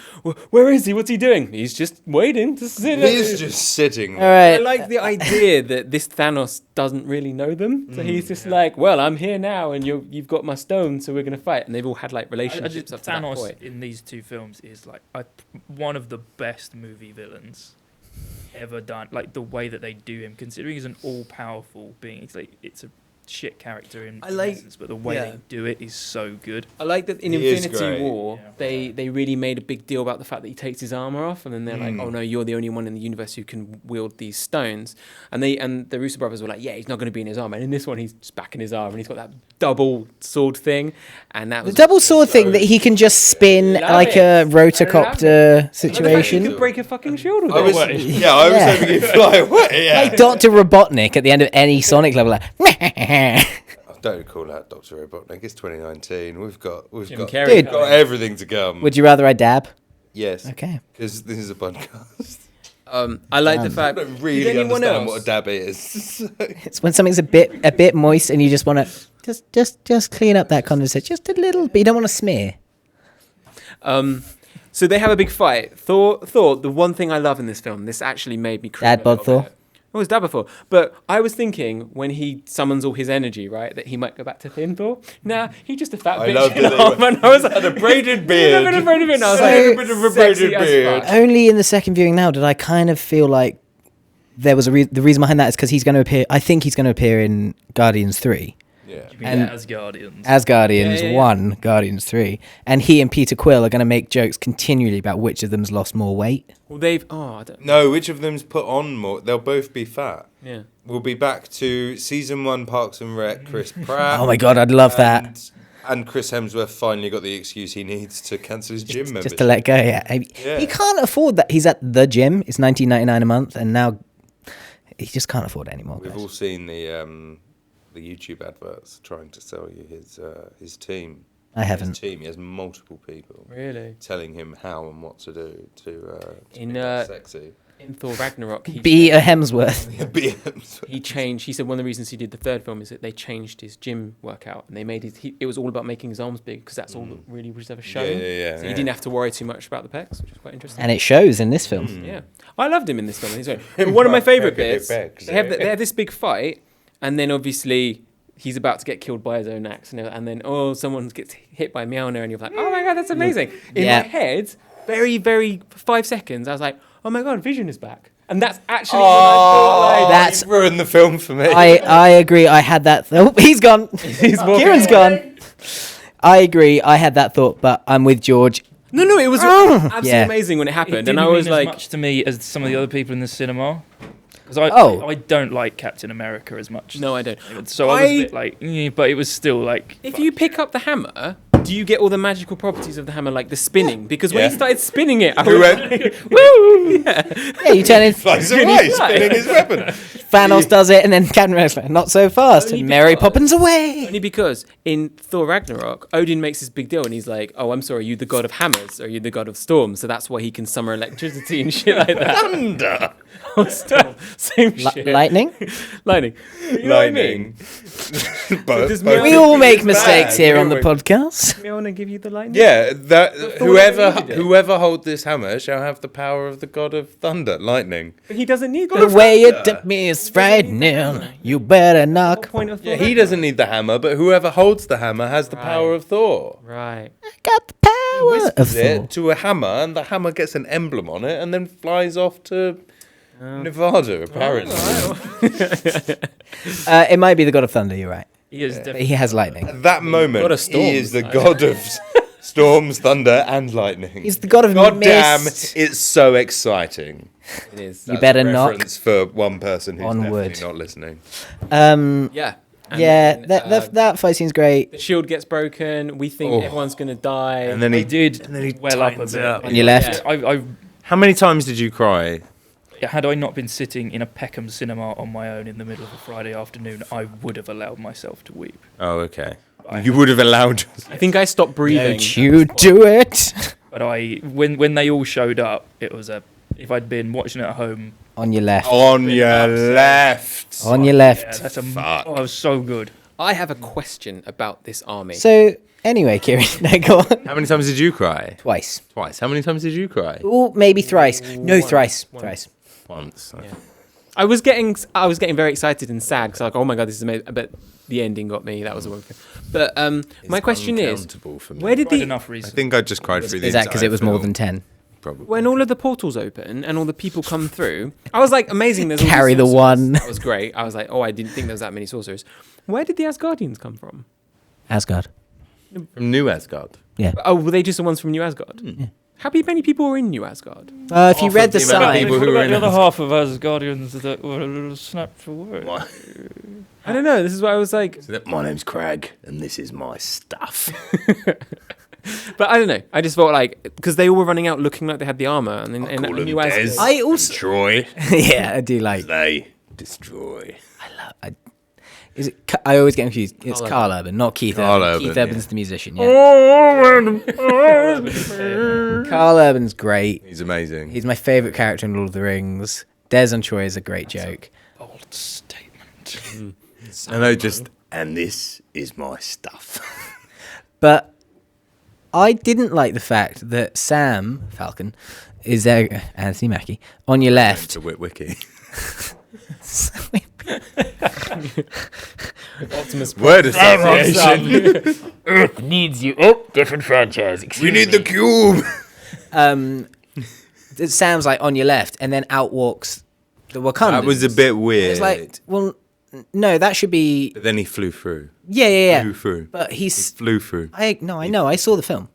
where is he? What's he doing? He's just waiting to sit. He's just sitting. All right. I like the idea that this Thanos doesn't really know them. So he's just like, well, I'm here now and you've got my stone, so we're going to fight. And they've all had like relationships up to that Thanos point. in these 2 films is like one of the best movie villains ever done. Like the way that they do him, considering he's an all-powerful being, it's a shit character in I like- essence, but the way yeah. they do it is so good. I like that in He is Infinity great. War, Yeah. they really made a big deal about the fact that he takes his armor off, and then they're like, Mm. "Oh no, you're the only one in the universe who can wield these stones." And the Russo brothers were like, "Yeah, he's not going to be in his armor." And in this one, he's just back in his armor, and he's got that double sword thing, and that The was double sword thing that he can just spin Love like it. a Love rotocopter he situation. could break a fucking shield with I it. was, away. yeah, I was Yeah. hoping he'd fly away. Yeah. Like Dr. Robotnik at the end of any Sonic level, like, Don't call out Dr. Robotnik. It's 2019. We've got Jim Carrey. Dude. got everything to come. would you rather I dab? Yes. Okay. Because this is a podcast. I like the I fact. don't Did really anyone understand else? what a dab is. It's when something's a bit moist and you just want to just clean up that condensate just a little bit. You don't want to smear. So they have a big fight. Thor, the one thing I love in this film, this actually made me cry. Dad bod Thor? Oh, it was Dad bod Thor. But I was thinking when he summons all his energy, right, that he might go back to Thin Thor. Nah, he's just a fat I bitch loved in it. armor. And I was like, Had a braided beard. Had a braided beard. And I was So- like, a bit of a sexy braided as beard. fuck. Only in the second viewing now did I kind of feel like there was the reason behind that is because he's going to appear. I think he's going to appear in Guardians 3. Yeah. And- As Guardians. As Guardians Yeah, yeah, yeah. 1, Guardians 3. And he and Peter Quill are going to make jokes continually about which of them's lost more weight. Well, they've. Oh, I don't. No, which of them's put on more? They'll both be fat. Yeah. We'll be back to season 1 Parks and Rec, Chris Pratt. Oh my God, I'd love that. And Chris Hemsworth finally got the excuse he needs to cancel his gym membership. Just to let go, yeah. Yeah. He can't afford that. He's at the gym. It's $19.99 a month. And now he just can't afford it anymore. We've guys. all seen the YouTube adverts trying to sell you his team. I haven't. His team. He has multiple people Really. telling him how and what to do to In, be more sexy. In Thor Ragnarok, Be a Hemsworth. Be him. he changed. He said one of the reasons he did the third film is that they changed his gym workout and they made it was all about making his arms big because that's all that really was ever shown. Yeah. So he didn't have to worry too much about the pecs, which is quite interesting. And it shows in this film. Yeah, I loved him in this film. He's great. But one of my favourite Big bits. pecs, They have this big fight, and then obviously he's about to get killed by his own axe, and then someone gets hit by Mjolnir, and you're like, oh my god, that's amazing. In Yeah. my head, very 5 seconds, I was like, oh my god, Vision is back, and that's actually what I thought. Like, That's- You've ruined the film for me. I agree. I had that. Oh, he's gone. walking Kieran's gone. I agree. I had that thought, but I'm with George. no, it was absolutely Yeah. amazing when it It happened, didn't and I was mean like, as much to me as some of the other people in the cinema. Because I don't like Captain America as much. no, I don't. So I was a bit like, but it was still like. If you pick up the hammer, do you get all the magical properties of the hammer, like the spinning? Because when Yeah. he started spinning it, I Who was went- like, woo! Yeah, you turn in. Flies Can away, he fly? spinning his weapon. Thanos does it, and then Captain America's like, not so fast. Only And Mary because- Poppins away. Only because in Thor Ragnarok, Odin makes this big deal and he's like, oh, I'm sorry, are you the god of hammers? Or are you the god of storms? So that's why he can summon electricity and shit like that. Thunder. Oh, storm. Same shit. Lightning. Lightning. You know what I mean? But Does both We Mjolnir- all good make and mistakes bad. here on the We- podcast. I want to give you the lightning. Yeah, that Thor whoever needed it. whoever holds this hammer shall have the power of the god of thunder, lightning. But he doesn't need The that. way you tip me is frightening. You better Whole knock. point of Thor Yeah, he Ragnarok. doesn't need the hammer, but whoever holds the hammer has the Right. power of Thor. Right. Got the power of Whispers Thor. it to a hammer, and the hammer gets an emblem on it, and then flies off to Nevada. Apparently, It might be the God of Thunder. You're right. He is But definitely. he has lightning. at that moment, God of he is the storms. god of storms, thunder, and lightning. He's the God of God damn, mist. it's so exciting. It is. You better knock Reference for one person who's onward. definitely not listening. Yeah. And Yeah, then, that fight seems great. the shield gets broken. We think Oh. everyone's going to die. And then I he did and then he well up a tightens bit. it up. On your left. I How many times did you cry? had I not been sitting in a Peckham cinema on my own in the middle of a Friday afternoon, I would have allowed myself to weep. Oh, okay. I- You would have allowed. I think I stopped breathing. Don't you do it. But when they all showed up, it was if I'd been watching it at home. On your left. On your left. On your Yeah, left. that's Fuck. oh, it was so good. I have a question about this army. So, anyway, Kieran, no, go on. How many times did you cry? Twice. Twice. How many times did you cry? Ooh, maybe thrice. No, Once. thrice. Once. Thrice. Once. Yeah. I was getting very excited and sad because like, oh my god, this is amazing. But the ending got me. That was the one thing. But my It's question is, uncountable for me. where did Quite the enough I reason. think I just cried through the Is that because entire it was more film. than 10? probably. When all of the portals open and all the people come through, I was like, amazing. There's all these Carry the sorcerers. one. That was great. I was like, oh, I didn't think there was that many sorcerers. Where did the Asgardians come from? Asgard. From New Asgard. Oh, were they just the ones from New Asgard? Yeah. How many people were in New Asgard? If you Half read of the the amount of sign, people What who were about in the other it. half of us Guardians that were snapped for work? I don't know. This is why I was like, My name's Craig, and this is my stuff. but I don't know. I just felt like because they all were running out looking like they had the armor, and then and New Asgard. I also Troy. yeah, I do like. They destroy. Is it? I always get confused. It's Carl Carl Urban, not Keith Carl Urban. Urban, Keith Urban's yeah. the musician. Yeah. Carl Urban's great. He's amazing. He's my favorite character in Lord of the Rings. Des and Troy is a great joke. Bold statement. And this is my stuff. But I didn't like the fact that Sam Falcon is there, Anthony Mackie, on your left. To Witwicky. Optimus Word association. Earth needs you. Oh, different franchise. We need the cube. Sam's like on your left, and then out walks the Wakandans. That was a bit weird. It's like, well, no, that should be. But then he flew through. Yeah. Flew through. But He he's. flew through. I know. I saw the film.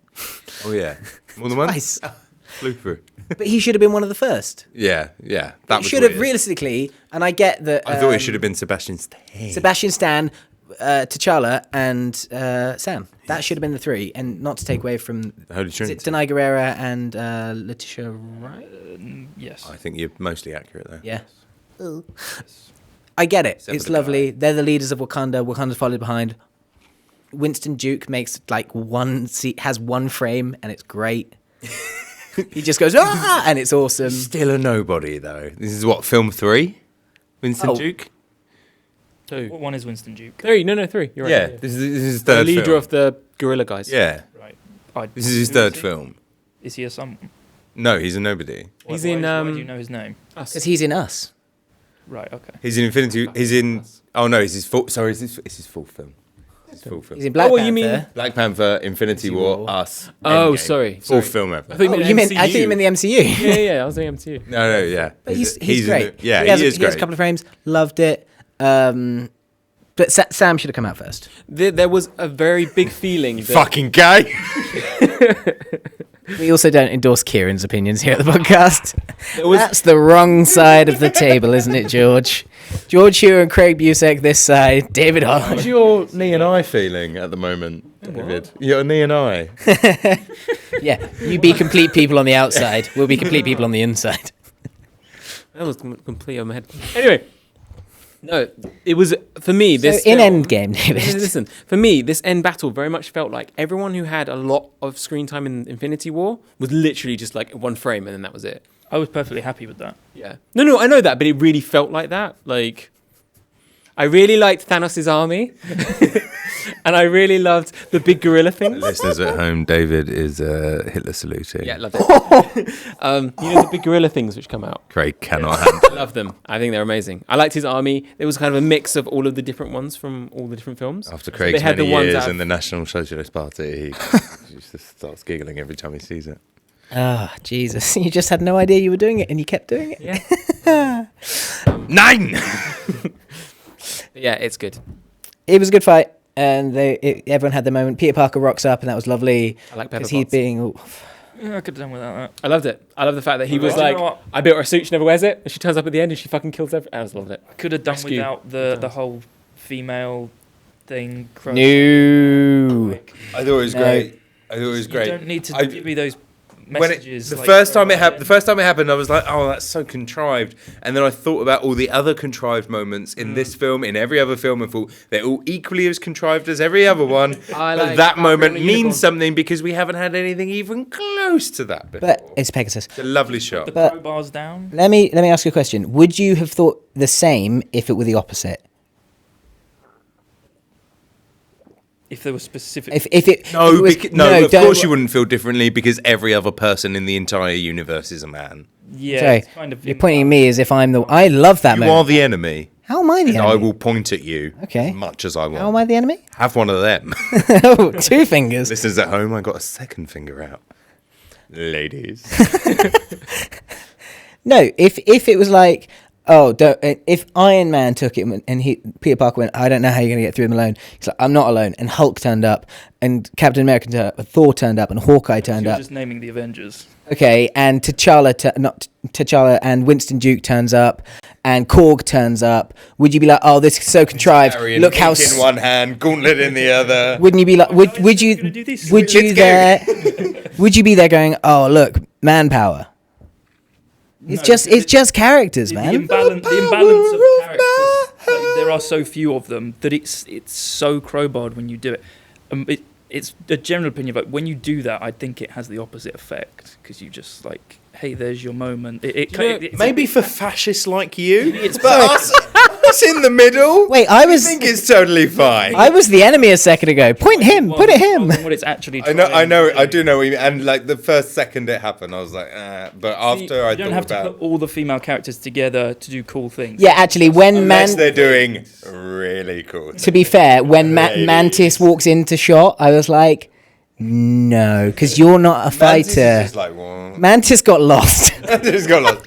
Oh yeah. More than once. Twice. Flew through. But he should have been one of the first. Yeah. That He was should have weird. realistically, and I get that. I thought it should have been Sebastian Stan. Sebastian Stan, T'Challa, and Sam. That should have been the three, and not to take away from. The Holy Is it Trinity. Denai Guerrera and Letitia Wright? Yes. I think you're mostly accurate there. Yeah. I get it. Except It's for the lovely. guy. They're the leaders of Wakanda. Wakanda's followed behind. Winston Duke makes like one seat, has one frame, and it's great. He just goes and it's awesome. Still a nobody though. This is what, film 3? Winston Oh. Duke? Two. What one is Winston Duke? Three. No, three. You're right. Yeah. This is his The third leader film. of the gorilla guys. Yeah. Right. This is his Who third he? film. Is he a some? No, he's a nobody. He's why in, Why do you know his name? Us. Because he's in Us. Right. Okay. He's in Infinity. He's in. Oh no, it's his full. Sorry, it's his full film. It's his full film. He's in Black Oh, Panther. you mean- Black Panther, Infinity War, War. Us. Oh, Endgame. sorry. Fourth film ever. I thought Oh, you meant I thought you meant the MCU. Yeah. I was doing MCU. No, yeah. But he's in great. it. Yeah, he has, he is he has great. a couple of frames. Loved it. But Sam should have come out first. There was a very big feeling that Fucking gay. We also don't endorse Kieran's opinions here at the podcast. there was That's the wrong side of the table, isn't it, George? George Hewer and Craig Busek this side. David Holland. What's your knee and eye feeling at the moment, David? Your knee and eye. Yeah, you be complete people on the outside. We'll be complete people on the inside. that was complete on my head. Anyway, no, it was for me. This So in film- Endgame, David. Listen, for me, this end battle very much felt like everyone who had a lot of screen time in Infinity War was literally just like one frame, and then that was it. I was perfectly happy with that. Yeah. No, I know that, but it really felt like that. Like, I really liked Thanos' army, and I really loved the big gorilla thing. Listeners at home, David is Hitler saluting. Yeah, loved it. You know the big gorilla things which come out. Craig cannot handle. I love them. I think they're amazing. I liked his army. It was kind of a mix of all of the different ones from all the different films. After So Craig's they had many the ones years out of- in the National Socialist Party, he just starts giggling every time he sees it. Oh, Jesus. You just had no idea you were doing it and you kept doing it. Yeah. 9! But yeah, it's good. It was a good fight. And everyone had their moment. Peter Parker rocks up and that was lovely. I like Pepper Because he's Potts. being... Yeah, I could have done without that. I loved it. I love the fact that he was Do you like, know what? I built her a suit, she never wears it, and she turns up at the end and she fucking kills everyone. I just loved it. I could have done Rescue. without the whole female thing. Crush. No. I thought it was No. great. I thought it was You great. don't need to I- give me those When messages. the like, first time it right happened, in. the first time it happened, I was like, "Oh, that's so contrived." And then I thought about all the other contrived moments in this film, in every other film, and thought they're all equally as contrived as every other one. I But like that Barbara moment and the means unicorn. something because we haven't had anything even close to that before. But it's Pegasus. It's a lovely shot. The But- crowbars down. Let me ask you a question. Would you have thought the same if it were the opposite? If there was specific. No, If it was, of don't- course you wouldn't feel differently because every other person in the entire universe is a man. Yeah. Sorry, it's kind of you're pointing at me as if I'm the... I love that You moment. are the enemy, How am I the and enemy? I will point at you Okay. as much as I want. How am I the enemy? Have one of them. Oh, 2 fingers. Listeners at home, I got a second finger out. ladies. No, if it was like, if Iron Man took it and Peter Parker went, I don't know how you're going to get through them alone. He's like, I'm not alone. And Hulk turned up, and Captain America turned up, and Thor turned up, and Hawkeye turned You're up. just naming the Avengers. Okay, and not T'Challa and Winston Duke turns up, and Korg turns up. Would you be like, oh, this is so contrived? Arian, Look how. ink in one hand, gauntlet in the other. Wouldn't you be like? Would Gonna you? do this? Would you Let's there? Would you be there going, oh, look, manpower? It's No, just characters, The man. imbalance of characters. Like, there are so few of them that it's so crowbarred when you do it. It's a general opinion, but when you do that, I think it has the opposite effect because you just like, hey, there's your moment. It's Maybe for fascists like you, but us in the middle. Wait, I think it's totally fine. I was the enemy a second ago. Point him. Put it him. What it's actually. I do know what you mean. And like the first second it happened, I was like, but after I you don't have to put all the female characters together to do cool things. Yeah, actually, when unless they're doing really cool things. To be fair, when Mantis walks into shot, I was like, no, because you're not a fighter. Mantis is just like, well. Mantis got lost. Mantis got lost.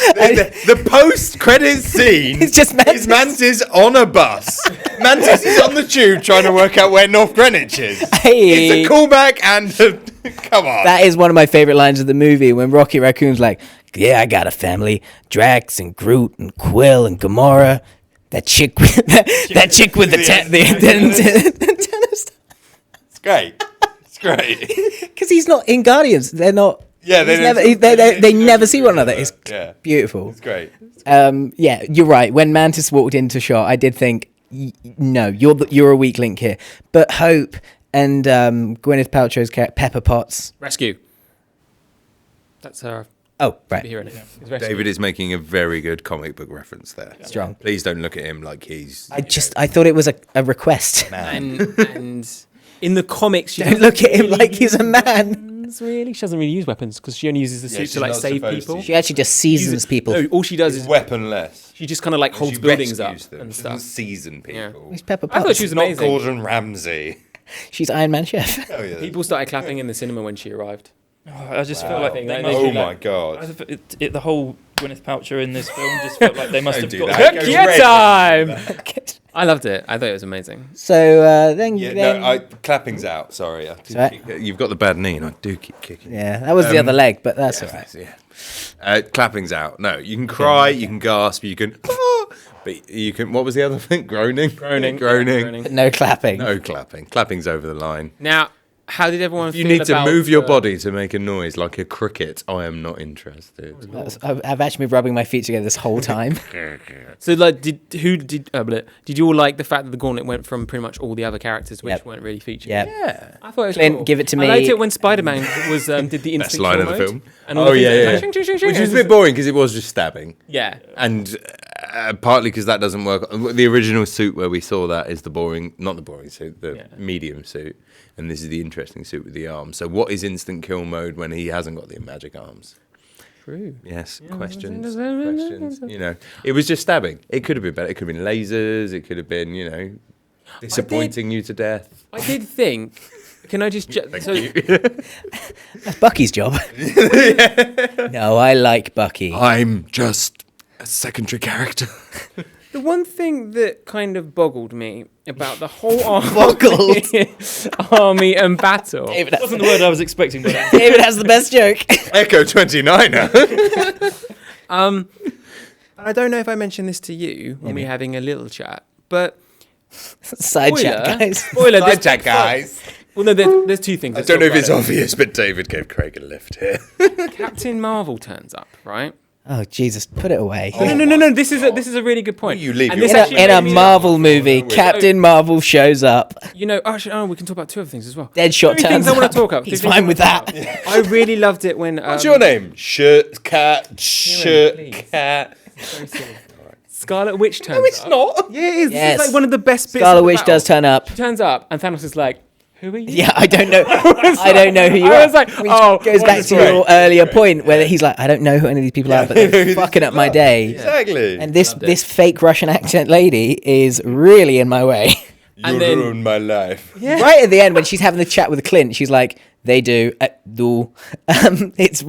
The post-credits scene It's just Mantis. is Mantis on a bus. Mantis is on the tube trying to work out where North Greenwich is. Hey. It's a callback and come on. That is one of my favorite lines of the movie when Rocky Raccoon's like, yeah, I got a family. Drax and Groot and Quill and Gamora. That chick with that chick with the tennis. It's great. It's great. Because he's not in Guardians. They're not. Yeah, they never see one another. It's beautiful. It's great. Yeah, you're right. When Mantis walked into shot, I did think, no, you're a weak link here. But Hope and Gwyneth Paltrow's character, Pepper Potts. Rescue. That's her. Oh, right. Hero name. It's Rescue. David is making a very good comic book reference there. Strong. Please don't look at him like he's. I thought it was a request. And in the comics, she Don't look at him like he's a man. Really, she doesn't really use weapons because she only uses the suit she's to like not save supposed people. to. She actually just seasons people. No, all she does is weaponless. she just kind of like holds She buildings up rescues them. and She doesn't stuff. season Yeah. people. Who's Pepper I Potts? thought she was Not amazing. Gordon Ramsay. She's Iron Man chef. Oh yeah. People started clapping in the cinema when she arrived. Oh, I just felt like Wow. they Like, must Oh my I god. the whole Gwyneth Paltrow in this film just felt like they must Don't have do got. that. Cookie Go red. time! I loved it. I thought it was amazing. So then, Yeah, then no, clapping's out. Sorry, right. You've got the bad knee, and I do keep kicking. yeah, that was the other leg, but that's all right. Yeah. Clapping's out. No, you can cry, you can gasp, you can. But you can. What was the other thing? Groaning. Groaning. Groaning. No clapping. No clapping. Clapping's over the line. Now, how did everyone If you feel need to about, move your body to make a noise like a cricket, I am not interested. I've actually been rubbing my feet together this whole time. So, like, did you all like the fact that the gauntlet went from pretty much all the other characters which Yep. weren't really featured? Yeah. I thought it was Clint, cool. give it to me. I liked it when Spider-Man was did the Best instant line kill of the mode, film. and all the things like, shing, shing, shing, shing, Which was a and bit boring because it was just stabbing. yeah. And partly because that doesn't work. The original suit where we saw that is not the boring suit, the medium suit. And this is the interesting suit with the arms. So what is instant kill mode when he hasn't got the magic arms? True. Yes, questions. You know, it was just stabbing. It could have been better. It could have been lasers. It could have been, disappointing you to death. I did think. Can I just? So That's Bucky's job. No, I like Bucky. I'm just a secondary character. the one thing that kind of boggled me about the whole army and battle. David, That wasn't the word I was expecting. But David has the best joke. Echo 29er. I don't know if I mentioned this to you when we were having a little chat, but Side chat, guys. Spoiler, there's Chat, guys. Well, no, there's two things. I don't know if it's obvious, but David gave Craig a lift here. Captain Marvel turns up, right? Oh Jesus, put it away. No. This is a really good point. You leave And your this own actually In a made me- Marvel movie, Captain Marvel shows up. Actually, we can talk about two other things as well. Deadshot Three turns things I want up. to talk about. He's Three things fine I with wanna talk that. about. I really loved it when. What's your name? Shirt cat. please. Cat. Very silly. Scarlet Witch turns up. No, it's not. Yeah, it is. Yes. It's like one of the best bits. Scarlet of the Witch battle. does turn up. She turns up, and Thanos is like, "Who are you?" Yeah, I don't know. I don't know who you I are. was like, Which oh, goes back to your earlier point where he's like, I don't know who any of these people are, but they're fucking up my day. Exactly. And this fake Russian accent lady is really in my way. And You then- ruined my life. Yeah. Right at the end, when she's having the chat with Clint, she's like, "They do, do." It's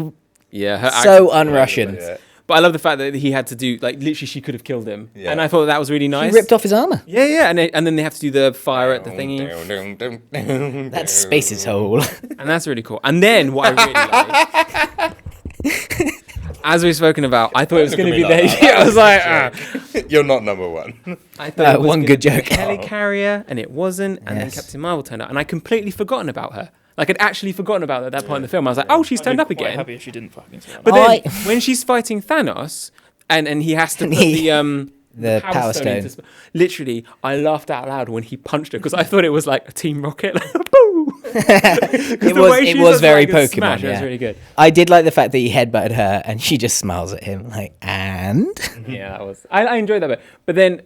Yeah. Her so accent- un-Russian. Yeah. But I love the fact that he had to do, like, literally she could have killed him. Yeah. And I thought that was really He nice. ripped off his armor. Yeah, yeah. And then they have to do the fire at the thingy. That's Space's hole. And that's really cool. And then what I really like, as we've spoken about, I thought it was Look going at to be me like the. that. I was like, You're not number one. I thought it was one gonna good be joke. the helicarrier, and it wasn't. And then Yes. Captain Marvel turned up, and I completely forgotten about her. Like I'd actually forgotten about her at that point in the film. I was like, oh, she's turned up Quite again. happy if she didn't fucking say that. But then I- when she's fighting Thanos, and he has to put He- the Power Stone. into literally, I laughed out loud when he punched her because I thought it was like a Team Rocket. Like, boo! It was very Pokemon. Smash, it was Yeah. really good. I did like the fact that he headbutted her, and she just smiles at him like, and Yeah, that was. I enjoyed that bit. But then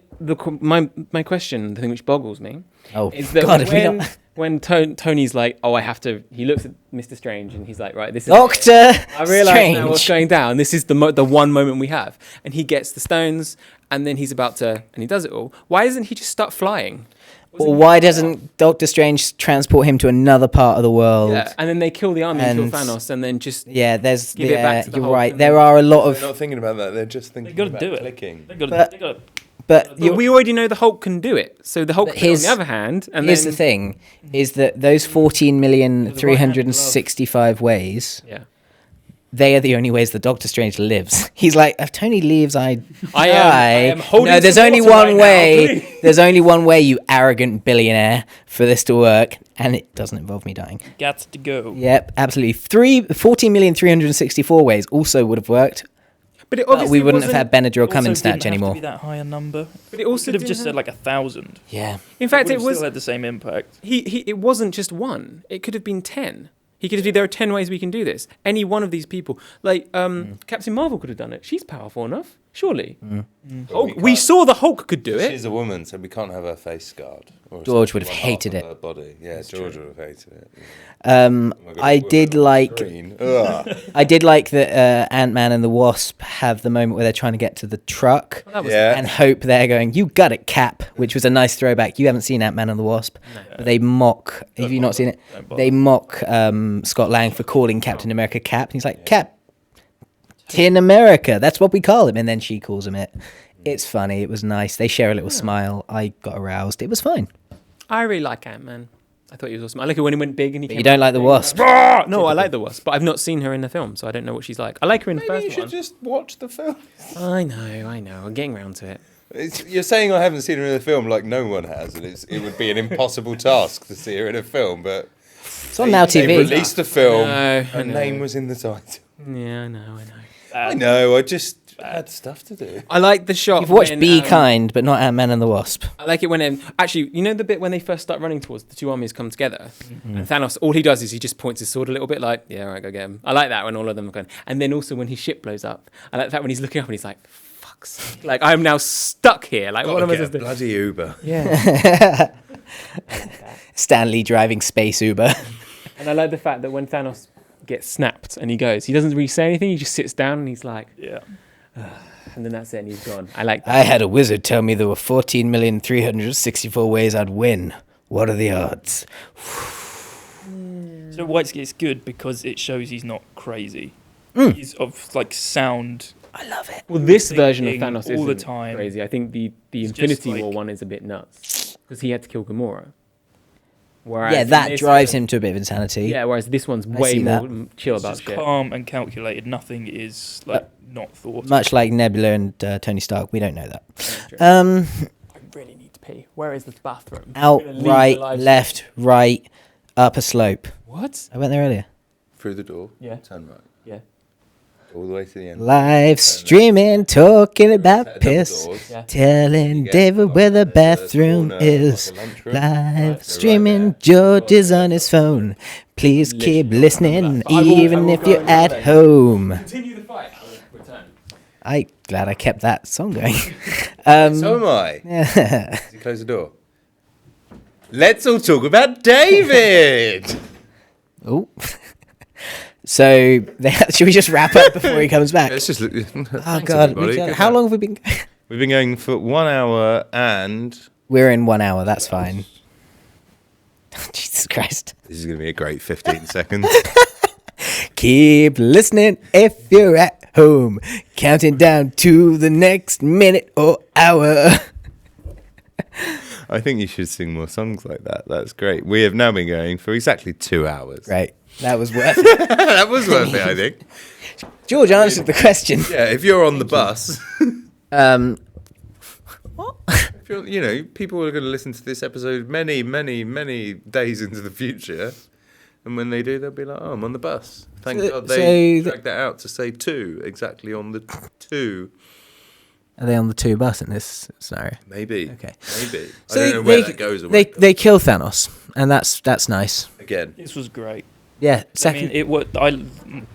my question, the thing which boggles me, oh is that God, if we don't- when Tony's like, oh, I have to. He looks at Mr. Strange and he's like, right, this is. Doctor I realise now what's Strange. going down. This is the one moment we have, and he gets the stones, and then he's about to, and he does it all. Why doesn't he just start flying? Well, why doesn't Doctor Strange transport him to another part of the world? Yeah, and then they kill the army and And- kill Thanos, and then just Yeah, there's Give it back to the you're Hulk right. and There then- are a lot They're of, not thinking about that. They're just thinking They gotta about do it. clicking. They gotta, But- they gotta, but But you we already know the Hulk can do it. So the Hulk, But can do it, on here's- the other hand, and here's then the thing: is that those 14,365 ways, yeah, they are the only ways the Doctor Strange lives. He's like, if Tony leaves, I I die. am holding No, there's some only water one right now, way. please. There's only one way, you arrogant billionaire, for this to work, and it doesn't involve me dying. got to go. Yep, absolutely. 14,364 ways also would have worked. but it But obviously we wouldn't have wasn't- had Benadryl come Also and snatch didn't have anymore. to be that high a number. But it also Could have didn't just said have- like 1,000. Yeah. In fact, it Would have was still had the same impact. he. It wasn't just one. It could have been 10. He could have said, there are 10 ways we can do this. Any one of these people, like Captain Marvel could have done it. She's powerful enough, surely. Hulk, we can't- saw the Hulk could do it. She's a woman, so we can't have her face scarred. Or George would have one hated half it. of her body. Yeah, George would have hated it. I We're did on like screen. Ugh. I did like that Ant-Man and the Wasp have the moment where they're trying to get to the truck That was Yeah. and Hope they're going, "You got it, Cap," which was a nice throwback. You haven't seen Ant-Man and the Wasp. But they mock, have you not seen it? Don't bother. They mock Scott Lang for calling Captain America Cap. And he's like, Captain America, that's what we call him. And then she calls him it. It's funny. It was nice. They share a little smile. I got aroused. It was fine. I really like Ant-Man. I thought he was awesome. I like it when he went big and he But came you don't out like the big. Wasp. No, I like the Wasp, but I've not seen her in the film, so I don't know what she's like. I like her in the Maybe you first should one. just watch the film. I know. I'm getting round to it. You're saying I haven't seen her in the film like no one has, and it would be an impossible task to see her in a film, but It's on Now they TV. released a film. I Her know. name was in the title. Yeah, I know. I know. I just had stuff to do. I like the shot. You've watched when, Be Kind, but not Ant-Man and the Wasp. I like it when actually, you know the bit when they first start running towards the two armies come together, and Thanos, all he does is he just points his sword a little bit, like, yeah, all right, go get him. I like that when all of them are going. And then also when his ship blows up, I like that when he's looking up and he's like, fuck's sake, like I'm now stuck here. Like what am I Get a supposed to do? bloody Uber. Yeah. Stanley driving space Uber. And I like the fact that when Thanos gets snapped and he goes, he doesn't really say anything. He just sits down and he's like, Yeah. and then that's it, and he's gone. I like that. I had a wizard tell me there were 14,364 ways I'd win. What are the odds? So Whiteskate's good because it shows he's not crazy. Mm. He's of like sound. I love it. Well, this version of thinking Thanos all the isn't time. crazy. I think the It's just Infinity like- War one is a bit nuts because he had to kill Gamora. Whereas Yeah, in that this drives one- him to a bit of insanity. Yeah, whereas this one's I way see more that. chill It's about just shit. calm and calculated. Nothing is like not thought. Much like Nebula and Tony Stark, we don't know that. true. Um, I really need to pee. Where is the bathroom? out, I'm gonna leave right, the live left, right, up a slope. What? I went there earlier. Through the door. Yeah. Turn right. Yeah. All the way to the end. Live streaming, talking about Double piss. doors. Yeah. Telling Get David where the bathroom corner, is. like a lunchroom. Live Right, streaming, right George is on his phone. Please keep listening, even if you're at home. Continue the fight. I will return. I'm glad I kept that song going. So am I. Does he close the door? Let's all talk about David. Oh. So, should we just wrap up before he comes back? Let's just look. Oh, God. How long have we been? We've been going for 1 hour and We're in 1 hour, that's fine. Jesus Christ. This is going to be a great 15 seconds. Keep listening if you're at home. Counting down to the next minute or hour. I think you should sing more songs like that. That's great. We have now been going for exactly 2 hours. Right. That was worth it. That was worth it, I think. George answered the question. Yeah, if you're on the bus, if you're, you know, people are going to listen to this episode many, many, many days into the future. And when they do, they'll be like, oh, I'm on the bus. Thank God they dragged that out to say 2, exactly on the 2. Are they on the 2 bus in this scenario? Maybe. Okay. Maybe. So I don't know where that goes. Or where it they kill Thanos, and that's nice. Again. This was great. Yeah. I Second. mean,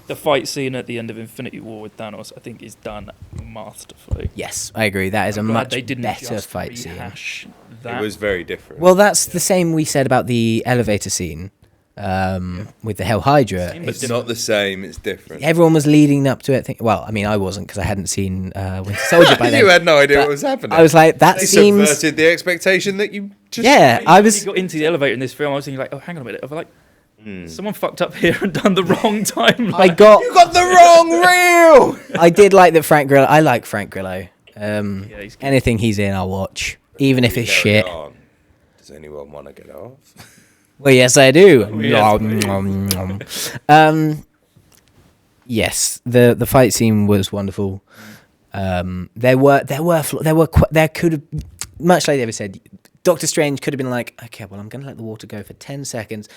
the fight scene at the end of Infinity War with Thanos, I think, is done masterfully. Yes, I agree. That is I'm a glad much they didn't better just fight scene. rehash that. It was very different. Well, that's the same we said about the elevator scene with the Hell Hydra. Same, but It's not the same. It's different. Everyone was leading up to it. Well, I mean, I wasn't because I hadn't seen Winter Soldier by then. You had no idea But what was happening. I was like, that They seems. subverted the expectation that you just. Yeah, I When was. you got into the elevator in this film, I was thinking like, oh, hang on a minute. I was like, someone fucked up here and done the wrong timeline. I got. You got the wrong reel. I did like that Frank Grillo. I like Frank Grillo. he's good. Anything he's in, I'll watch, even if it's Carry shit. on. Does anyone want to get off? Well, yes, I do. Yes, Yes, the fight scene was wonderful. There could have, much like David said, Doctor Strange could have been like, okay, well, I'm going to let the water go for 10 seconds,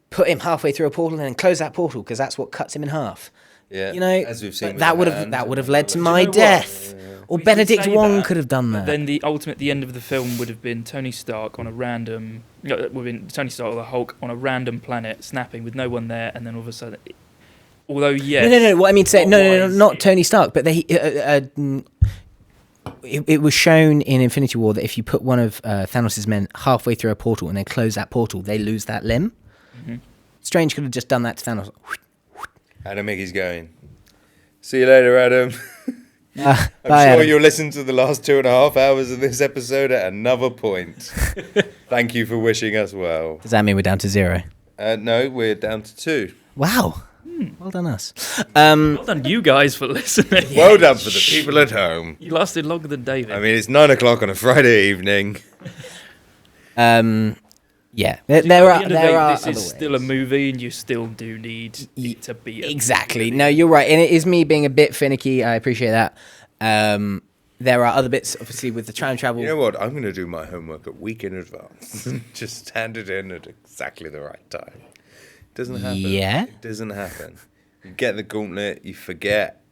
put him halfway through a portal, and then close that portal because that's what cuts him in half. Yeah. You know, as we've seen. but with that the would hand. have led to my know what? death. Or We could Benedict say Wong that, could have done that. Then the end of the film would have been Tony Stark on a random, Tony Stark or the Hulk on a random planet snapping with no one there, and then all of a sudden, although yes, No. What I mean to say, no, plot-wise, not Tony Stark, but it was shown in Infinity War that if you put one of Thanos' men halfway through a portal and then close that portal, they lose that limb. Mm-hmm. Strange could have just done that to Thanos. Adam Mickey's going. See you later, Adam. Bye, I'm sure Adam. you'll listen to the last 2.5 hours of this episode at another point. Thank you for wishing us well. Does that mean we're down to 0? No, we're down to 2. Wow. Well done us. well done you guys for listening. Well done for the people at home. You lasted longer than David. I mean, it's 9 o'clock on a Friday evening. Yeah, At there the are end of the there day, are this other is still a ways. movie, and you still do need it to be Exactly. No, you're right, and it is me being a bit finicky. I appreciate that. There are other bits, obviously, with the time travel. You know what? I'm going to do my homework a week in advance. Just stand it in at exactly the right time. It doesn't happen. Yeah? It doesn't happen. You get the gauntlet, you forget.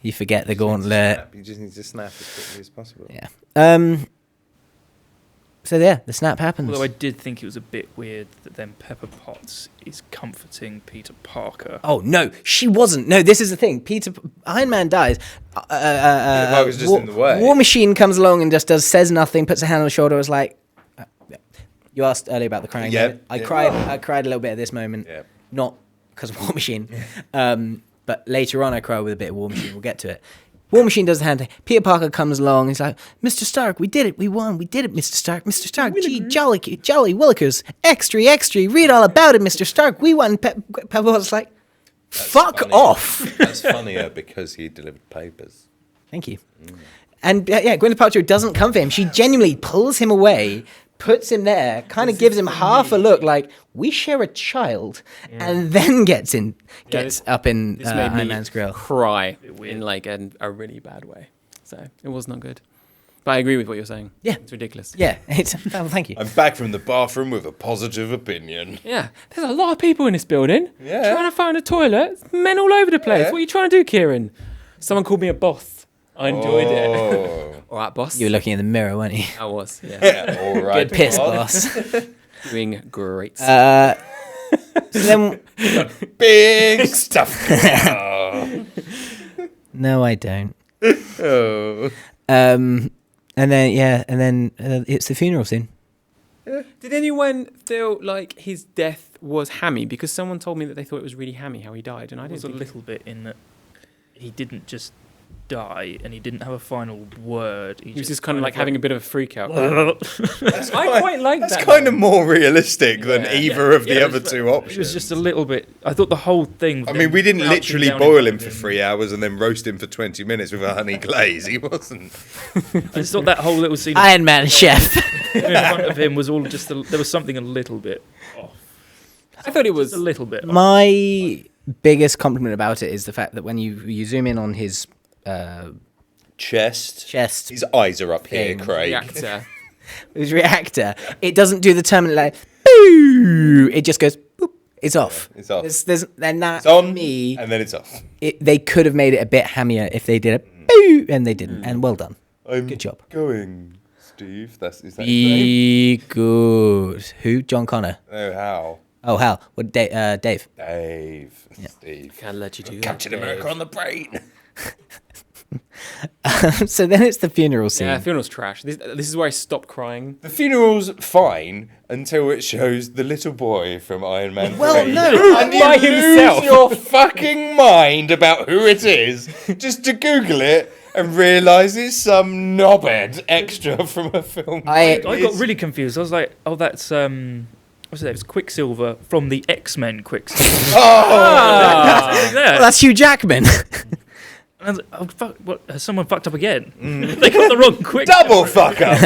You forget the gauntlet. Snap. You just need to snap as quickly as possible. Yeah. So yeah, the snap happens. Although I did think it was a bit weird that then Pepper Potts is comforting Peter Parker. Oh no, she wasn't. No, this is the thing. Iron Man dies. Parker's just in the way. War Machine comes along and just says nothing, puts a hand on the shoulder. Was like, you asked earlier about the crying. Yeah, moment. I yeah. cried a little bit at this moment. Yeah. Not because of War Machine, but later on I cry with a bit of War Machine. We'll get to it. War Machine does the hand thing. Peter Parker comes along. He's like, Mr. Stark, we did it. We won. We did it, Mr. Stark. Mr. Stark, gee, jolly Willikers. Extra. Read all about it, Mr. Stark. We won. Pepper was like, fuck funny. off. That's funnier because he delivered papers. Thank you. And Gwyneth Paltrow doesn't come for him. She genuinely pulls him away, puts him there, kind of gives him half a look like, we share a child, and then gets up in This made me Iron Man's grill. cry weird. in like a really bad way. So it was not good. But I agree with what you're saying. Yeah. It's ridiculous. Yeah, thank you. I'm back from the bathroom with a positive opinion. Yeah, there's a lot of people in this building. Yeah. Trying to find a toilet. Men all over the place. Yeah. What are you trying to do, Kieran? Someone called me a boss. I enjoyed it. Oh. All right, boss. You were looking in the mirror, weren't you? I was, yeah. Yeah, all right. Good piss, boss. boss. Doing great. So then, Big stuff. Oh. no, I don't. Oh. And then it's the funeral scene. Did anyone feel like his death was hammy? Because someone told me that they thought it was really hammy how he died, and I It didn't was a think little bit in that he didn't just die, and he didn't have a final word. He was just kind of like having a bit of a freak out. That's I quite like That's that. kind of more realistic than Yeah. either of the it other was two like- options. It was just a little bit. I thought the whole thing. I mean, we didn't crouching literally down in boil front him of for 3 hours and then roast him for 20 minutes with a honey glaze. He wasn't. I just thought that whole little scene Iron Man chef. in front of him was all just. There was something a little bit off. I thought it Just was. a little bit. Off. My biggest compliment about it is the fact that when you zoom in on his Chest. chest, His eyes are up here, Thing. Craig. The actor. his reactor, it doesn't do the terminal like boo. It just goes boop. It's off. It's off. And that It's on, me, and then it's off. they could have made it a bit hammier if they did it boo, and they didn't. And well done. I'm Good job. going, Steve. Is that his name? Be good. Who? John Connor. Oh, how? Oh, Hal. What? Dave. Dave. Yeah. Steve. Can't let you do Captain that, America Dave. on the brain. So then it's the funeral scene. Yeah, funeral's trash. This is where I stopped crying. The funeral's fine until it shows the little boy from Iron Man Well, 3. no, and you by lose himself. your fucking mind about who it is just to Google it and realise it's some knobhead extra from a film. I got really confused. I was like, oh, that's what's it? It was Quicksilver from the X-Men Quicksilver. Oh! There. That's Hugh Jackman. I was like, oh fuck! What? Has someone fucked up again? They got the wrong Quicksilver. Double fuck up.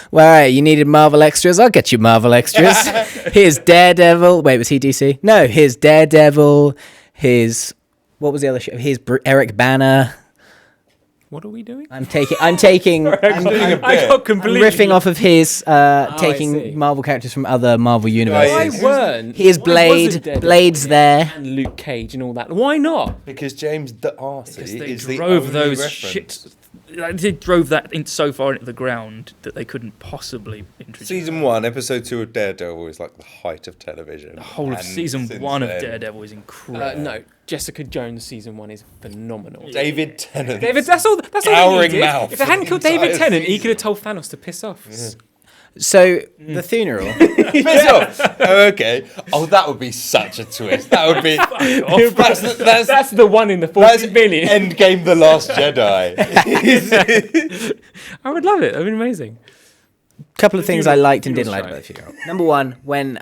Well, all right, you needed Marvel extras. I'll get you Marvel extras. Here's Daredevil. Wait, was he DC? No, here's Daredevil. Here's what was the other show? Here's Eric Banner. What are we doing? I'm taking. I'm got completely. riffing off of his, I see. taking Marvel characters from other Marvel Why universes. weren't? Here's why Blade. wasn't Daredevil Blade's there. and Luke Cage and all that. Why not? Because James D'Arcy Because they is the drove only those reference. shit. They drove that in so far into the ground that they couldn't possibly introduce. Season 1, episode 2 of Daredevil is like the height of television. The whole of And season since 1 of then, Daredevil is incredible. No, Jessica Jones season 1 is phenomenal. David Tennant. David, that's all. That's all Scouring they needed. mouth If they hadn't for killed the David entire Tennant, he season. could have told Thanos to piss off. So the funeral. Piss off. Oh, okay. Oh, that would be such a twist. That would be. That's That's the one in the That's 40 million. Endgame The Last Jedi. I would love it. That'd be amazing. Couple of things I liked and didn't funeral's like about the funeral. Number one, when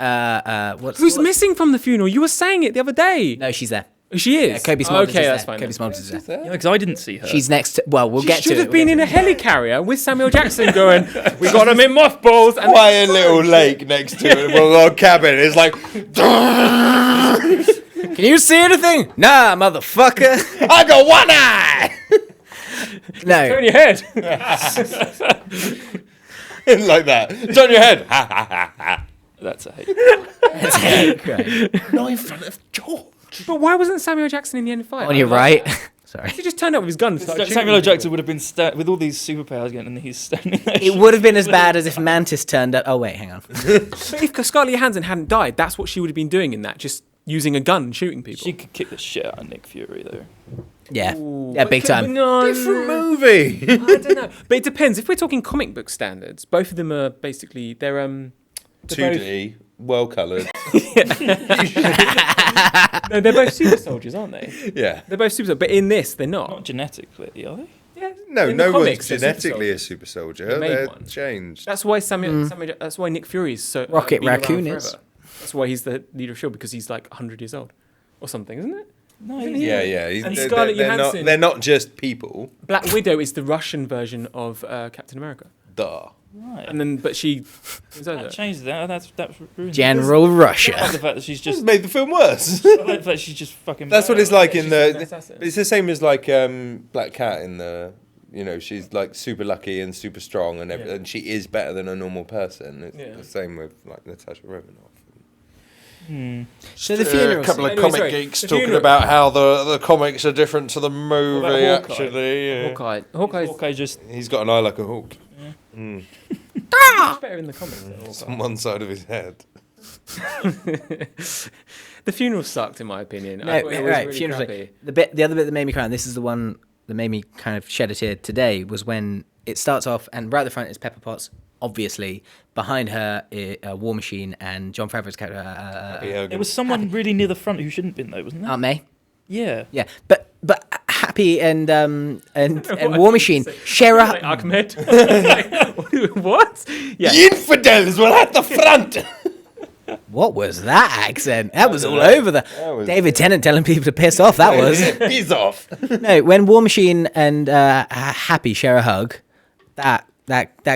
Who's missing from the funeral? You were saying it the other day. No, she's there. She is. Yeah, Kobe Smulders Okay, is that's there. fine. Kobe Smulders is there. Yeah, because I didn't see her. She's next to. Well, we'll She get to should it. have been in a helicarrier with Samuel Jackson going, we got him in mothballs. And Quiet little lake next to it, a log cabin. It's like, Can you see anything? Nah, motherfucker. I got one eye. No. turn your head. Like that. Turn your head. That's a hate. Not in front of George. But why wasn't Samuel Jackson in the end fight? On your right. Sorry. He just turned up with his gun and started Samuel L. shooting Jackson would have been with all these superpowers again, and he's standing there. It would have been as bad as if Mantis turned up. Oh wait, hang on. people. But if Scarlett Johansson hadn't died, that's what she would have been doing in that, just using a gun and shooting people. She could kick the shit out of Nick Fury, though. Yeah. Ooh, Yeah, but big could- time. No, Different movie. I don't know. But it depends. If we're talking comic book standards, both of them are basically they're 2D, well coloured. no, they're both super soldiers, aren't they? Yeah. They're both super soldiers, but in this they're Not not. genetically, are they? Yeah. No, in the no one's comics, they're super genetically a soldiers. super soldier. They made They're one. changed. That's why that's why Nick Fury is so Rocket been around Raccoon is. forever. That's why he's the leader of S.H.I.E.L.D. because he's like 100 years old or something, isn't it? No, Yeah, yeah. And They're- Scarlett they're not, Johansson. they're not just people. Black Widow is the Russian version of Captain America, Duh. Right. and then but she. That changed that. That's ruined. General I like Russia. the fact that she's Just just. made the film worse. I like the fact she's just fucking. That's what it's like in she's an the. assassin. It's the same as like Black Cat in the. You know, she's like super lucky and super strong, and Yeah. and she is better than a normal person. It's Yeah. the same with like Natasha Romanoff. So the funeral. A couple of Anyway, comic sorry, geeks the talking funeral- about how the comics are different to the movie. about Hawkeye? Actually, yeah. Hawkeye's Hawkeye just. He's got an eye like a hawk much better in the comics. Than Hawkeye. on one side of his head. The funeral sucked, in my opinion. No, I thought it was right, really funeral. crappy. The other bit that made me cry, and this is the one that made me kind of shed a tear today, was when it starts off, and right at the front is Pepper Potts, obviously. Behind her, War Machine and John Favreau's character, Yeah, It was someone really near the front who shouldn't have been though, wasn't it? Aunt May. Yeah. Yeah, but Happy and War Machine share a Like Ahmed. What? Yeah. Infidels were at the front. What was that accent? That was all over the was- David Tennant telling people to piss off. That was Piss off. no. When War Machine and Happy share a hug, that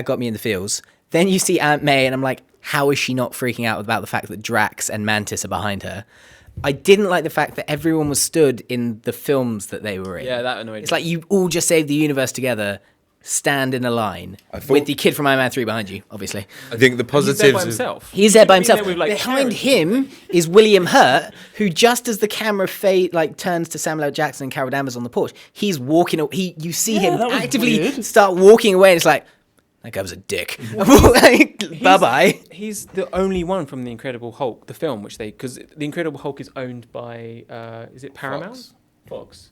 got me in the feels. Then you see Aunt May, and I'm like, how is she not freaking out about the fact that Drax and Mantis are behind her? I didn't like the fact that everyone was stood in the films that they were in. Yeah, that annoyed It's me. like you all just saved the universe together. Stand in a line with the kid from Iron Man 3 behind you, obviously. I think the He's positives. there by of- himself. He's there by He could've himself. been there with, like, Behind characters. him is William Hurt, who just as the camera turns to Samuel L. Jackson and Carol Danvers on the porch, he's walking. You see him that was actively weird. start walking away, and it's like that guy was a dick. Bye bye. He's the only one from the Incredible Hulk, the film, because the Incredible Hulk is owned by is it Paramount? Fox.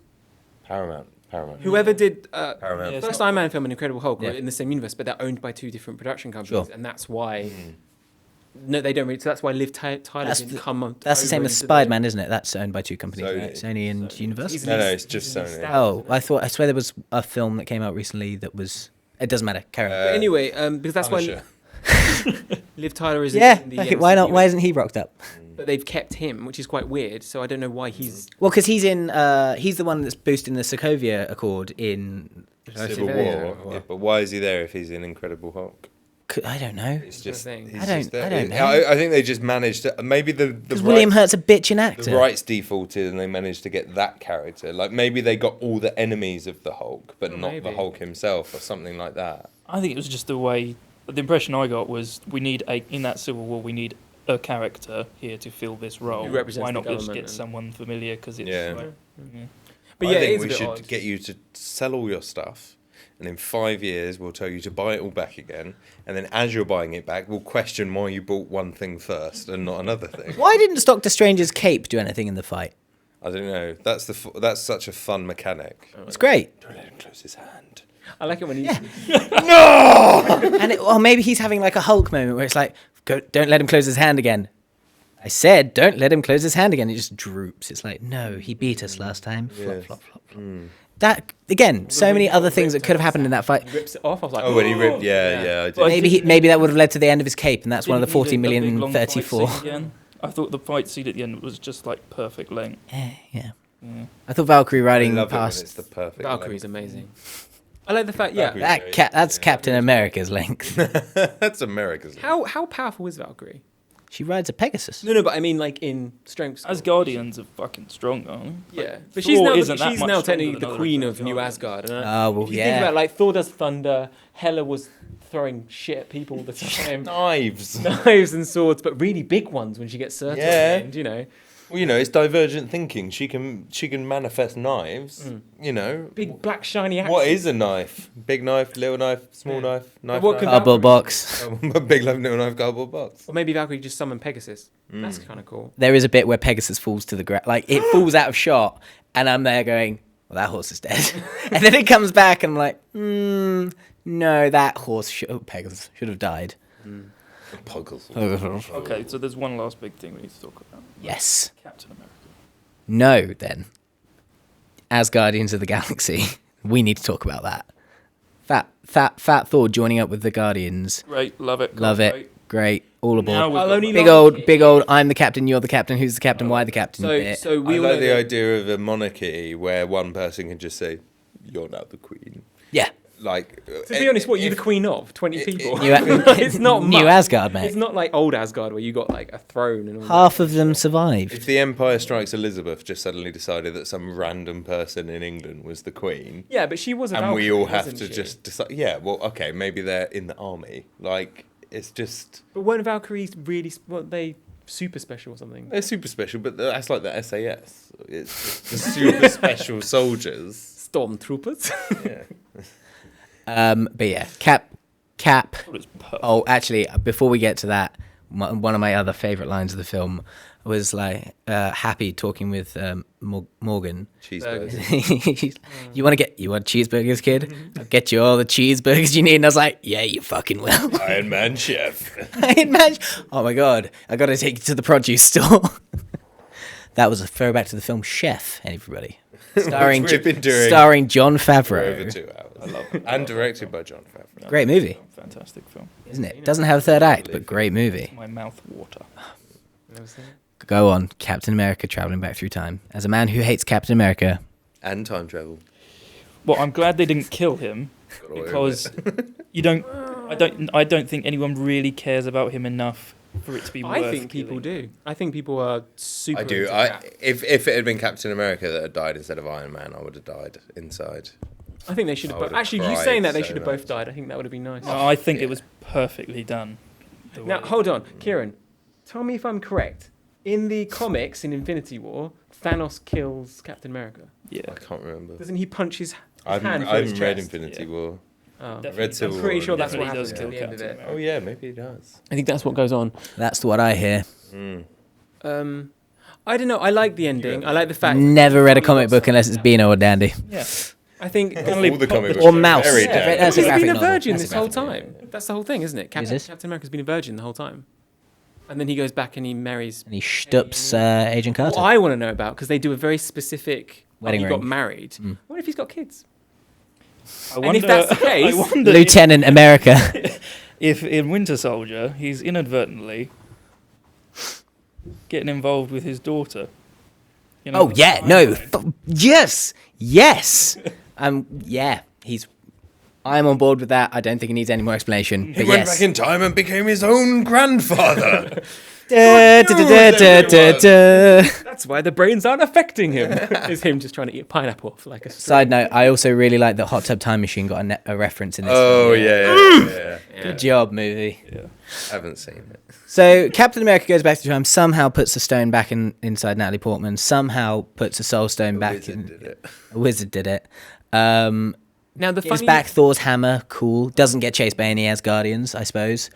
Paramount. Whoever did Paramount. Yeah, first not Iron Man film and Incredible Hulk Yeah. are in the same universe, but they're owned by two different production companies, Sure. and that's why. No, they don't really. So that's why Liv Tyler That's didn't the- come on. That's the same over as into the- Spider-Man, isn't it? That's owned by two companies, Sony. right? Sony and Universal. No, it's just he's an Sony. established- Oh, I swear there was a film that came out recently that was. It doesn't matter. Carry on. But anyway, because that's Punisher. why Liv Tyler is Yeah. in the Okay, why not? MCU, Why isn't he rocked up? But they've kept him, which is quite weird. So I don't know why he's. Well, because he's in. He's the one that's boosting the Sokovia Accord in Civil War. Yeah, but why is he there if he's in Incredible Hulk? I don't know. It's just. thing. He's I don't- just there. I don't know. I think they just managed to. Maybe the Because William Hurt's a bitchin' the actor. rights defaulted and they managed to get that character. Like maybe they got all the enemies of the Hulk, but not the maybe. Hulk himself or something like that. I think it was just the way. The impression I got was in that Civil War we need a character here to fill this role. Who represents Why the not just government get and- someone familiar? Because it's Yeah. like, yeah. But I yeah, it think is a we bit should odd. get you to sell all your stuff, and in 5 years we'll tell you to buy it all back again. And then as you're buying it back, we'll question why you bought one thing first and not another thing. Why didn't Doctor Strange's cape do anything in the fight? I don't know. That's such a fun mechanic. It's great. Don't let him close his hand. I like it when he's. Or maybe he's having like a Hulk moment where it's like, don't let him close his hand again. I said, don't let him close his hand again. It just droops. It's like, no, he beat us last time. Flop, Yes. flop, flop, flop. That again, so many other things that could have happened in that fight. Rips it off. I was like, Oh, when he ripped, yeah. I did. Well, Maybe that would have led to the end of his cape, and that's one of the Didn't need 40 a big, million long fight 34. scene again. I thought the fight scene at the end was just like perfect length. Yeah. Yeah. I thought Valkyrie I riding love it when it's past the perfect. Valkyrie's length. amazing. I like the fact, yeah. Valkyrie. that's Captain America's length. That's America's. How powerful is Valkyrie? She rides a Pegasus. No, but I mean like in strength. As scores. Guardians are fucking strong, aren't they? Yeah, but Thor she's now isn't that she's much now stronger technically than the other queen of New Guardians. Asgard. Oh, well, if you yeah. think about like Thor does thunder, Hela was throwing shit at people all the time, Knives. knives and swords, but really big ones when she gets certain. Yeah. And, you know, Well, you know, it's divergent thinking. She can manifest knives. You know, big black shiny axe. what is a knife? Big knife, little knife, small knife, knife. what could knife. Cardboard box. A big knife, little knife, cardboard box. Or maybe Valkyrie just summoned Pegasus. That's kind of cool. There is a bit where Pegasus falls to the ground. Like, it falls out of shot, and I'm there going, well, that horse is dead. And then it comes back, and I'm like, no, that horse, Pegasus, should have died. Puggles. Okay, so there's one last big thing we need to talk about. Yes. Captain America. No, then. As Guardians of the Galaxy, we need to talk about that. Fat Thor joining up with the Guardians. Great, love it. Love can't it. wait. Great. All aboard. Now we've I'll got only that. Big old, I'm the captain, you're the captain, who's the captain, why the captain So bit. so we I all like know the that- idea of a monarchy where one person can just say, "You're now the queen." Yeah. Like, To be honest, what you're the queen of 20 people. New, It's not New much. Asgard, mate. It's not like old Asgard where you got like a throne and all Half of them survived. if the Empire Strikes Elizabeth just suddenly decided that some random person in England was the queen, that. Yeah, but she was a and we Valkyrie, all have wasn't to she? just decide, yeah, well, okay, maybe they're in the army. Like, it's just, But weren't Valkyries really? Weren't they super special or something? they're super special, but that's like the SAS. It's just the super special soldiers. Stormtroopers. Yeah. But yeah, Cap. It was perfect. Oh, actually, before we get to that, one of my other favourite lines of the film was like Happy talking with Morgan. Cheeseburgers. You want cheeseburgers, kid? I'll get you all the cheeseburgers you need. And I was like, yeah, you fucking will. Iron Man chef. Iron Man. Oh my god, I got to take you to the produce store. That was a throwback to the film Chef, everybody. starring Which we've been doing starring Jon for over Favreau. 2 hours. I love it. And directed by Jon Favreau. Great movie, Fantastic film. isn't it? Doesn't have a third act, but great movie. My mouth water. Never seen it. Go on, Captain America traveling back through time. As a man who hates Captain America, And time travel. Well, I'm glad they didn't kill him Got away with because it. you don't. I don't think anyone really cares about him enough for it to be worth I think people killing. do. I think people are super. I do. into Cap. If it had been Captain America that had died instead of Iron Man, I would have died inside. I think they should I have. would've Actually, you cried saying that they so should have both much. died. I think that would have been nice. No, I think it was perfectly done. the Now, way- hold on, Kieran. Tell me if I'm correct. In the comics, in Infinity War, Thanos kills Captain America. Yeah. I can't remember. Doesn't he punch his I hand haven't, through I his haven't read chest? Infinity Yeah. War. Oh. Definitely. Read Civil I'm pretty War sure and that's what Definitely happens does at kill the end of Captain it. America. Oh yeah, maybe he does. I think that's what goes on. that's what I hear. I don't know. I like the ending. I like the fact. Never read a finally comic got book unless it's something. Beano or Dandy. Yeah. I think. All the comic books Or are Mouse. very Yeah, dead. that's He's a been graphic a novel. virgin That's a this whole graphic novel. time. That's the whole thing, isn't it? Is it? Captain America's been a virgin the whole time. And then he goes back and he marries. And he shtups Agent Carter. What I want to know about, because they do a very specific. Wedding he got ring. married. Mm. What if he's got kids? I And if that's the case- I wonder Lieutenant America. if in Winter Soldier he's inadvertently getting involved with his daughter. You know, Oh yeah, no, yes, yes. Yeah, I'm on board with that. I don't think he needs any more explanation. He But went yes. back in time and became his own grandfather. Da, da, da, da, da, da. That's why the brains aren't affecting him. Is him just trying to eat a pineapple off like a. Side note: I also really like that Hot Tub Time Machine got a reference in this. Oh film. yeah. Good job, movie. Haven't seen it. So Captain America goes back to time. Somehow puts a stone back inside Natalie Portman. Somehow puts a Soul Stone back Wizard in. did it. A wizard did it. Now the Gives funny. back Thor's hammer. Cool. Doesn't get chased by any Asgardians, I suppose.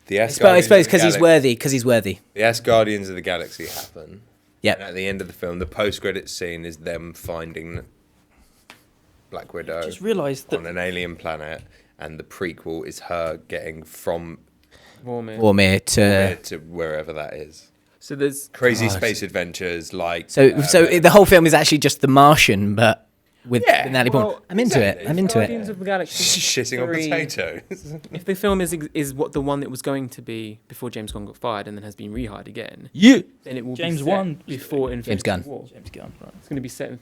The I Asgardians suppose of because the he's Galaxy- worthy. Because he's worthy. The Asgardians of the Galaxy happen. Yep. And at the end of the film, the post-credits scene is them finding Black Widow just realised on that an alien planet, and the prequel is her getting from Vormir. Vormir there to. to wherever that is. So there's. Crazy God. space adventures like. So the whole film is actually just The Martian, but with Yeah, Natalie Portman. well, I'm into it. I'm into Guardians it. of the Galaxy. shitting on 3. potatoes. If the film is what the one that was going to be before James Gunn got fired and then has been rehired again, You. then it will James be set Wan- before Infinity Gunn. War. James Gunn, right? It's going to be set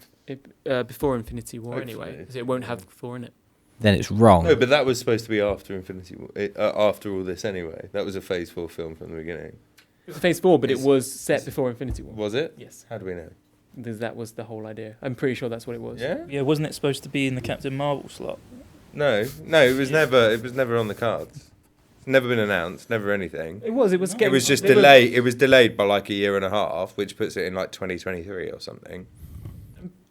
before Infinity War anyway, Hopefully. so it won't have Thor in it. Then it's wrong. No, but that was supposed to be after Infinity War, after all this anyway. That was a Phase 4 film from the beginning. It was Phase 4, but it Is- was set before Infinity War. Was it? Yes, How do we know? because that was the whole idea. I'm pretty sure that's what it was. Yeah? Yeah, wasn't it supposed to be in the Captain Marvel slot? No, it was never on the cards. It's never been announced, never anything. It was. It was. It was just they were- delayed. It was delayed by like a year and a half, which puts it in like 2023 or something.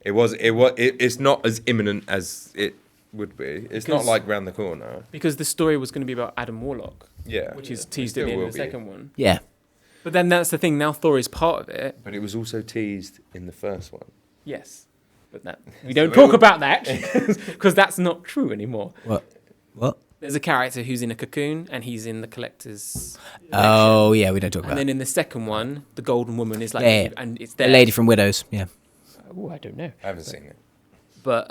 It's not as imminent as it would be. It's not Because- like round the corner. Because the story was going to be about Adam Warlock, Yeah, which is It teased still at the end will of the be. second one. Yeah. But then that's the thing. Now Thor is part of it. But it was also teased in the first one. Yes, but that we don't talk about that because that's not true anymore. What? There's a character who's in a cocoon and he's in the collector's. Oh yeah, we don't talk And about then it. in the second one, the golden woman is like, Yeah. and it's The there. lady from Widows. Yeah. Oh, I don't know. I haven't seen it. But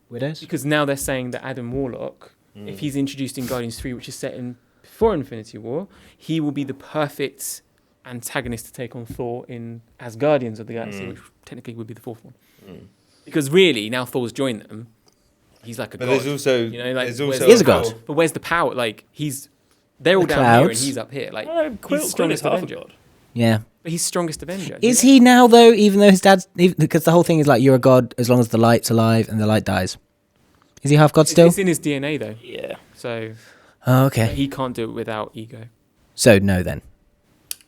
Widows. because now they're saying that Adam Warlock, if he's introduced in Guardians 3, which is set in before Infinity War, he will be the perfect antagonist to take on Thor in as Guardians of the Galaxy, which technically would be the fourth one. Because really, now Thor's joined them, he's like a But god. there's also You know, like, there's where's also He is a god. But where's the power? Like they're all The down here and clouds. he's up here. Like Quill he's is strongest half a Avenger. god. Yeah. But he's strongest Avenger. Is he now though? Even though his dad's, because the whole thing is like you're a god as long as the light's alive and the light dies. Is he half god still? It's in his DNA though, Yeah. so Oh, okay. he can't do it without ego. So no then.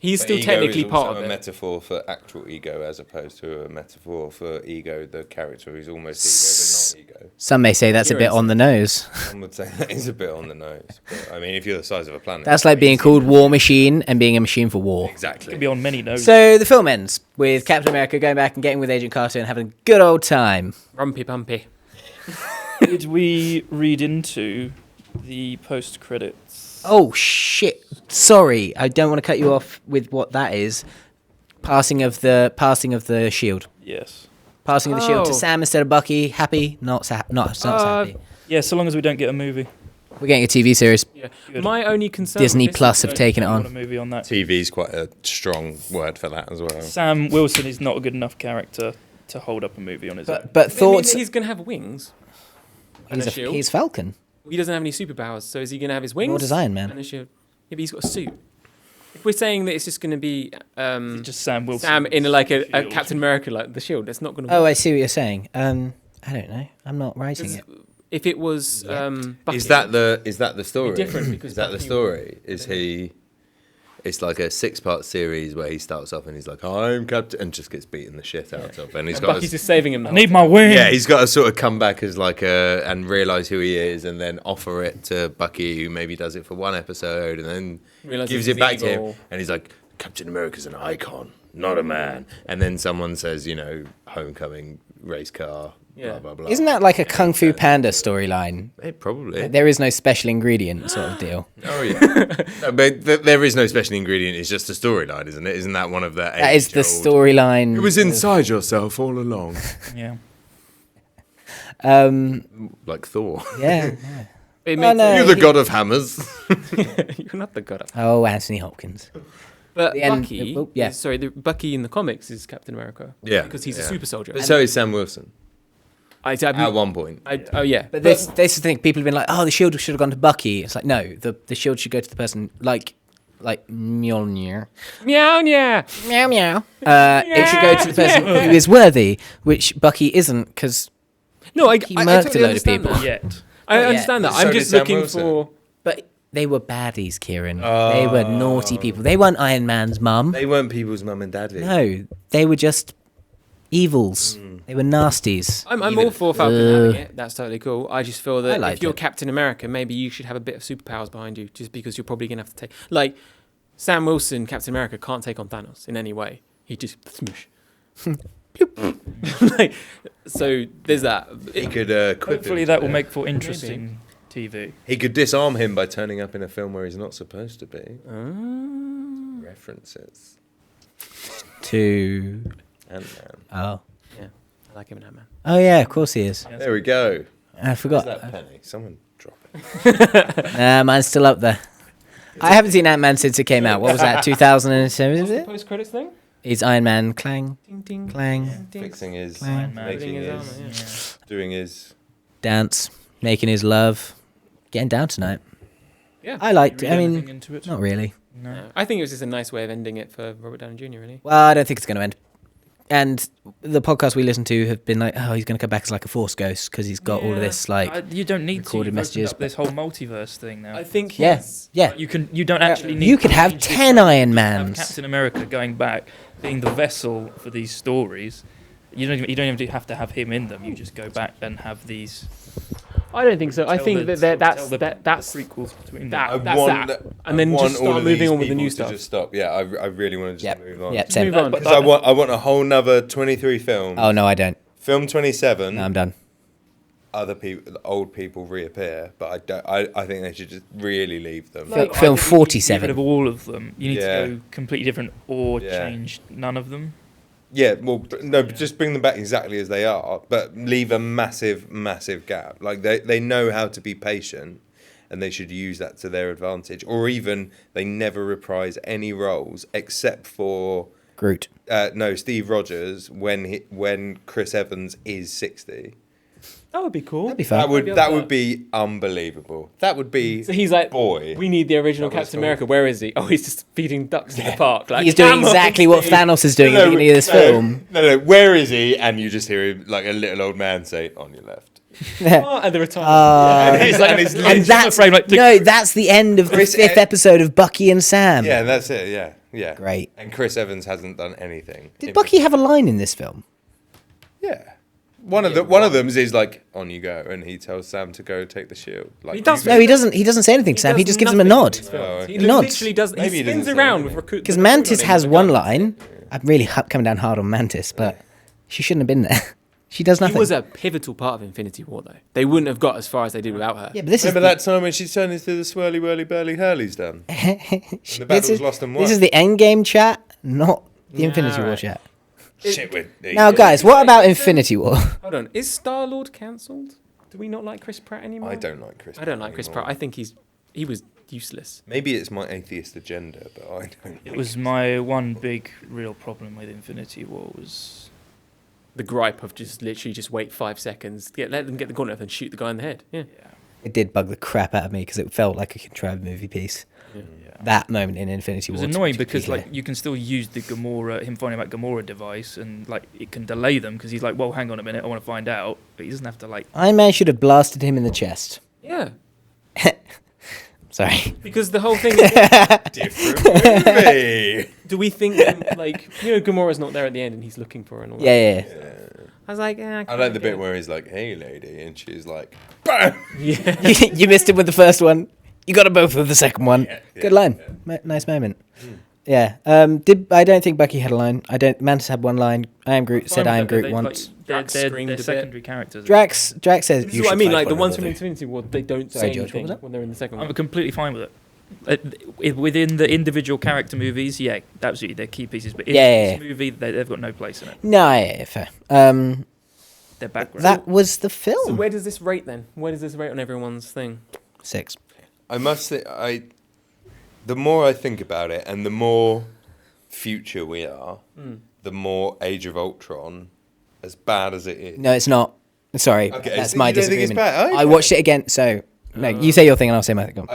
He's But still ego technically is part also of a it. metaphor for actual ego as opposed to a metaphor for ego, the character who's almost ego but not ego. Some may say that's a bit Heroes. on the nose. Some would say that is a bit on the nose. But, I mean, if you're the size of a planet. That's like being called War Machine and being a machine for war. Exactly. Could be on many noses. So the film ends with Captain America going back and getting with Agent Carter and having a good old time. Rumpy pumpy. Did we read into the post credits? Oh shit! Sorry, I don't want to cut you off with what that is. Passing of the shield. Yes. Passing of the shield to Oh. Sam instead of Bucky. Happy? Not so happy. Yeah, so long as we don't get a movie. We're getting a TV series. Yeah. Good. My only concern. Disney with this Plus is have that- taken it I want a on. movie on that. TV's quite a strong word for that as well. Sam Wilson is not a good enough character to hold up a movie on his own. But Does it mean thoughts. that he's going to have wings. And a shield. He's Falcon. He doesn't have any superpowers, so is he going to have his wings? Nor does Iron Man. And a shield. Yeah, but he's got a suit. If we're saying that it's just going to be Just Sam Wilson. Sam in like a Shield. Captain America, like the shield, that's not going to. Oh, I see what you're saying. I don't know. I'm not writing it. If it was, Bucky, Is that the story? different because is that the Bucky- story? Is he? It's like a 6-part series where he starts off and he's like, "I'm Captain," and just gets beaten the shit out of, and he's and got. Bucky's just saving him. I need my wing. Yeah, he's got to sort of come back as like and realize who he is, and then offer it to Bucky, who maybe does it for one episode, and then Realises gives he's it back to evil. him, and he's like, "Captain America's an icon, not a man." And then someone says, "Homecoming race car." Yeah. Blah blah blah. Isn't that like a Kung Fu Panda storyline? Probably? There is no special ingredient sort of deal. Oh yeah, no, but there is no special ingredient. It's just a storyline, isn't it? Isn't that one of the? That is the age-old- storyline. It was inside yourself all along, Yeah. like Thor. Yeah. It Oh, makes no. You're the god of hammers. You're not the god of. Oh, Anthony Hopkins. But The end- Bucky, oh, yeah. sorry, Bucky in the comics is Captain America. Yeah, because he's a yeah. super soldier. But so is Sam Wilson at one point. Oh yeah, But this is the thing. People have been like, "Oh, the shield should have gone to Bucky." It's like, no, the shield should go to the person like Mjolnir. meow meow. Meow meow. It should go to the person who is worthy, which Bucky isn't, because No, I He I murked a totally load of understand people. that. Yet. I Yeah. understand that. So I'm did just Sam looking Wilson. for. but they were baddies, Kieran. They were naughty people. They weren't Iron Man's mum. They weren't people's mum and dad. No, they were just evils. They were nasties. I'm all for Falcon having it. That's totally cool. I just feel I that liked if you're it. Captain America, maybe you should have a bit of superpowers behind you, just because you're probably gonna have to take. Like Sam Wilson, Captain America can't take on Thanos in any way. He just smoosh. Like, so there's that. He could quip Hopefully him that to will death. make for interesting TV. He could disarm him by turning up in a film where he's not supposed to be. References. To Ant-Man. oh I like him in Ant-Man. oh yeah, of course he is. There we go. I Where's forgot. that penny? Someone drop it. Mine's still up there. I haven't seen Ant-Man since it came out. What was that? 2007? Is What's the it? post credits thing? It's Iron Man. Clang, Ding ding clang, ding. Fixing his, Clang. making Putting his, his doing his. dance, making his love, getting down tonight. Yeah. I liked it. Read I anything mean, into it? not really. No. No. I think it was just a nice way of ending it for Robert Downey Jr. Really. Well, I don't think it's going to end. And the podcasts we listen to have been like, oh, he's going to come back as like a Force ghost because he's got all of this like. You don't need to. recorded You've opened messages, up this whole multiverse thing now. I think Yeah, he's- yeah. You don't actually need. You could to have change this 10 much. Iron Have Mans. Captain America going back, being the vessel for these stories. You don't even have to have him in them. You just go back and have these. I don't think so. I tell think the- that that's tell the that's prequels between that- them. that's that. And then just start moving on with the new stuff. Just stop. Yeah, I really want to just Yep. move on. Yep. Just Same. move on. Because I want a whole nother 23 films. Oh no, I don't. Film 27. No, I'm done. Other people, old people reappear, but I don't. I think they should just really leave them. Film I think you need to get 47. rid of all of them. You need Yeah. to go completely different or Yeah. change none of them. Yeah, well, no, just bring them back exactly as they are, but leave a massive, massive gap. Like they know how to be patient, and they should use that to their advantage. Or even they never reprise any roles except for Groot. Steve Rogers when Chris Evans is 60. That would be cool. That'd be fun. That would be unbelievable. That would be. So he's like, boy. we need the original That was Captain cool. America. Where is he? Oh, he's just feeding ducks in the park. Like, He's doing "Come on, exactly what Steve." Thanos is doing at the beginning of this film. No, where is he? And you just hear him like a little old man say, "On your left." Oh, and the retirement. And he's like, and it's And literally- that's frame, like, no, that's the end of the Chris fifth E- episode of Bucky and Sam. yeah, that's it. Yeah, yeah. Great. And Chris Evans hasn't done anything. Did Bucky have a line in this film? Yeah. One of them is like, "On you go," and he tells Sam to go take the shield. Like He does you No, go- he doesn't. He doesn't say anything to Sam. He does just gives him a nothing in nod. these films. Oh, He okay. Nods. literally does. Maybe He he doesn't spins say around anything. with recruit. Because Mantis has one line. I'm really coming down hard on Mantis, but she shouldn't have been there. She does She nothing. was a pivotal part of Infinity War, though. They wouldn't have got as far as they did without her. yeah, but this Remember is that time when she turned into the swirly whirly burly Hurley's done? the, the battle's lost and won. This is the end game chat, not the Infinity War Alright. chat. Shit, with Now, guys, what about Infinity War? Hold on. Is Star-Lord cancelled? Do we not like Chris Pratt anymore? I don't like Chris. I don't like Chris anymore. Pratt. I think he was useless. Maybe it's my atheist agenda, but I don't. It was my one big real problem with Infinity War was The gripe of just literally just wait 5 seconds, let them get the gauntlet and shoot the guy in the head. Yeah. It did bug the crap out of me because it felt like a contrived movie piece. That moment in Infinity It was War. annoying because like you can still use the Gamora, him finding out Gamora device, and like it can delay them because he's like, well, hang on a minute, I want to find out, but he doesn't have to like. Iron Man should have blasted him in the chest. Yeah. Sorry. Because the whole thing. Different movie. Do we think like Gamora's not there at the end and he's looking for her and all that? Yeah. I was like, I like the bit where he's like, "Hey, lady," and she's like, "Bam!" Yeah. You missed it with the first one. You got it both with the second one. Good line. Nice moment. Yeah. I don't think Bucky had a line. Mantis had one line. I am Groot said I am Groot once. Drax They're screamed a bit. secondary characters. Drax says. This "You is what I should mean. fight Like the one ones from another." Infinity War, they don't Sorry, say George, what anything was that? when they're in the second one. I'm completely fine with it. Within the individual character movies, yeah, absolutely, they're key pieces. But in this movie, they've got no place in it. No, yeah, fair. Their background. That was the film. So where does this rate then? Where does this rate on everyone's thing? 6. I must say, the more I think about it, and the more future we are, the more Age of Ultron, as bad as it is. No, it's not. Sorry, Okay, that's so my you don't think it's disagreement. bad? Okay. I watched it again, so no, you say your thing and I'll say my thing.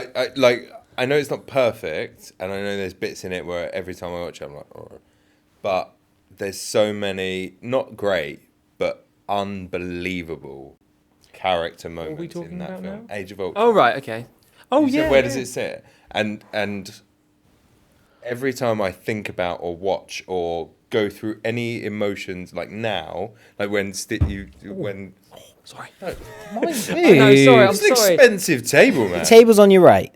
I know it's not perfect, and I know there's bits in it where every time I watch it, I'm like, oh. But there's so many, not great, but unbelievable character moments we talking in that about film. now? Age of Ultron. Oh right, okay. Oh You said, yeah. where does it sit? And every time I think about or watch or go through any emotions, like now, like when Sorry. No, no, sorry. I'm it's an sorry. expensive table, man. Table's on your right.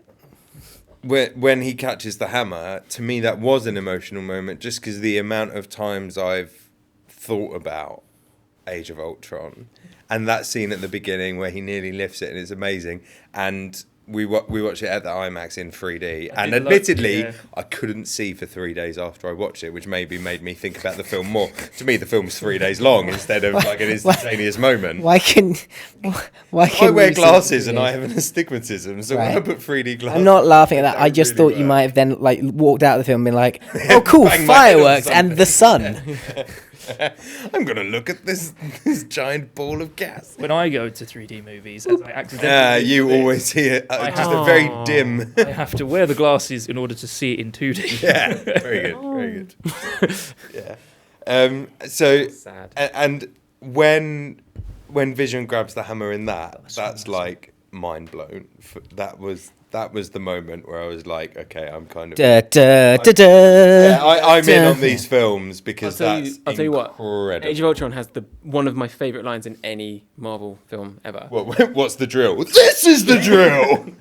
When he catches the hammer, to me that was an emotional moment, just because the amount of times I've thought about Age of Ultron, and that scene at the beginning where he nearly lifts it and it's amazing, and we watched it at the IMAX in 3D, and did admittedly yeah. I couldn't see for 3 days after I watched it, which maybe made me think about the film more. To me, the film's 3 days long instead of like an instantaneous moment. Why can I wear we see glasses it? and I have an astigmatism, so when I Right. put 3D glasses, I'm not laughing at that. they I just really thought you work. might have then like walked out of the film and been like, "Oh, cool, Bang my head on fireworks and the sun." I'm gonna look at this giant ball of gas. When I go to 3D movies, as I accidentally You do, always see it, I just have- a very dim. I have to wear the glasses in order to see it in 2D. Yeah, very good, very good. Yeah. So Sad. and when Vision grabs the hammer in that's like mind blown. That was the moment where I was like, okay, I'm kind of. Da, da, da, da, Yeah, I'm in da. on these films because I'll that's tell you what. incredible. Age of Ultron has one of my favorite lines in any Marvel film ever. What's the drill? This is the drill.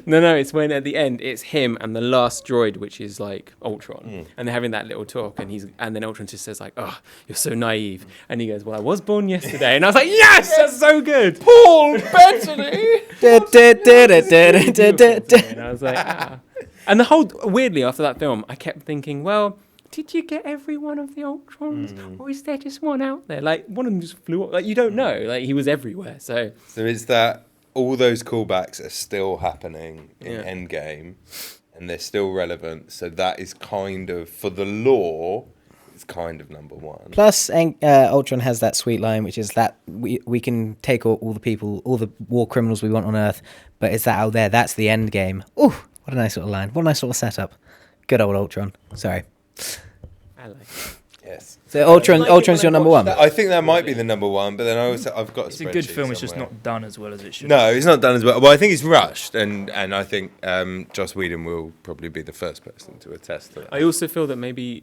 No, it's when at the end it's him and the last droid, which is like Ultron, and they're having that little talk, and then Ultron just says like, "Oh, you're so naive," and he goes, "Well, I was born yesterday," and I was like, "Yes, that's so good." Paul Bettany. Da, da, da, da, da, da, da, da. And I was like, ah. And the whole weirdly after that film, I kept thinking, well, did you get every one of the Ultrons, or is there just one out there? Like one of them just flew up. Like you don't know. Like he was everywhere. So It's that all those callbacks are still happening in Yeah. Endgame, and they're still relevant. So that is kind of, for the lore, it's kind of number one. Plus, Ultron has that sweet line, which is that we can take all the people, all the war criminals we want on Earth, but it's that out there. That's the end game. Ooh, what a nice little line. What a nice little setup. Good old Ultron. Sorry. I like it. Yes. So like it Ultron's when your I number watched one. I think that might be the number one, but then I've got. It's a good film. It's just not done as well as it should. No, it's not done as well. Well, I think it's rushed, and I think Joss Whedon will probably be the first person to attest to that. I also feel that maybe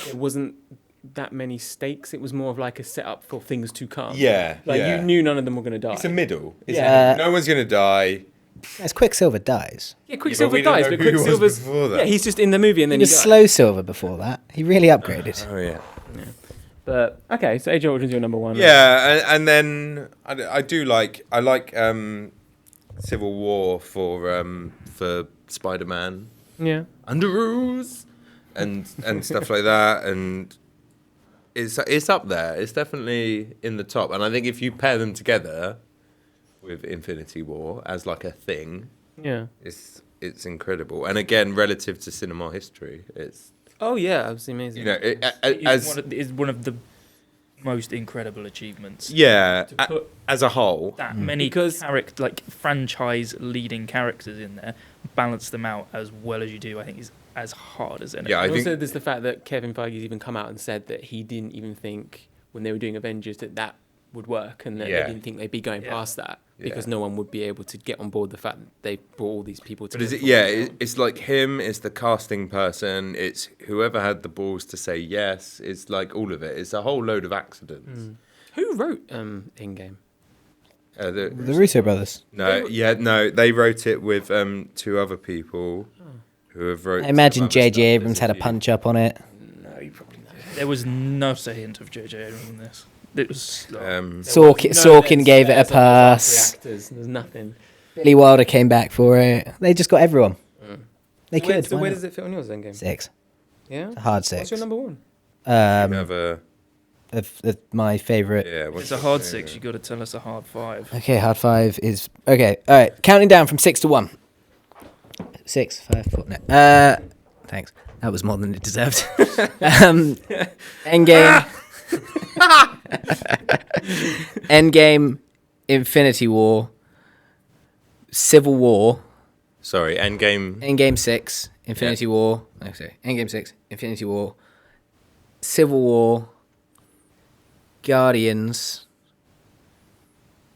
it wasn't that many stakes. It was more of like a setup for things to come. Yeah, Like yeah. you knew none of them were going to die. It's a middle. It's Yeah. a middle. No one's gonna die. As Quicksilver dies. Yeah, Quicksilver we don't dies, know but who he was Quicksilver's before that. yeah, he's just in the movie and He then he was dies. Slow Silver before that. He really upgraded. Oh yeah. But okay, so Age of Ultron's your number one. Yeah, and then I like Civil War for Spider-Man. Yeah. Under rules. and stuff like that, and it's up there. It's definitely in the top. And I think if you pair them together with Infinity War as like a thing, Yeah. it's incredible. And again, relative to cinema history, it's Oh yeah, it was amazing. Is one of the most incredible achievements. Yeah, To put as a whole. that many franchise leading characters in there, balance them out as well as you do, I think is as hard as anything. Yeah, I And think also, there's the fact that Kevin Feige's even come out and said that he didn't even think when they were doing Avengers that would work, and that Yeah. they didn't think they'd be going past that because Yeah. no one would be able to get on board the fact that they brought all these people But together. is it? Yeah, it's like him. It's the casting person. It's whoever had the balls to say yes. It's like all of it. It's a whole load of accidents. Who wrote Endgame? The Russo brothers. They wrote it with two other people who have wrote. I imagine some other J.J. stuff. Abrams had a punch up on it. No, you probably know. There was not a hint of J.J. Abrams in this. It was Sorkin gave it a pass. There's nothing. Billy Wilder came back for it. They just got everyone. They could. So why where not? does it fit on yours, Endgame? 6. Yeah. A hard What's 6. your number one? You have Of my favourite. it's a hard 6. You got to tell us a hard 5. Okay, hard 5 is okay. All right, counting down from 6 to 1. 6, 5, 4. No. Thanks. That was more than it deserved. Endgame. Endgame. Infinity War. Civil War. Sorry, Endgame. Endgame 6. Infinity War. Oh, sorry. Endgame 6. Infinity War. Civil War. Guardians.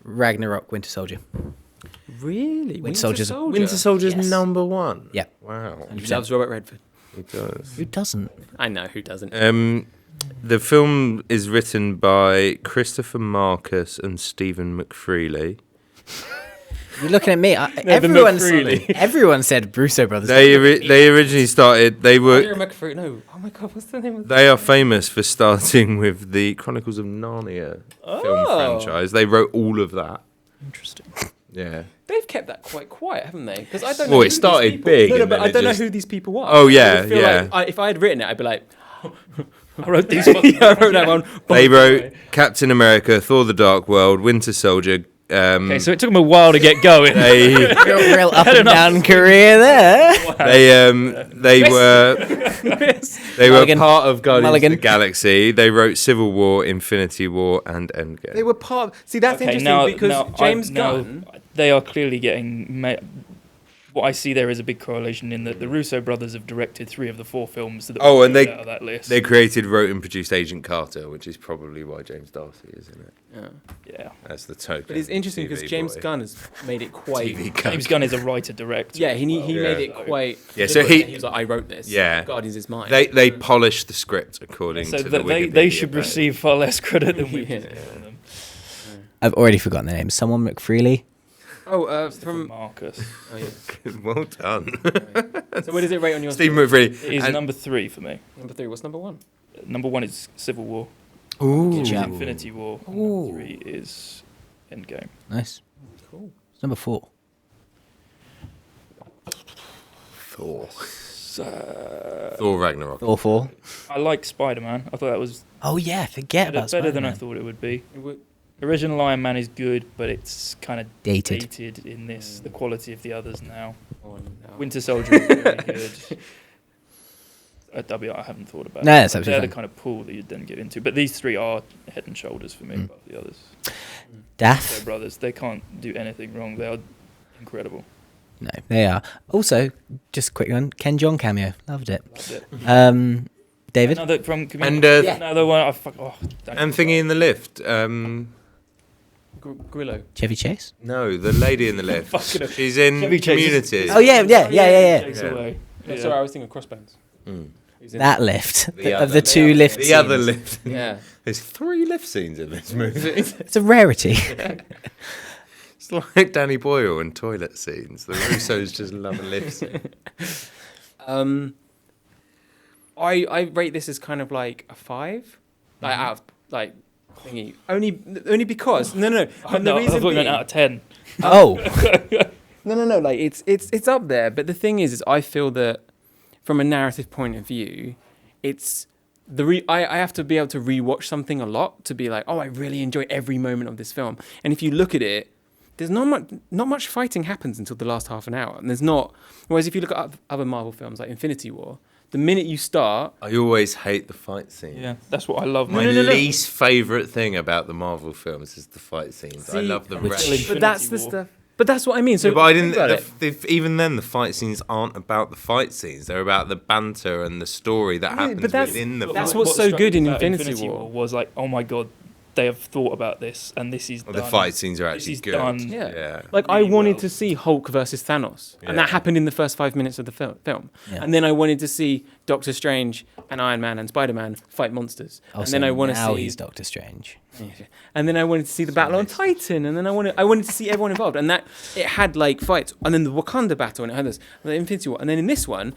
Ragnarok. Winter Soldier. Really? Winter Soldier's- Winter Soldier's Yes. number 1. Yeah. Wow. He loves Robert Redford. He does. Who doesn't? I know who doesn't. The film is written by Christopher Marcus and Stephen McFreely. You're looking at me. Everyone said Russo brothers. They originally started. They were. No. Oh my god, what's the name of They are famous for starting with the Chronicles of Narnia film franchise. They wrote all of that. Interesting. Yeah. They've kept that quite quiet, haven't they? Because I don't know. Well, who it started these people- big No, and but then I it don't know just- who these people are. Oh, yeah, I would feel yeah. like if I had written it, I'd be like, I wrote these. Fucking I wrote that one. They wrote Captain America, Thor: The Dark World, Winter Soldier. Okay, so it took them a while to get going. They real up and down career there. they were Mulligan. part of Guardians Mulligan. of the Galaxy. They wrote Civil War, Infinity War, and Endgame. They were part. See, that's Okay, interesting because James Gunn. They are clearly getting. What I see there is a big correlation in that the Russo brothers have directed 3 of the 4 films that Oh, were and they- out of that list. They created, wrote, and produced Agent Carter, which is probably why James Darcy is in it. Yeah. That's the token. But it's interesting because TV James boy. Gunn has made it quite. TV guy. James Gunn is a writer-director. Yeah, he Yeah. made it quite. Yeah, so deliberate. he- was like, I wrote this. Yeah. Guardians is mine. They polished the script according So to the they should Wikipedia receive far less credit than we've Yeah. given them. I've already forgotten the name. Someone McFreely. from. Marcus. Oh, yeah. page. Well done. So where does it rate on your Steve McFreely. It is And- number 3 for me. number 3? What's number 1? Number 1 is Civil War. Ooh. 2 is Infinity War. And number 3 is Endgame. Nice. Cool. It's number 4. Thor. Thor Ragnarok. Thor 4. I liked Spider-Man. I thought that was Oh yeah, forget about better than I Spider-Man. thought it would be. Original Iron Man is good, but it's kind of Dated. dated in this. The quality of the others now. Oh, no. Winter Soldier is really good. I haven't thought about No, it. that's absolutely They're fine. the kind of pool that you'd then get into. But these 3 are head and shoulders for me above the others. Daft. They're brothers. They can't do anything wrong. They are incredible. No, they are. Also, just a quick one. Ken Jeong cameo. Loved it. That's it. David. Another from And another one. and thingy in the lift. Grillo. Chevy Chase. No, the lady in the lift. Fucking hell. She's in Chevy Chase is- Community. Oh yeah. Takes Yeah. away. No, Yeah. sorry, I was thinking Crossbones. Mm. Who's in That it? lift. The Of other- the 2 lift The other scenes. lift. Yeah. There's 3 lift scenes in this movie. It's a rarity. It's like Danny Boyle and toilet scenes. The Russos just love a lift scene. I rate this as kind of like a 5, like out of like thingy. Only because no. Oh, And no, the I reason thought you meant being, out of 10. Oh. no. Like it's up there. But the thing is I feel that from a narrative point of view, it's I have to be able to rewatch something a lot to be like, oh, I really enjoy every moment of this film. And if you look at it, there's not much fighting happens until the last half an hour, and there's not. Whereas if you look at other Marvel films like Infinity War, the minute you start, I always hate the fight scene. Yeah, that's what I love. My No. least favourite thing about the Marvel films is the fight scenes. I See, love the which- rest. but that's the War. stuff. But that's what I mean. So, Yeah, but I think didn't. about it. Even then, the fight scenes aren't about the fight scenes. They're about the banter and the story that happens but that's- within the. that's fight. what's so struck good me in about Infinity War. was like, oh my god, they have thought about this, and this is The done. fight scenes are This actually is good. done. Yeah. Like I really wanted well. to see Hulk versus Thanos, and that Yeah. happened in the first 5 minutes of the film. Yeah. And then I wanted to see Doctor Strange and Iron Man and Spider-Man fight monsters. Also, and then I want to now see, he's Doctor Strange. and then I wanted to see the battle on Titan, and then I wanted to see everyone involved, and that it had like fights, and then the Wakanda battle, and it had this, and the Infinity War, and then in this one,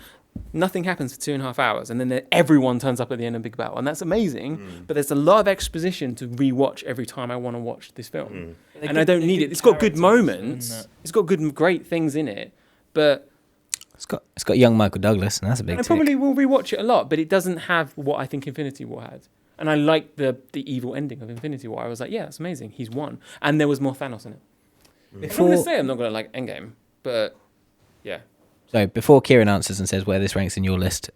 nothing happens for 2.5 hours, and then everyone turns up at the end of the big battle, and that's amazing. But there's a lot of exposition to rewatch every time I want to watch this film, and I don't need it. It's got good moments. It's got great things in it, but It's got young Michael Douglas, and that's a big I tick. probably will rewatch it a lot. But it doesn't have what I think Infinity War had, and I like the evil ending of Infinity War. I was like, yeah, that's amazing. He's won, and there was more Thanos in it. I'm not gonna say I'm not gonna like Endgame, but yeah. So before Kieran answers and says where this ranks in your list,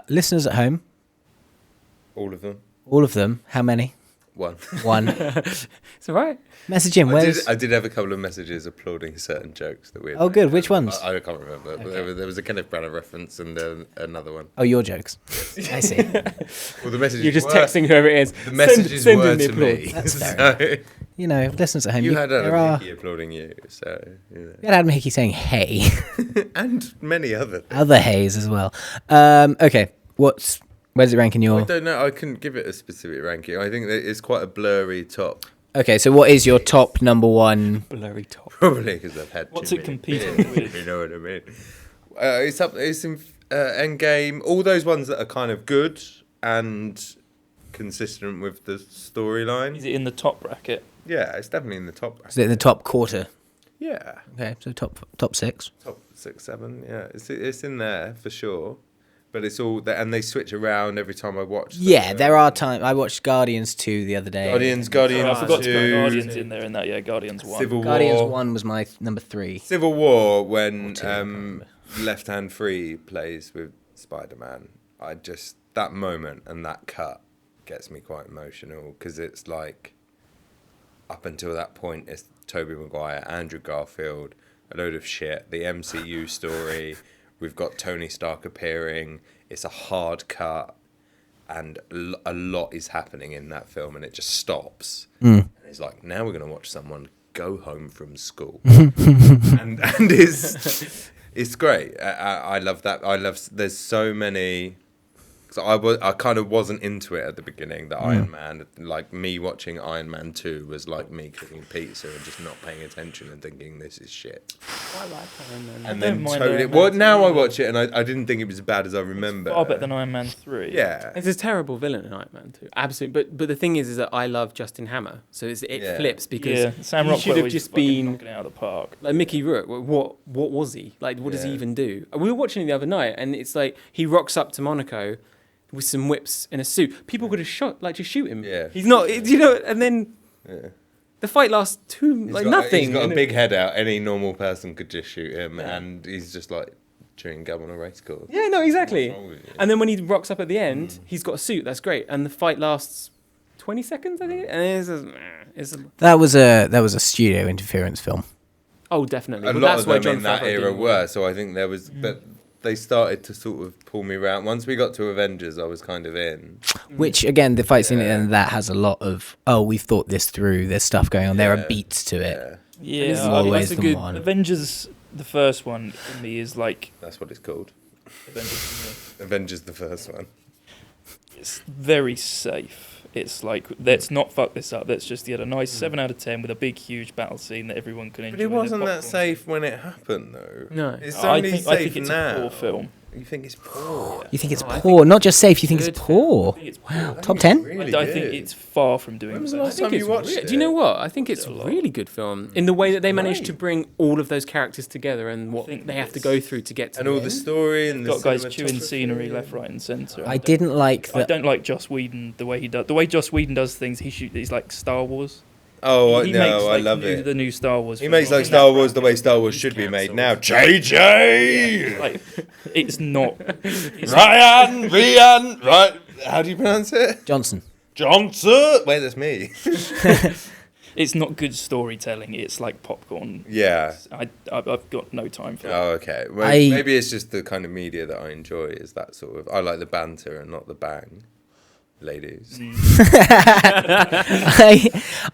listeners at home, All of them. all of them, how many? One. One. It's all right. Message him. I did have a couple of messages applauding certain jokes that we. Oh, good. Which ones? I can't remember. But there was a Kenneth Branagh reference and then another one. Oh, your jokes. I see. Well, the messages. You're just were, texting whoever it is. The messages send were in the to applause. me. That's So, You know, listeners at home, you had there are. Mickey applauding you, so you know. You had Adam Hickey saying "Hey," And many other things. other Hayes as well. Okay, where does it rank in I your? don't know. I couldn't give it a specific ranking. I think that it's quite a blurry top. Okay, so what is your top number one? Blurry top. Probably because I've had. What's too it many competing beers, with? You know what I mean? It's up. It's in Endgame. All those ones that are kind of good and consistent with the storyline. Is it in the top bracket? Yeah, it's definitely in the top. Is it the top quarter? Yeah, Okay, so top six. top 6, 7. Yeah, it's in there for sure. But it's all that, and they switch around every time I watch. them. Yeah, there are times. I watched Guardians 2 the other day. Guardians Oh, I forgot to 2, put Guardians in there in that. Yeah, Guardians 1. Civil Guardians War. 1 was my number 3. Civil War when Or 2, I can't remember. Left Hand Free plays with Spider-Man. That moment and that cut gets me quite emotional because it's like up until that point it's Tobey Maguire, Andrew Garfield, a load of shit, the MCU story. We've got Tony Stark appearing. It's a hard cut, and a lot is happening in that film, and it just stops. And it's like, now we're going to watch someone go home from school, and it's great. I love that. There's so many. So I kind of wasn't into it at the beginning. The Iron Man, like me watching Iron Man 2 was like me cooking pizza and just not paying attention and thinking this is shit. I like Iron Man. And I then don't mind totally. Iron Man Well, 2. now I watch it and I didn't think it was as bad as I remember. Far better than Iron Man 3. Yeah. It's a terrible villain in Iron Man 2. Absolutely. But the thing is that I love Justin Hammer. So it Yeah. flips because Yeah, Sam he Rockwell should have is just fucking been knocking it out of the park. like Mickey Rourke. What was he? Like, what does he Yeah. even do? We were watching it the other night, and it's like he rocks up to Monaco with some whips in a suit. People could have just shoot him. Yeah. He's not, and then Yeah. the fight lasts nothing. He's got and a big head out. Any normal person could just shoot him, Yeah. and he's just like chewing gum on a race course. Yeah, no, exactly. What's wrong with you? And then when he rocks up at the end, he's got a suit. That's great. And the fight lasts 20 seconds, I think. And it's That was a studio interference film. oh, definitely. A But lot that's of why them Jon in that Favreau era didn't were. So I think there was, but they started to sort of pull me around. Once we got to Avengers, I was kind of in. Which again, the fight scene Yeah. and that has a lot of we've thought this through. There's stuff going on. There Yeah. are beats to it. Yeah, Yeah, this is more that's ways a than good- one. Avengers, the first one for me is like that's what it's called. Avengers. Avengers, the first one. It's very safe. It's like, let's not fuck this up. Let's just get a nice 7 out of 10 with a big, huge battle scene that everyone can enjoy. But it and the wasn't that popcorn. safe when it happened, though. No. It's I only think safe it's now. a poor film. You think it's poor? You think it's I poor, not just safe. You think it's good. poor. I think it's Wow, poor. top 10. Really I think good. it's far from doing When was the best. last time you watched it? Do you know what? I think it's a really good film in the way that they managed to great. bring all of those characters together and what think they have to it's- go through to get to And all the the end. story and the Got guys chewing cinematography. scenery left, right, and centre. I didn't like I that. don't like Joss Whedon the way he does. The way Joss Whedon does things, he's like Star Wars. Oh He no, makes, I like, love it. the new Star Wars. He film. makes like Star Wars the way Star Wars should be made now. JJ, Like, it's not. It's Ryan, right? How do you pronounce it? Johnson. Johnson. Wait, that's me. It's not good storytelling. It's like popcorn. Yeah. I've got no time for it. Oh, okay. Well, I- maybe it's just the kind of media that I enjoy. Is that sort of? I like the banter and not the bang, ladies.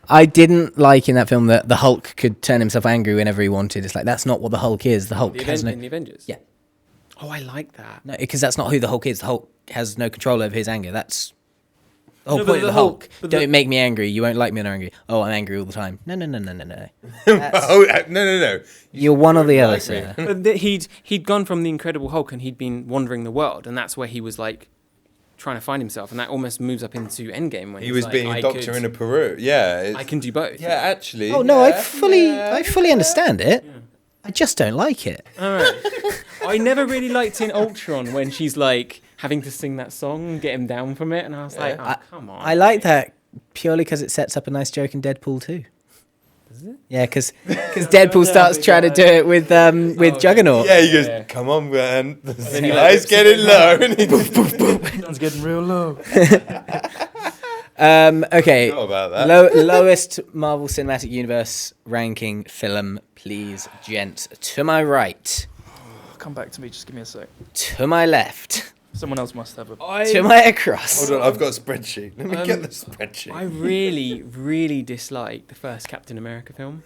I didn't like in that film that the Hulk could turn himself angry whenever he wanted. It's like that's not what the Hulk is. The Hulk has no. In the Avengers. Yeah. Oh, I like that. No, because that's not who the Hulk is. The Hulk has no control over his anger. That's the whole No, but point of the the Hulk- Hulk. but Don't the- make me angry. You won't like me when I'm angry. Oh, I'm angry all the time. No. Oh no. You're one or the other, like me. sir. But he'd gone from the Incredible Hulk and he'd been wandering the world, and that's where he was like trying to find himself, and that almost moves up into Endgame when He he's was like, being a doctor in a Peru. Yeah. I can do both. Yeah, actually. Oh no, I yeah, fully yeah. understand it. I just don't like it. All right. I never really liked in Ultron when she's like having to sing that song and get him down from it, and I was like, oh, come on. I like that purely because it sets up a nice joke in Deadpool too. Does it? Yeah, because Deadpool starts trying to do it with Juggernaut. Yeah, he goes, Yeah. "Come on, man, the then he, sky's like, getting low." And he Sun's getting real low. Okay. Forgot about that. Lowest Marvel Cinematic Universe ranking film, please, gents. To my right, Come back to me. Just give me a sec. to my left, Someone else must have a. to my across. Hold on, I've got a spreadsheet. Let me get the spreadsheet. I really, really dislike the first Captain America film.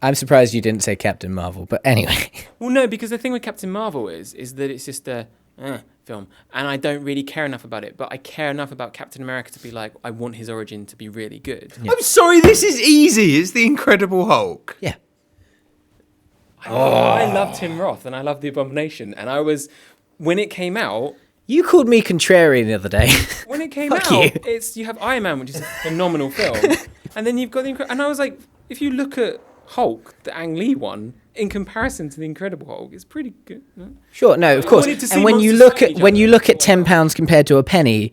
I'm surprised you didn't say Captain Marvel, but anyway. Well, no, because the thing with Captain Marvel is that it's just a film, and I don't really care enough about it. But I care enough about Captain America to be like, I want his origin to be really good. I'm sorry, this is easy. It's the Incredible Hulk. Yeah. I loved Tim Roth, and I loved The Abomination, and I was when it came out. You called me contrarian the other day. When it came Fuck out, you. you have Iron Man, which is a phenomenal film, and then you've got and I was like, if you look at Hulk, the Ang Lee one, in comparison to the Incredible Hulk, it's pretty good. No? Sure, no, of I course. wanted to see And when you monsters look fight at each when you other. look at £10 compared to a penny,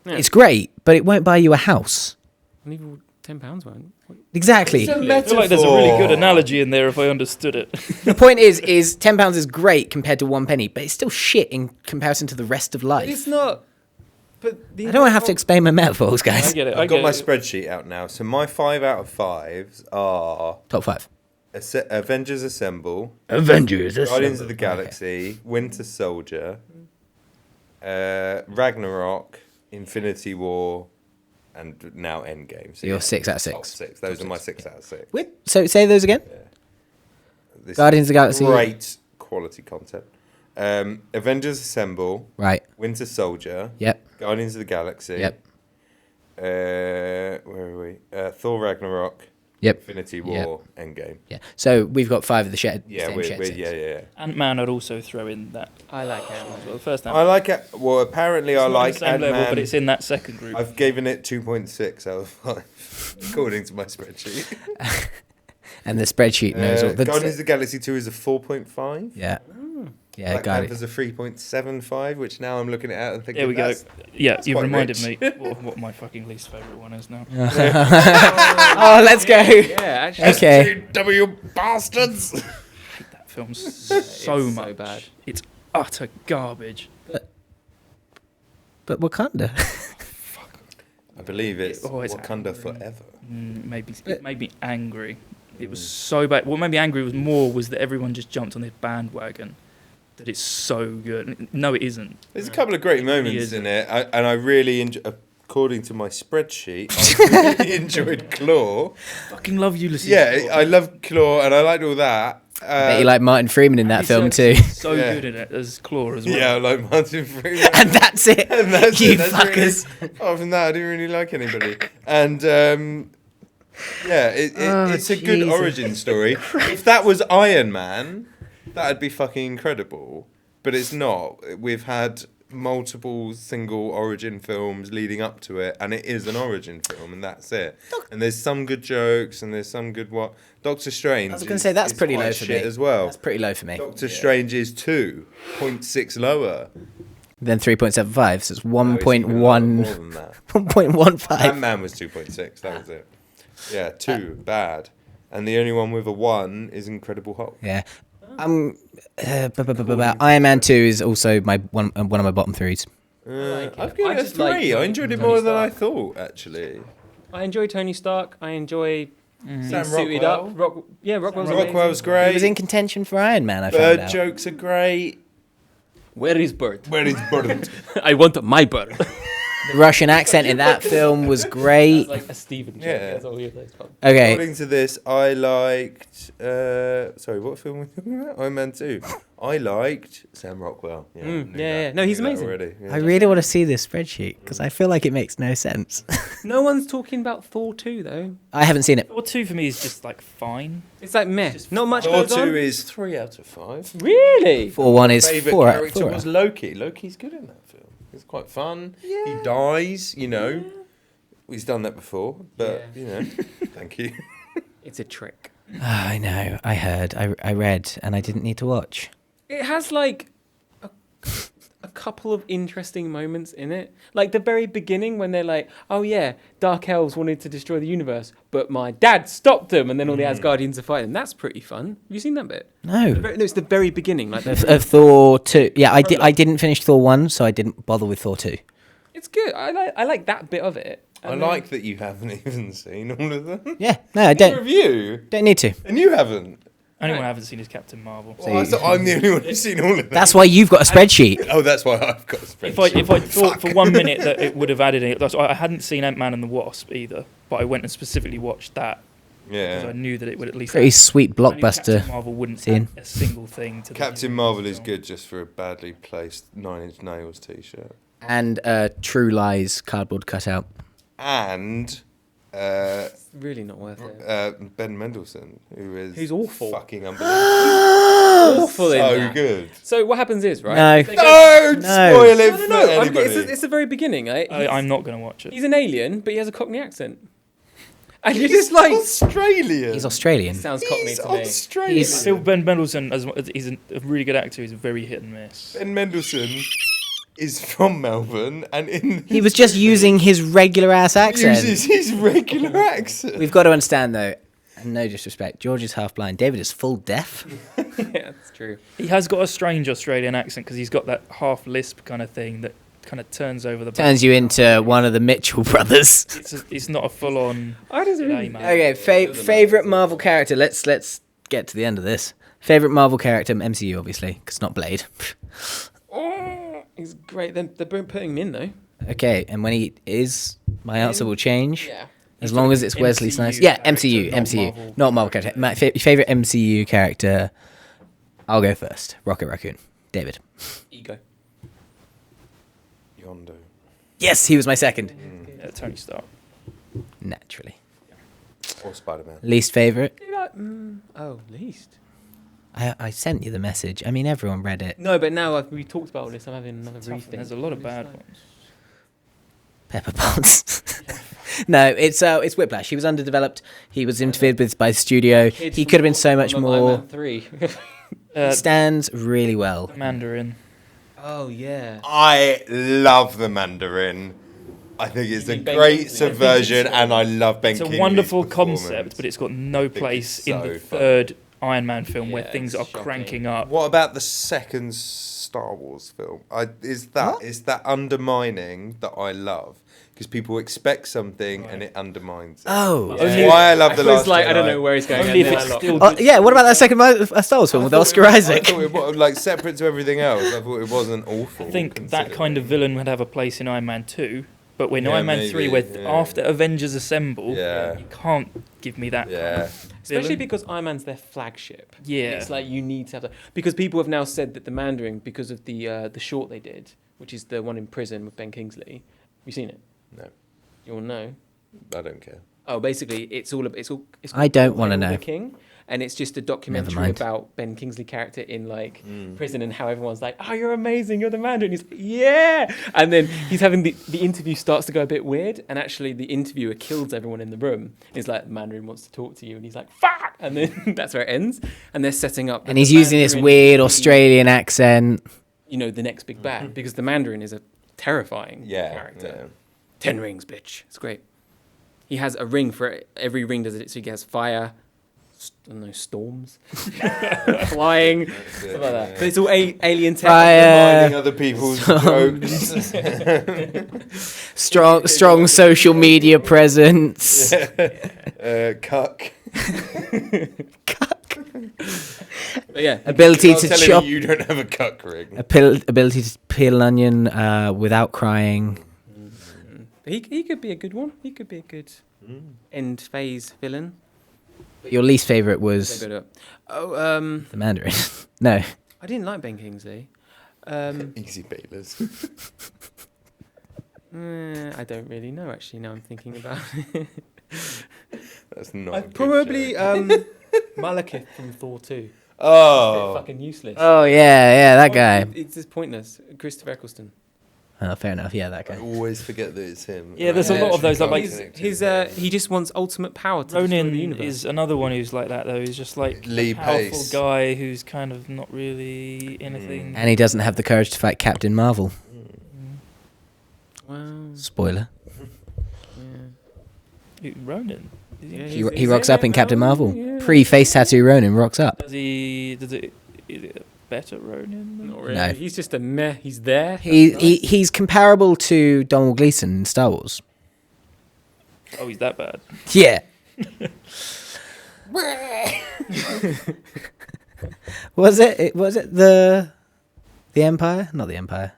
Yeah. it's great, but it won't buy you a house. And even £10 won't. Exactly. It's a I feel like there's a really good metaphor. analogy in there if I understood it. The point is £10 is great compared to one penny, but it's still shit in comparison to the rest of life. It's not. But the I don't have to explain my metaphors, I guys. get it. I've got my spreadsheet out now. So my 5 out of 5s are Top 5. Avengers Assemble, Avengers. Guardians of the Galaxy, Winter Soldier, Ragnarok, Infinity War, and now Endgame. So You're yeah, 6 out of top 6. 6. Those are my 6 out of 6. So say those again. This Guardians is of the Galaxy. Great quality content. Avengers Assemble, Right. Winter Soldier, Yep. Guardians of the Galaxy. Yep. Where are we? Thor Ragnarok, Yep. Infinity War, Endgame. Yeah. So we've got 5 of the shed. Yeah, same we're, shed we're, six. yeah. Ant-Man, I'd also throw in that. I like it. As well. The first I Ant-Man. like it. Well, apparently It's I not like the same Ant-Man. level, but it's in that second group. I've given it 2.6 out of 5, according to my spreadsheet. And the spreadsheet knows all the. Guardians of the Galaxy 2 is a 4.5. Yeah. Yeah, Black got Panther's it. a 3.75, which now I'm looking at and thinking, There we go. that's, Yeah, that's you've quite reminded rich. me what my fucking least favourite one is now. Oh, let's go. Yeah, actually. Okay. W bastards! That film's so It's much. so bad. It's utter garbage. But Wakanda. I believe it's Oh, it's Wakanda angry. forever. It made me angry. It was so bad. What made me angry was that everyone just jumped on this bandwagon. That it's so good. No, it isn't. There's a couple of great moments is. in it, and I really according to my spreadsheet, I really enjoyed Claw. Fucking love Ulysses. Yeah, I love Claw, and I liked all that. Bet you like Martin Freeman in that He's film so- too. So Yeah. good in it as Claw as well. Yeah, I like Martin Freeman. And that's it. And that's You it, that's fuckers. Really, apart from that, I didn't really like anybody. And yeah, it's a good Jesus. origin story. If that was Iron Man, that'd be fucking incredible. but it's not. We've had multiple single origin films leading up to it, and it is an origin film, and that's it. And there's some good jokes, and there's some good what. Doctor Strange. I was going to say that's is pretty quite low for shit me as well. That's pretty low for me. Doctor Strange is 2.6 lower. Then 3.75, so it's No, it's 1.1, even lower, more than that. 1.15. Ant-Man was 2.6. That was it. Yeah, 2 bad, and the only one with a 1 is Incredible Hulk. Yeah. Iron Man 2 is also one of my bottom threes. like I've it. given I it a just like 3. I enjoyed it Tony more than I Stark. thought, actually. I enjoy Tony Stark. I enjoy being Sam suited Rockwell. up. Rockwell's Rockwell's amazing. great. He was in contention for Iron Man, I found Bird out. jokes are great. Where is Bird? Where is Bird? I want my Bird. The Russian accent in that film was great. That's like a Steven joke. Yeah. That's all he plays from. Okay, According to this, I liked. Sorry, what film were we talking about? Iron Man 2. I liked Sam Rockwell. Yeah, knew yeah. that. No, he's Knew that amazing. already. Yeah. I really want to see this spreadsheet because I feel like it makes no sense. No one's talking about Thor 2 though. I haven't seen it. Thor 2 for me is just like fine. It's like meh. Just Not much Thor goes 2 on. is 3 out of 5. Really? 4-1 is Favorite 4 out of character 4. was Loki. Loki's good in that film. It's quite fun. He dies, you know. He's done that before, but you know. Thank you. It's a trick. I know. I heard. I read, and I didn't need to watch. It has like a couple of interesting moments in it. Like the very beginning when they're like, oh yeah, Dark Elves wanted to destroy the universe, but my dad stopped them, and then all the Asgardians are fighting. That's pretty fun. Have you seen that bit? No. No, it's the very beginning. Like Of Thor 2. Yeah, I didn't finish Thor 1, so I didn't bother with Thor 2. it's good. I like that bit of it. I like that you haven't even seen all of them. Yeah, no, I Neither don't. of you. Don't need to. And you haven't. Only Right. one I haven't seen is Captain Marvel. Well, I thought I'm the only one who's seen all of them. That's why you've got a spreadsheet. Oh, that's why I've got a spreadsheet. If I thought for 1 minute that it would have added it, I hadn't seen Ant-Man and the Wasp either, but I went and specifically watched that because I Yeah. knew that it would at least. Pretty sweet I knew blockbuster. Captain Marvel wouldn't scene. add a single thing to the Captain new Marvel is film. good just for a badly placed 9 Inch Nails t-shirt. And True Lies cardboard cutout. And It's really not worth it. Ben Mendelsohn, who is Who's awful. fucking unbelievable. Awful in So that. good. So what happens is, right? No. they go- Don't No. spoil it No, for no, no. anybody. It's the very beginning, right? I'm not going to watch it. He's an alien, but he has a Cockney accent. And you're just like... Australian. He's Australian. Sounds Cockney He's to me. Australian. He's- Still, Ben Mendelsohn, he's a really good actor. He's very hit and miss. Ben Mendelsohn is from Melbourne, and in He was just using his regular ass accent. uses his regular accent. We've got to understand though, and no disrespect, George is half blind. David is full deaf. Yeah, that's true. He has got a strange Australian accent because he's got that half lisp kind of thing that kind of turns over the. Turns you into one of the Mitchell brothers. It's not a full-on. I just G'day, mate. Okay, favorite Marvel character. Let's get to the end of this. Favorite Marvel character, MCU obviously, because not Blade. Oh, he's great. They're putting him in, though. Okay, and when he is, my answer will change. Yeah. As long as it's Wesley MCU Snipes. Yeah, character, MCU, not MCU. Marvel. Not Marvel character. My favorite MCU character, I'll go first. Rocket Raccoon. David. Ego. Yondo. Yes, he was my second. Tony Stark. Naturally. Or Spider-Man. Least favorite? You're like, oh, least. I sent you the message. I mean, everyone read it. No, but now we talked about all this. I'm having another rethink. There's a lot of bad ones. Pepper Potts. No, it's Whiplash. He was underdeveloped. He was interfered with by the studio. Kids He from could have been so Iron much Man more. 3. He stands really well. Mandarin. Oh, yeah. I love the Mandarin. I think it's You a mean Ben great Kingsley? subversion, and I love Ben It's a Kingsley's wonderful performance. concept, but it's got no think place it's in so the fun. third Iron Man film where Yeah, things it's are shocking. cranking up. What about the second Star Wars film? Is that undermining that I love? Because people expect something and it undermines it. Oh, That's Yeah. why I love the I was last like, Jedi. I don't know where he's going. Only and if then it's I locked. still Oh, good. yeah. What about that second Star Wars film with Oscar Isaac? I thought it was like separate to everything else. I thought it wasn't awful. I think that kind of villain would have a place in Iron Man 2, but when Yeah, Iron Man 3, where maybe, yeah. after Avengers Assemble, Yeah. you can't give me that. Yeah. Especially villain. because Iron Man's their flagship. Yeah. It's like you need to have that. Because people have now said that the Mandarin, because of the short they did, which is the one in prison with Ben Kingsley. Have you seen it? No, You all know. I don't care. Oh, basically, it's all. I don't called wanna Hail the know. King, and it's just a documentary mind. about Ben Kingsley character in like prison and how everyone's like, "Oh, you're amazing, you're the Mandarin." He's like, "Yeah," and then he's having the interview starts to go a bit weird, and actually the interviewer kills everyone in the room. He's like, "The Mandarin wants to talk to you," and he's like, "Fuck," and then that's where it ends. And they're setting up, And that he's the using this Mandarin weird is the, Australian accent. you know, the next big bad, because the Mandarin is a terrifying Yeah. character. 10 rings, bitch. It's great. He has a ring for every ring does it. So he has fire, I don't know, storms, flying, stuff like that. But it's all alien tech. Fire. Finding other people's jokes. Strong social media presence. Cuck. But yeah, Ability You're to telling chop. me you don't have a cuck ring. Ability to peel an onion without crying. he could be a good one. He could be a good end phase villain. Your least favourite They was go to- Oh, the Mandarin. No. I didn't like Ben Kingsley. Easy bailers. I don't really know actually. Now I'm thinking about it. That's not. I a good probably joke. Malekith from Thor 2. Oh. Fucking useless. Oh yeah, that guy. It's just pointless. Christopher Eccleston. Oh, fair enough. Yeah, that I guy. always forget that it's him. Yeah, there's a lot of those, like, He just wants ultimate power to destroy the Ronan universe. is another one who's like that though. He's just like Lee a powerful Pace. guy who's kind of not really anything. And he doesn't have the courage to fight Captain Marvel. Wow. Spoiler. Yeah. Ronan. Is he? Yeah, He, He's- he he's rocks in up it in Captain now, Marvel. yeah. Pre-face tattoo Ronan rocks up. Does he? Does it? Is it a better Ronan? Not really. No. He's just a meh. He's there. He's comparable to Donald Gleason in Star Wars. Oh, he's that bad. Yeah. Was it the Empire? Not the Empire.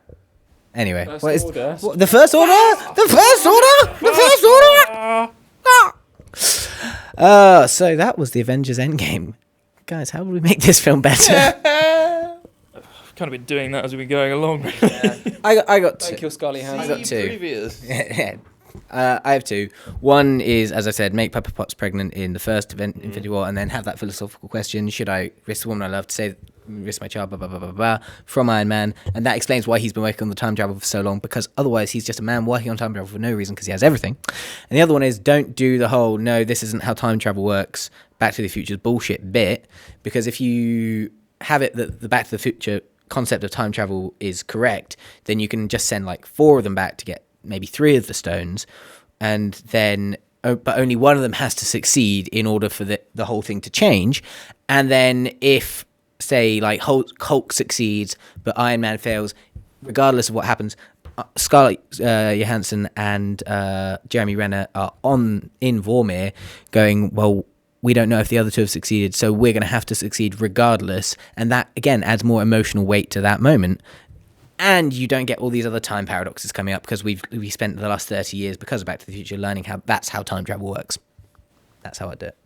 Anyway, First what is Order. what, the First Order? The First Order? The First Order? So that was the Avengers Endgame. Guys, how would we make this film better? I've kind of been doing that as we've been going along. I got Don't two. kill Scarlet Hound. I got two. Previous. I have two. One is, as I said, make Pepper Potts pregnant in the first event, Infinity War, and then have that philosophical question: should I risk the woman I love to save, risk my child? Blah blah blah blah blah. From Iron Man, and that explains why he's been working on the time travel for so long. Because otherwise, he's just a man working on time travel for no reason because he has everything. And the other one is don't do the whole no, this isn't how time travel works. Back to the Future's bullshit bit. Because if you have it that the Back to the Future concept of time travel is correct, then you can just send like 4 of them back to get maybe 3 of the stones, and then but only one of them has to succeed in order for the whole thing to change. And then if say like Hulk succeeds but Iron Man fails, regardless of what happens, Scarlett Johansson and Jeremy Renner are in Vormir going, well, we don't know if the other 2 have succeeded, so we're going to have to succeed regardless. And that, again, adds more emotional weight to that moment. And you don't get all these other time paradoxes coming up because we spent the last 30 years, because of Back to the Future, learning how that's how time travel works. That's how I do it.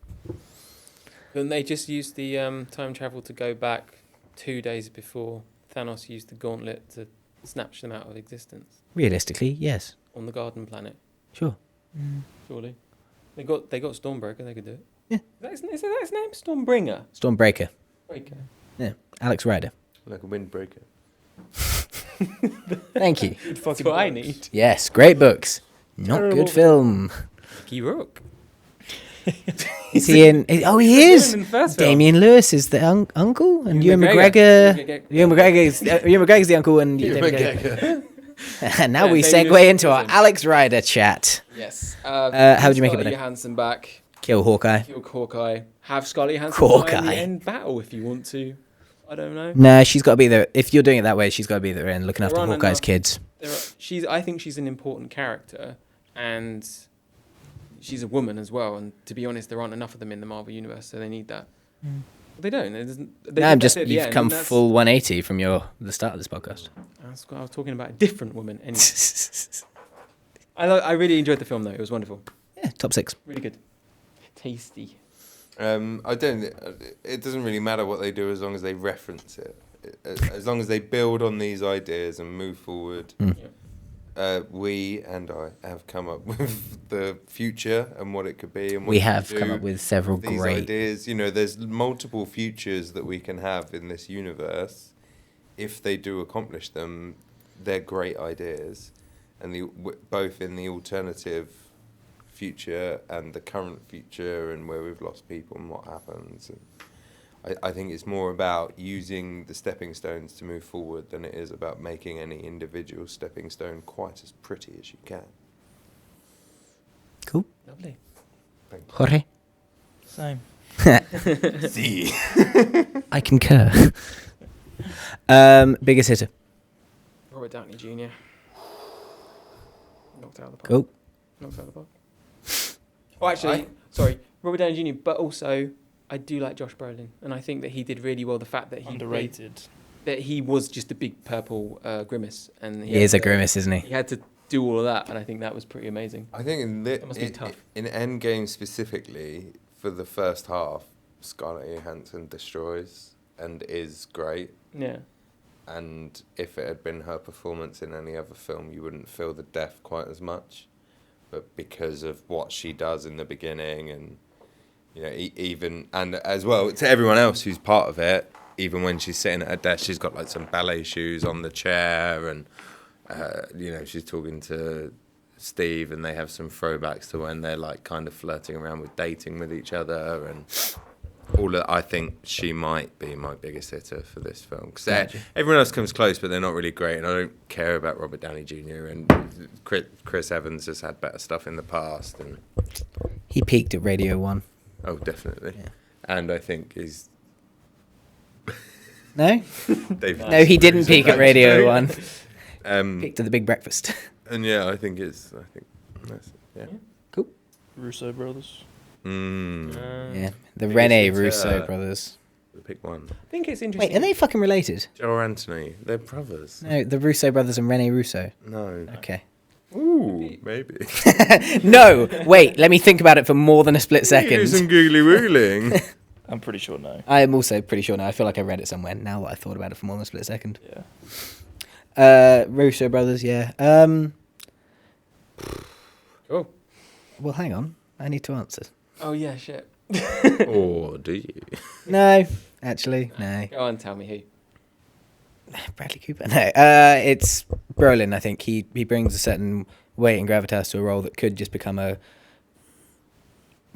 Then they just used the time travel to go back 2 days before Thanos used the gauntlet to snatch them out of existence Realistically, yes. on the Garden Planet. Sure. Surely, they got Stormbreaker. They could do it. Yeah. Is that his name? Stormbringer. Stormbreaker. Breaker. Yeah. Alex Rider. Like a windbreaker. Thank you. Good That's fucking what I books. need. Yes, great books. Not Terrible. good film. Key Rook. Is he in? Oh, he is. In the first film. Damian Lewis is the uncle, and Ewan Ewan McGregor. McGregor. Ewan McGregor's the uncle, and David McGregor. And now Yeah, we Damian segue Lewis into our prison. Alex Rider chat. Yes. how would you make it Scarlett better? Johansson back. Kill Hawkeye. Kill Hawkeye. Have Scarlett Johansson die in Hawkeye. the end battle if you want to. I don't know. No, she's got to be there. If you're doing it that way, she's got to be there and looking after There aren't Hawkeye's enough- kids. I think she's an important character, and she's a woman as well. And to be honest, there aren't enough of them in the Marvel universe, so they need that. They don't. It doesn't, No, I'm just you've come full 180 from the start of this podcast. I was talking about a different woman. Anyway. I really enjoyed the film though. It was wonderful. Yeah, top 6. Really good. Tasty. I don't. It doesn't really matter what they do as long as they reference it. As long as they build on these ideas and move forward. Mm. Yeah. we and I have come up with the future and what it could be, and what We you could have come do up with several these great. ideas. You know, there's multiple futures that we can have in this universe. If they do accomplish them, they're great ideas, and both in the alternative future and the current future, and where we've lost people and what happens. And I think it's more about using the stepping stones to move forward than it is about making any individual stepping stone quite as pretty as you can. Cool. Lovely. Jorge? Same. See. I concur. Biggest hitter. Robert Downey Jr. Knocked out of the park. Cool. Knocked out of the park. Oh, actually, sorry, Robert Downey Jr. But also, I do like Josh Brolin, and I think that he did really well. The fact that he Underrated. that he was just a big purple grimace, and He is a grimace, isn't he? He had to do all of that, and I think that was pretty amazing. I think That must be tough. in Endgame specifically, for the first half, Scarlett Johansson destroys and is great. Yeah. And if it had been her performance in any other film, you wouldn't feel the death quite as much. But because of what she does in the beginning, and you know, even and as well to everyone else who's part of it, even when she's sitting at her desk, she's got like some ballet shoes on the chair, and you know, she's talking to Steve, and they have some throwbacks to when they're like kind of flirting around with dating with each other, and all of, I think she might be my biggest hitter for this film, because everyone else comes close, but they're not really great, and I don't care about Robert Downey Jr. and Chris Evans has had better stuff in the past, and He peaked at Radio 1. oh, definitely, Yeah. and I think he's No? David. No, he didn't peak at Radio 1. Um, Peaked at the Big Breakfast. and yeah, I think that's yeah. Cool. Russo brothers. Yeah. The Biggest Rene hitter. Russo brothers. Pick one. I think it's interesting. Wait, are they fucking related? Joe or Anthony, they're brothers. No, the Russo brothers and Rene Russo. No. Okay. Ooh, maybe. No, wait, let me think about it for more than a split Do second. some googly woogling. I'm pretty sure no. I am also pretty sure now. I feel like I read it somewhere now that I thought about it for more than a split second. Yeah. Russo brothers, yeah. Cool. Well, hang on. I need to answer. Oh yeah, shit. Or do you? No, actually, no. Go on, tell me who. Bradley Cooper. No, it's Brolin. I think he brings a certain weight and gravitas to a role that could just become a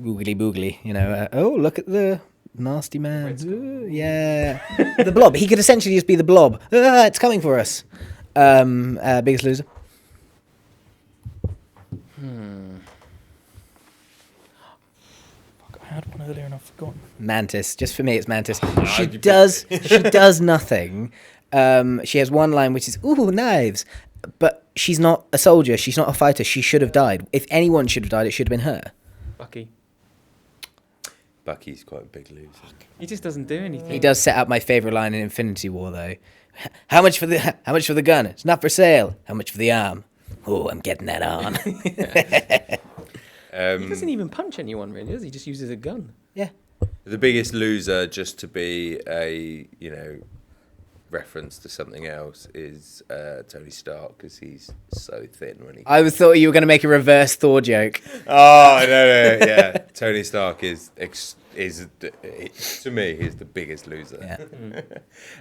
googly boogly. You know, oh look at the nasty man. Red Skull. Ooh, yeah, the blob. He could essentially just be the blob. It's coming for us. Biggest loser. Fuck, I had one earlier and I've forgotten. Mantis. Just for me, it's Mantis. She does nothing. She has one line which is "ooh, knives," but she's not a soldier. She's not a fighter. She should have died. If anyone should have died, it should have been her. Bucky. Bucky's quite a big loser. He just doesn't do anything. He does set up my favorite line in Infinity War, though. How much for the gun? It's not for sale. How much for the arm? Oh, I'm getting that on. He doesn't even punch anyone, really, does he? He just uses a gun. Yeah. The biggest loser, just to be a reference to something else, is Tony Stark, because he's so thin when he. I thought you were going to make a reverse Thor joke. Oh no, yeah. Tony Stark is to me, he's the biggest loser. Yeah.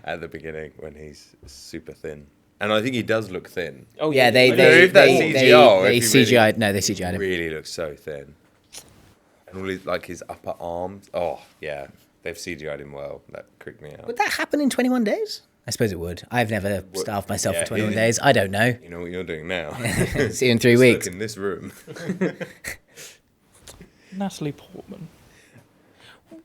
At the beginning when he's super thin, and I think he does look thin. Oh Yeah, they I don't know if that's CGI or they if he really- CGI'd. No, they CGI'd him. Really looks so thin, and all his upper arms. Oh yeah, they've CGI'd him well. That creeped me out. Would that happen in 21 days? I suppose it would. I've never starved myself yeah, for 21 he- days. I don't know. You know what you're doing now. See you in 3 Just weeks. look in this room. Natalie Portman.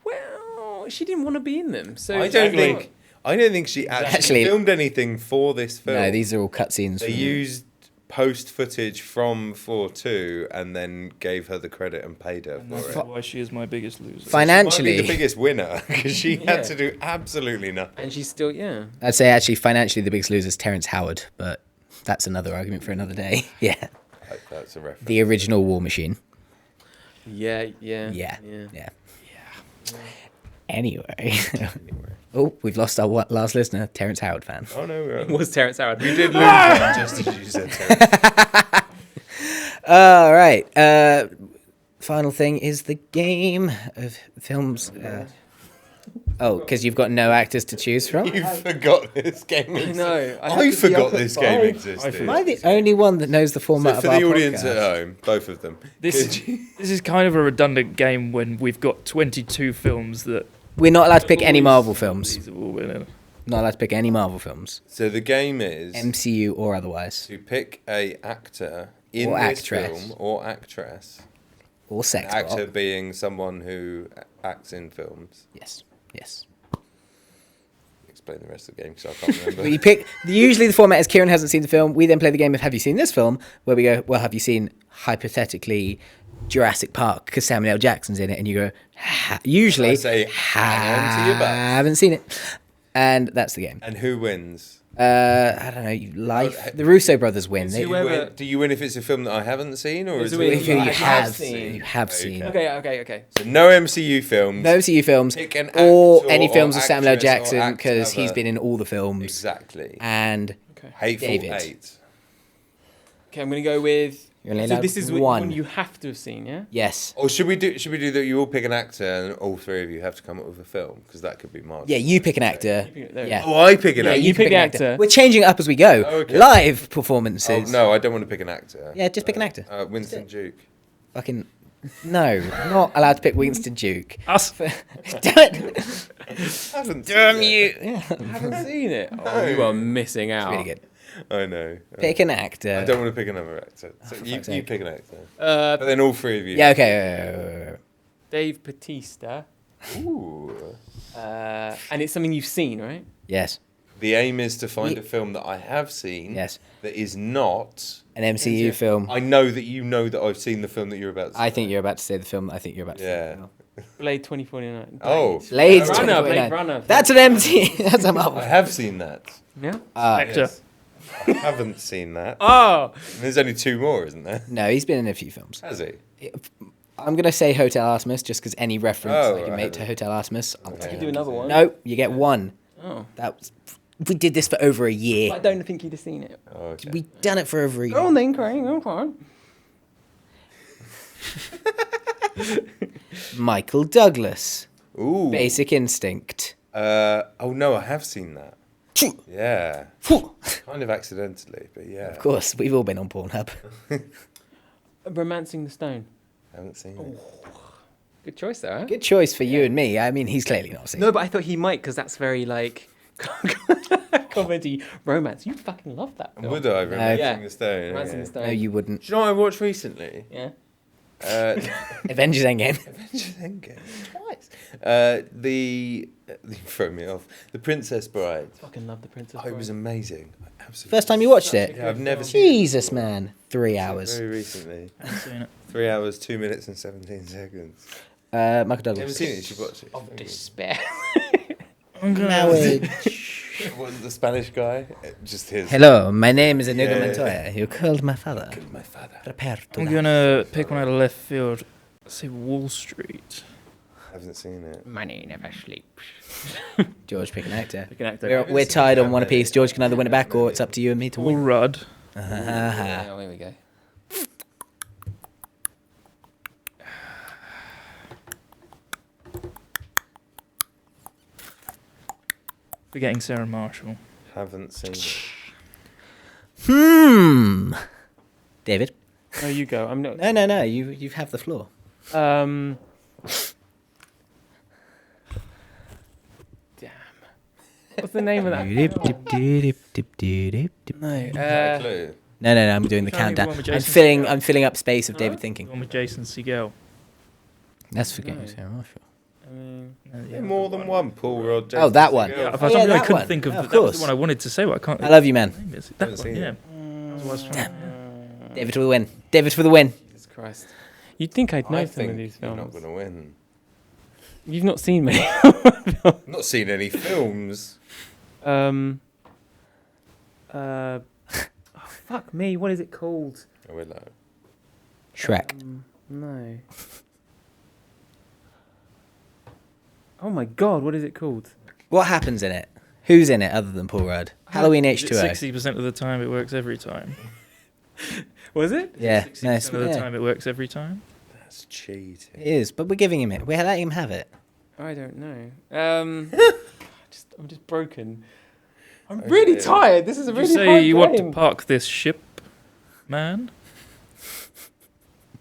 Well, she didn't want to be in them, so I don't think she actually Actually- filmed anything for this film. No, these are all cutscenes. They from- used post footage from 4-2 and then gave her the credit and paid her And for that's it. why she is my biggest loser. Financially, She might be the biggest winner because she Yeah. had to do absolutely nothing. And she's still, yeah. I'd say actually financially the biggest loser is Terrence Howard, but that's another argument for another day. Yeah, Like, that's a reference. the original War Machine. Yeah. Yeah. Anyway. Oh, we've lost our last listener, Terrence Howard fan. Oh no, It was Terrence Howard. we did lose one just as you said. Terrence. All right. Final thing is the game of films. Because you've got no actors to choose from. You forgot this game existed. know, I had I to be forgot up at this game 5. existed. Am I the only one that knows the format So for of our the audience podcast? at home, both of them. This is kind of a redundant game when we've got 22 films that We're not allowed to pick any always- Marvel films. these have all been in. Not allowed to pick any Marvel films, So the game is MCU or otherwise, to pick a actor in Or this actress. film or actress. or sex Actor bot. being someone who acts in films. Yes, yes. Explain the rest of the game because I can't remember. But you pick. Usually the format is Kieran hasn't seen the film. We then play the game of Have you seen this film? Where we go, well, have you seen hypothetically Jurassic Park because Samuel L. Jackson's in it, and you go, usually I say, hang on to your butts. haven't seen it, and that's the game. And who wins? I don't know. Life. The Russo brothers win. Do They, you, whoever- win, do you win if it's a film that I haven't seen, or is Is it it if you I have have seen, seen. you have Okay. seen. Okay. So no MCU films? No MCU films Pick an or actor any or films of Samuel L. actress or Jackson actor because he's that- been in all the films. Exactly. And Hateful David. Eight. Okay, I'm gonna go with. You're only So allowed this is one. one you have to have seen, yeah? Yes. Or should we do that? You all pick an actor, and all three of you have to come up with a film because that could be marginal. Yeah, you pick an actor. There we Yeah. Oh, I pick an Yeah, actor. you pick the actor. We're changing it up as we go. Okay. Live Oh, performances. no, I don't want to pick an actor. Yeah, just pick an actor. Winston Duke. Fucking no, I'm not allowed to pick Winston Duke. Us. Damn it! Haven't Damn seen you! Yeah, haven't seen it. Oh, you are missing out. really good. it. I know. Pick an actor. I don't want to pick another actor. So you fuck's sake. pick an actor. But then all three of you. Yeah, okay. Dave Bautista, Ooh. and it's something you've seen, right? Yes, The aim is to find Ye- a film that I have seen yes. that is not. An MCU film. I know that you know that I've seen the film that you're about to say. I think you're about to say the film. I think you're about to Yeah. say. Blade 2049. Oh. Blade Runner, 2049. Blade Runner. That's an empty. That's a Marvel. I have seen that. Yeah. Actor. Yes. I haven't seen that. Oh, There's only two more, isn't there? No, he's been in a few films. Has he? I'm gonna say Hotel Artemis just because any reference Oh, I can right. make to Hotel Artemis. I'll you take do it. another one. No, you get one. Oh. That was, we did this for over a year. I don't think you'd have seen it. Oh, okay. We done it for over a year. Go on then, Craig. Go on. Michael Douglas, Ooh. Basic Instinct. Oh no, I have seen that. Of Yeah. Kind of accidentally, but yeah. course, we've all been on Pornhub. Romancing the Stone. Haven't seen it. Good choice there. Huh? Good choice for you and me. I mean, he's clearly not seen. No, but I thought he might because that's very like comedy romance. You fucking love that. Film. Would I? Romancing Yeah. the Stone. Romancing yeah. the Stone. No, you wouldn't. Do you know what I watched recently? Yeah. Avengers Endgame. Endgame. Twice. You throw me off. The Princess Bride. Fucking love the Princess. Oh, it was Bride. amazing. Absolutely. First time you watched it? Yeah, I've never seen Jesus, man. 3 it. hours. Very recently. I haven't seen it. 3 hours, 2 minutes, and 17 seconds. Michael You haven't Douglas. seen it? You should watch it. Of despair. I'm gonna. Marriage. What, the Spanish guy? Just his. Hello, my name is Inigo Yeah. Montoya. You called my father. My father. Prepare to I'm die. gonna pick one out of left field. Let's say Wall Street. Haven't seen it. Money never sleeps. George, pick an actor. Pick an actor. We're tied on one apiece. George can either win it back or it's up to you and me to Paul win. Rudd. Yeah, there we go. Forgetting Sarah Marshall. Haven't seen it. David? No, you go. I'm not. No. You have the floor. Damn. What's the name of that? No. Clue. No. I'm doing the Trying to countdown. think of one with I'm Jason filling. Segel. I'm filling up space of David The thinking. one with Jason Segel. That's forgetting No. Sarah Marshall. I mean, Yeah, More than one. Paul Rudd. Oh, that one. Yeah, Jason for Oh, some yeah, reason I that couldn't one. think of, Of that was course. the one I wanted to say, but I can't. I love you, man. Name is that Haven't one, seen yeah. it. That's what I was trying. Yeah. David for the win. David for the win. Jesus Christ. You'd think I'd know I some think of these you're not films. going to win. You've not seen many. I've not seen any films. Oh, fuck me. What is it called? Oh, hello. Shrek. No. Oh my god, what is it called? What happens in it? Who's in it other than Paul Rudd? Halloween H2O. 60% of the time it works every time. Was it? Yeah, 60% no, of the time it works every time. That's cheating. it is. But we're giving him it. We're letting him have it. I don't know. I'm just broken. I'm really tired. This is a Did you really say hard you want to game. park this ship, man?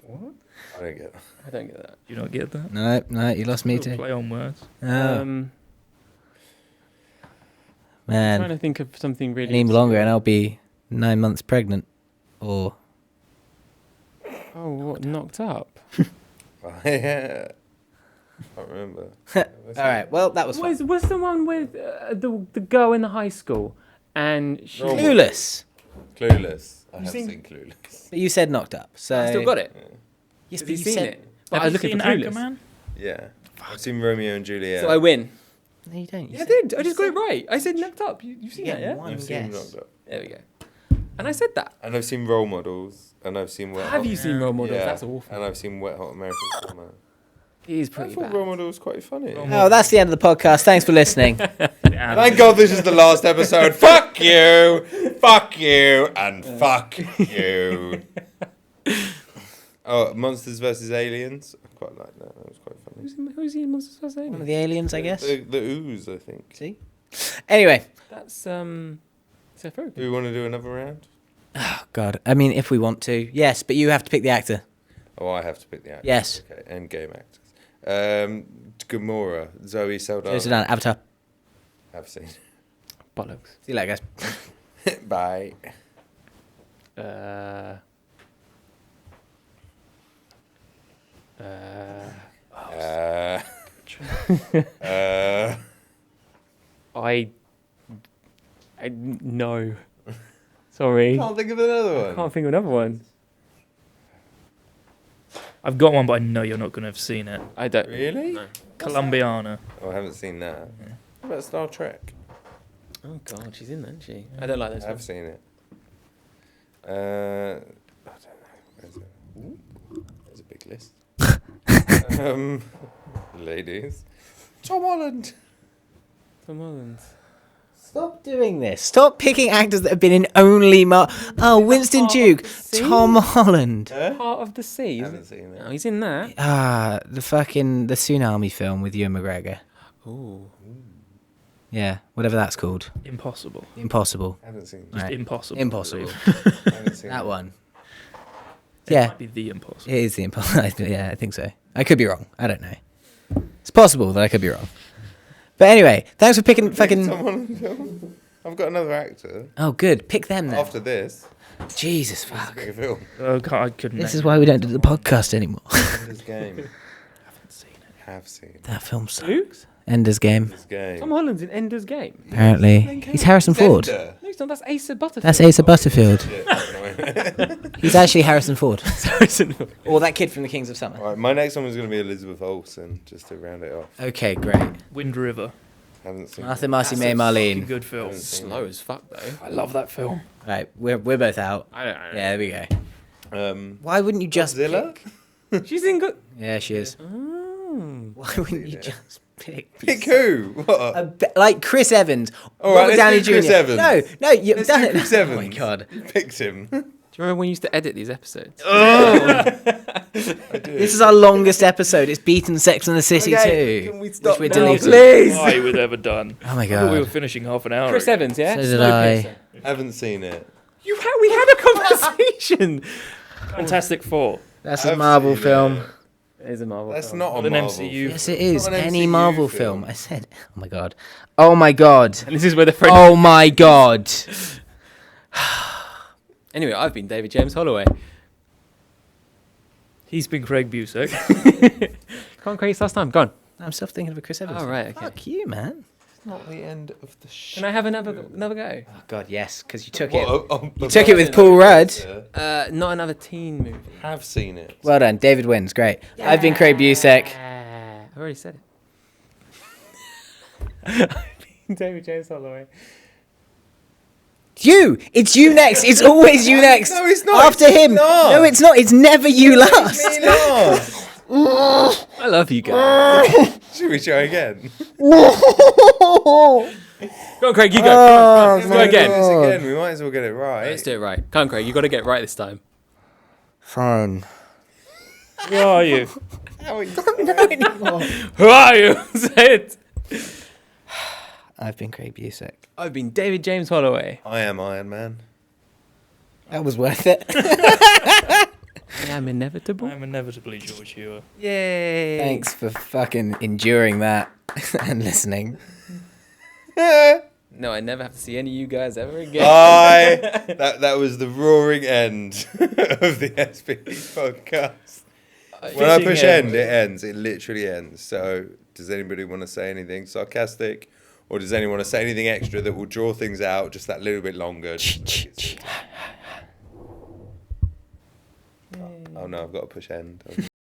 What? I don't get that. I don't get that. Do you not get that? No, you lost me Little too. Play on words. Oh, I'm man. trying to think of something really. Any longer and I'll be 9 months pregnant. Or Oh, what? Knocked up? Yeah. I can't remember. all right. Well, that was fun. Was the one with the girl in the high school and she? Roll. Clueless. Clueless. I You have seen- seen Clueless. But you said knocked up. So I still got it. Yes, Have but you you seen said it? But I Have was you looking seen for Clueless. Anchorman? Yeah. I've seen Romeo and Juliet. So I win. No, you don't. You Yeah, I said- did. I you just got it said- right. I said knocked up. You've seen You that, get yeah? one I've seen guess. Knocked Up. There we go. And I said that. And I've seen Role Models. And I've seen Wet Have Hot. you seen Role Models? Yeah. That's awful. And I've seen Wet Hot American Summer. It is I pretty thought bad. Role Models was quite funny. Oh, that's the end of the podcast. Thanks for listening. Thank God this is the last episode. Fuck you, and fuck you. Oh, Monsters vs Aliens. I quite like that. That was quite funny. Who's he in Monsters vs. One of Aliens? the aliens, I guess. The Ooze, I think. See? Anyway. That's Seth Rogen. Do we want to do another round? Oh, God. I mean, if we want to. Yes, but you have to pick the actor. Oh, I have to pick the actor. Yes. Okay, and game actors. Gamora, Zoe Saldana. Close it down. Avatar. Have seen. Bollocks. See you later, guys. Bye. I no. Sorry. Can't think of another one. Can't think of another one. I've got one, but I know you're not going to have seen it. I don't. Really? No. Columbiana. Oh, I haven't seen that. What about Star Trek? Oh God, she's in that, isn't she? I don't like those. I've ones. seen it. I don't know. Where's it? Ooh, there's a big list. Ladies. Tom Holland. Tom Holland. Stop doing this. Stop picking actors that have been in only Winston Part of Duke. the Sea? Tom Holland. Part of the Sea. I Isn't haven't it? seen Oh, it. he's in that. The tsunami film with Ewan McGregor. Ooh. Yeah, whatever that's called. Impossible. Impossible. Haven't seen it. Just Right. impossible. Impossible. Haven't seen That it. one. It Yeah. might be the impossible. It is the impossible. Yeah, I think so. I could be wrong. I don't know. It's possible that I could be wrong. But anyway, thanks for picking fucking. Tom Holland film? I've got another actor. Oh, good. Pick them then. After this, Jesus it's fuck. a big film. Oh, God, I couldn't. This name is why we don't do the podcast anymore. Ender's Game. it. I haven't seen it. Have seen That film sucks. Who? Ender's Game. Ender's Game. Tom Holland's in Ender's Game. Apparently, he's Harrison Ford. Ender. No, it's not. That's Asa Butterfield. That's Asa Butterfield. Yeah, He's actually Harrison Ford. Harrison Ford. Or that kid from The Kings of Summer. Right, my next one is going to be Elizabeth Olsen, just to round it off. Okay, great. Wind River. Haven't seen Martha it. Marcy May Fucking Marlene. good film. Haven't seen Slow as fuck though. I love that film. Right, we're both out. I don't. Yeah, there we go. it. Why wouldn't you just Godzilla? pick? She's in good. Yeah, she is. Oh. Why wouldn't you it. just pick? Pick who? What? Like Chris Evans. All right, Robert let's Downey do Chris Jr. Evans. No, you've Let's done do it. Chris Oh my Evans. god. You picked him. Do you remember when we used to edit these episodes? I do. This is our longest episode. It's beaten Sex and the City Okay, 2. can we stop which we're now, deleting. please? Why we've ever done. Oh my I thought we were god. finishing half an hour Chris ago. Evans, yeah. So did I. Snowpiercer. Haven't seen it. We had a conversation. Fantastic Four. That's I've a Marvel seen film. it. It is a Marvel. That's film. not a An Marvel MCU. film. Yes, it is. Not an Any MCU Marvel film. I said. Oh my god. Oh my god. And this is where the friend. Oh my god. Anyway, I've been David James Holloway. He's been Craig Busek. Can't create last time. Go on. I'm still thinking of a Chris Evans. Oh, right, okay. Fuck you, man. It's not the end of the show. Can I have another go? Oh god, yes, because you took What, it. you took it with Paul Rudd. Not another teen movie. Have seen it. Well done. David wins. Great. I've been Craig Busek. I've already said it. I've been David James Holloway. You. It's you next. It's always you next. No, it's not. After him. not. No, it's not. It's never you last. Me last. I love you guys. Should we try again? Go on, Craig, you go. Oh, Come on, let's go again. Do this again. We might as well get it right. Let's do it right. Come on, Craig, you got to get it right this time. Fine. Who are you? How are you? Who are you? Say it. I've been Craig Busek. I've been David James Holloway. I am Iron Man. That was worth it. I am inevitable. I'm inevitably George Hewer. Yay. Thanks for fucking enduring that and listening. No, I never have to see any of you guys ever again. That was the roaring end of the SPE podcast. When I push end, it ends. It literally ends. So, does anybody want to say anything sarcastic, or does anyone want to say anything extra that will draw things out just that little bit longer? Oh no, I've got to push end.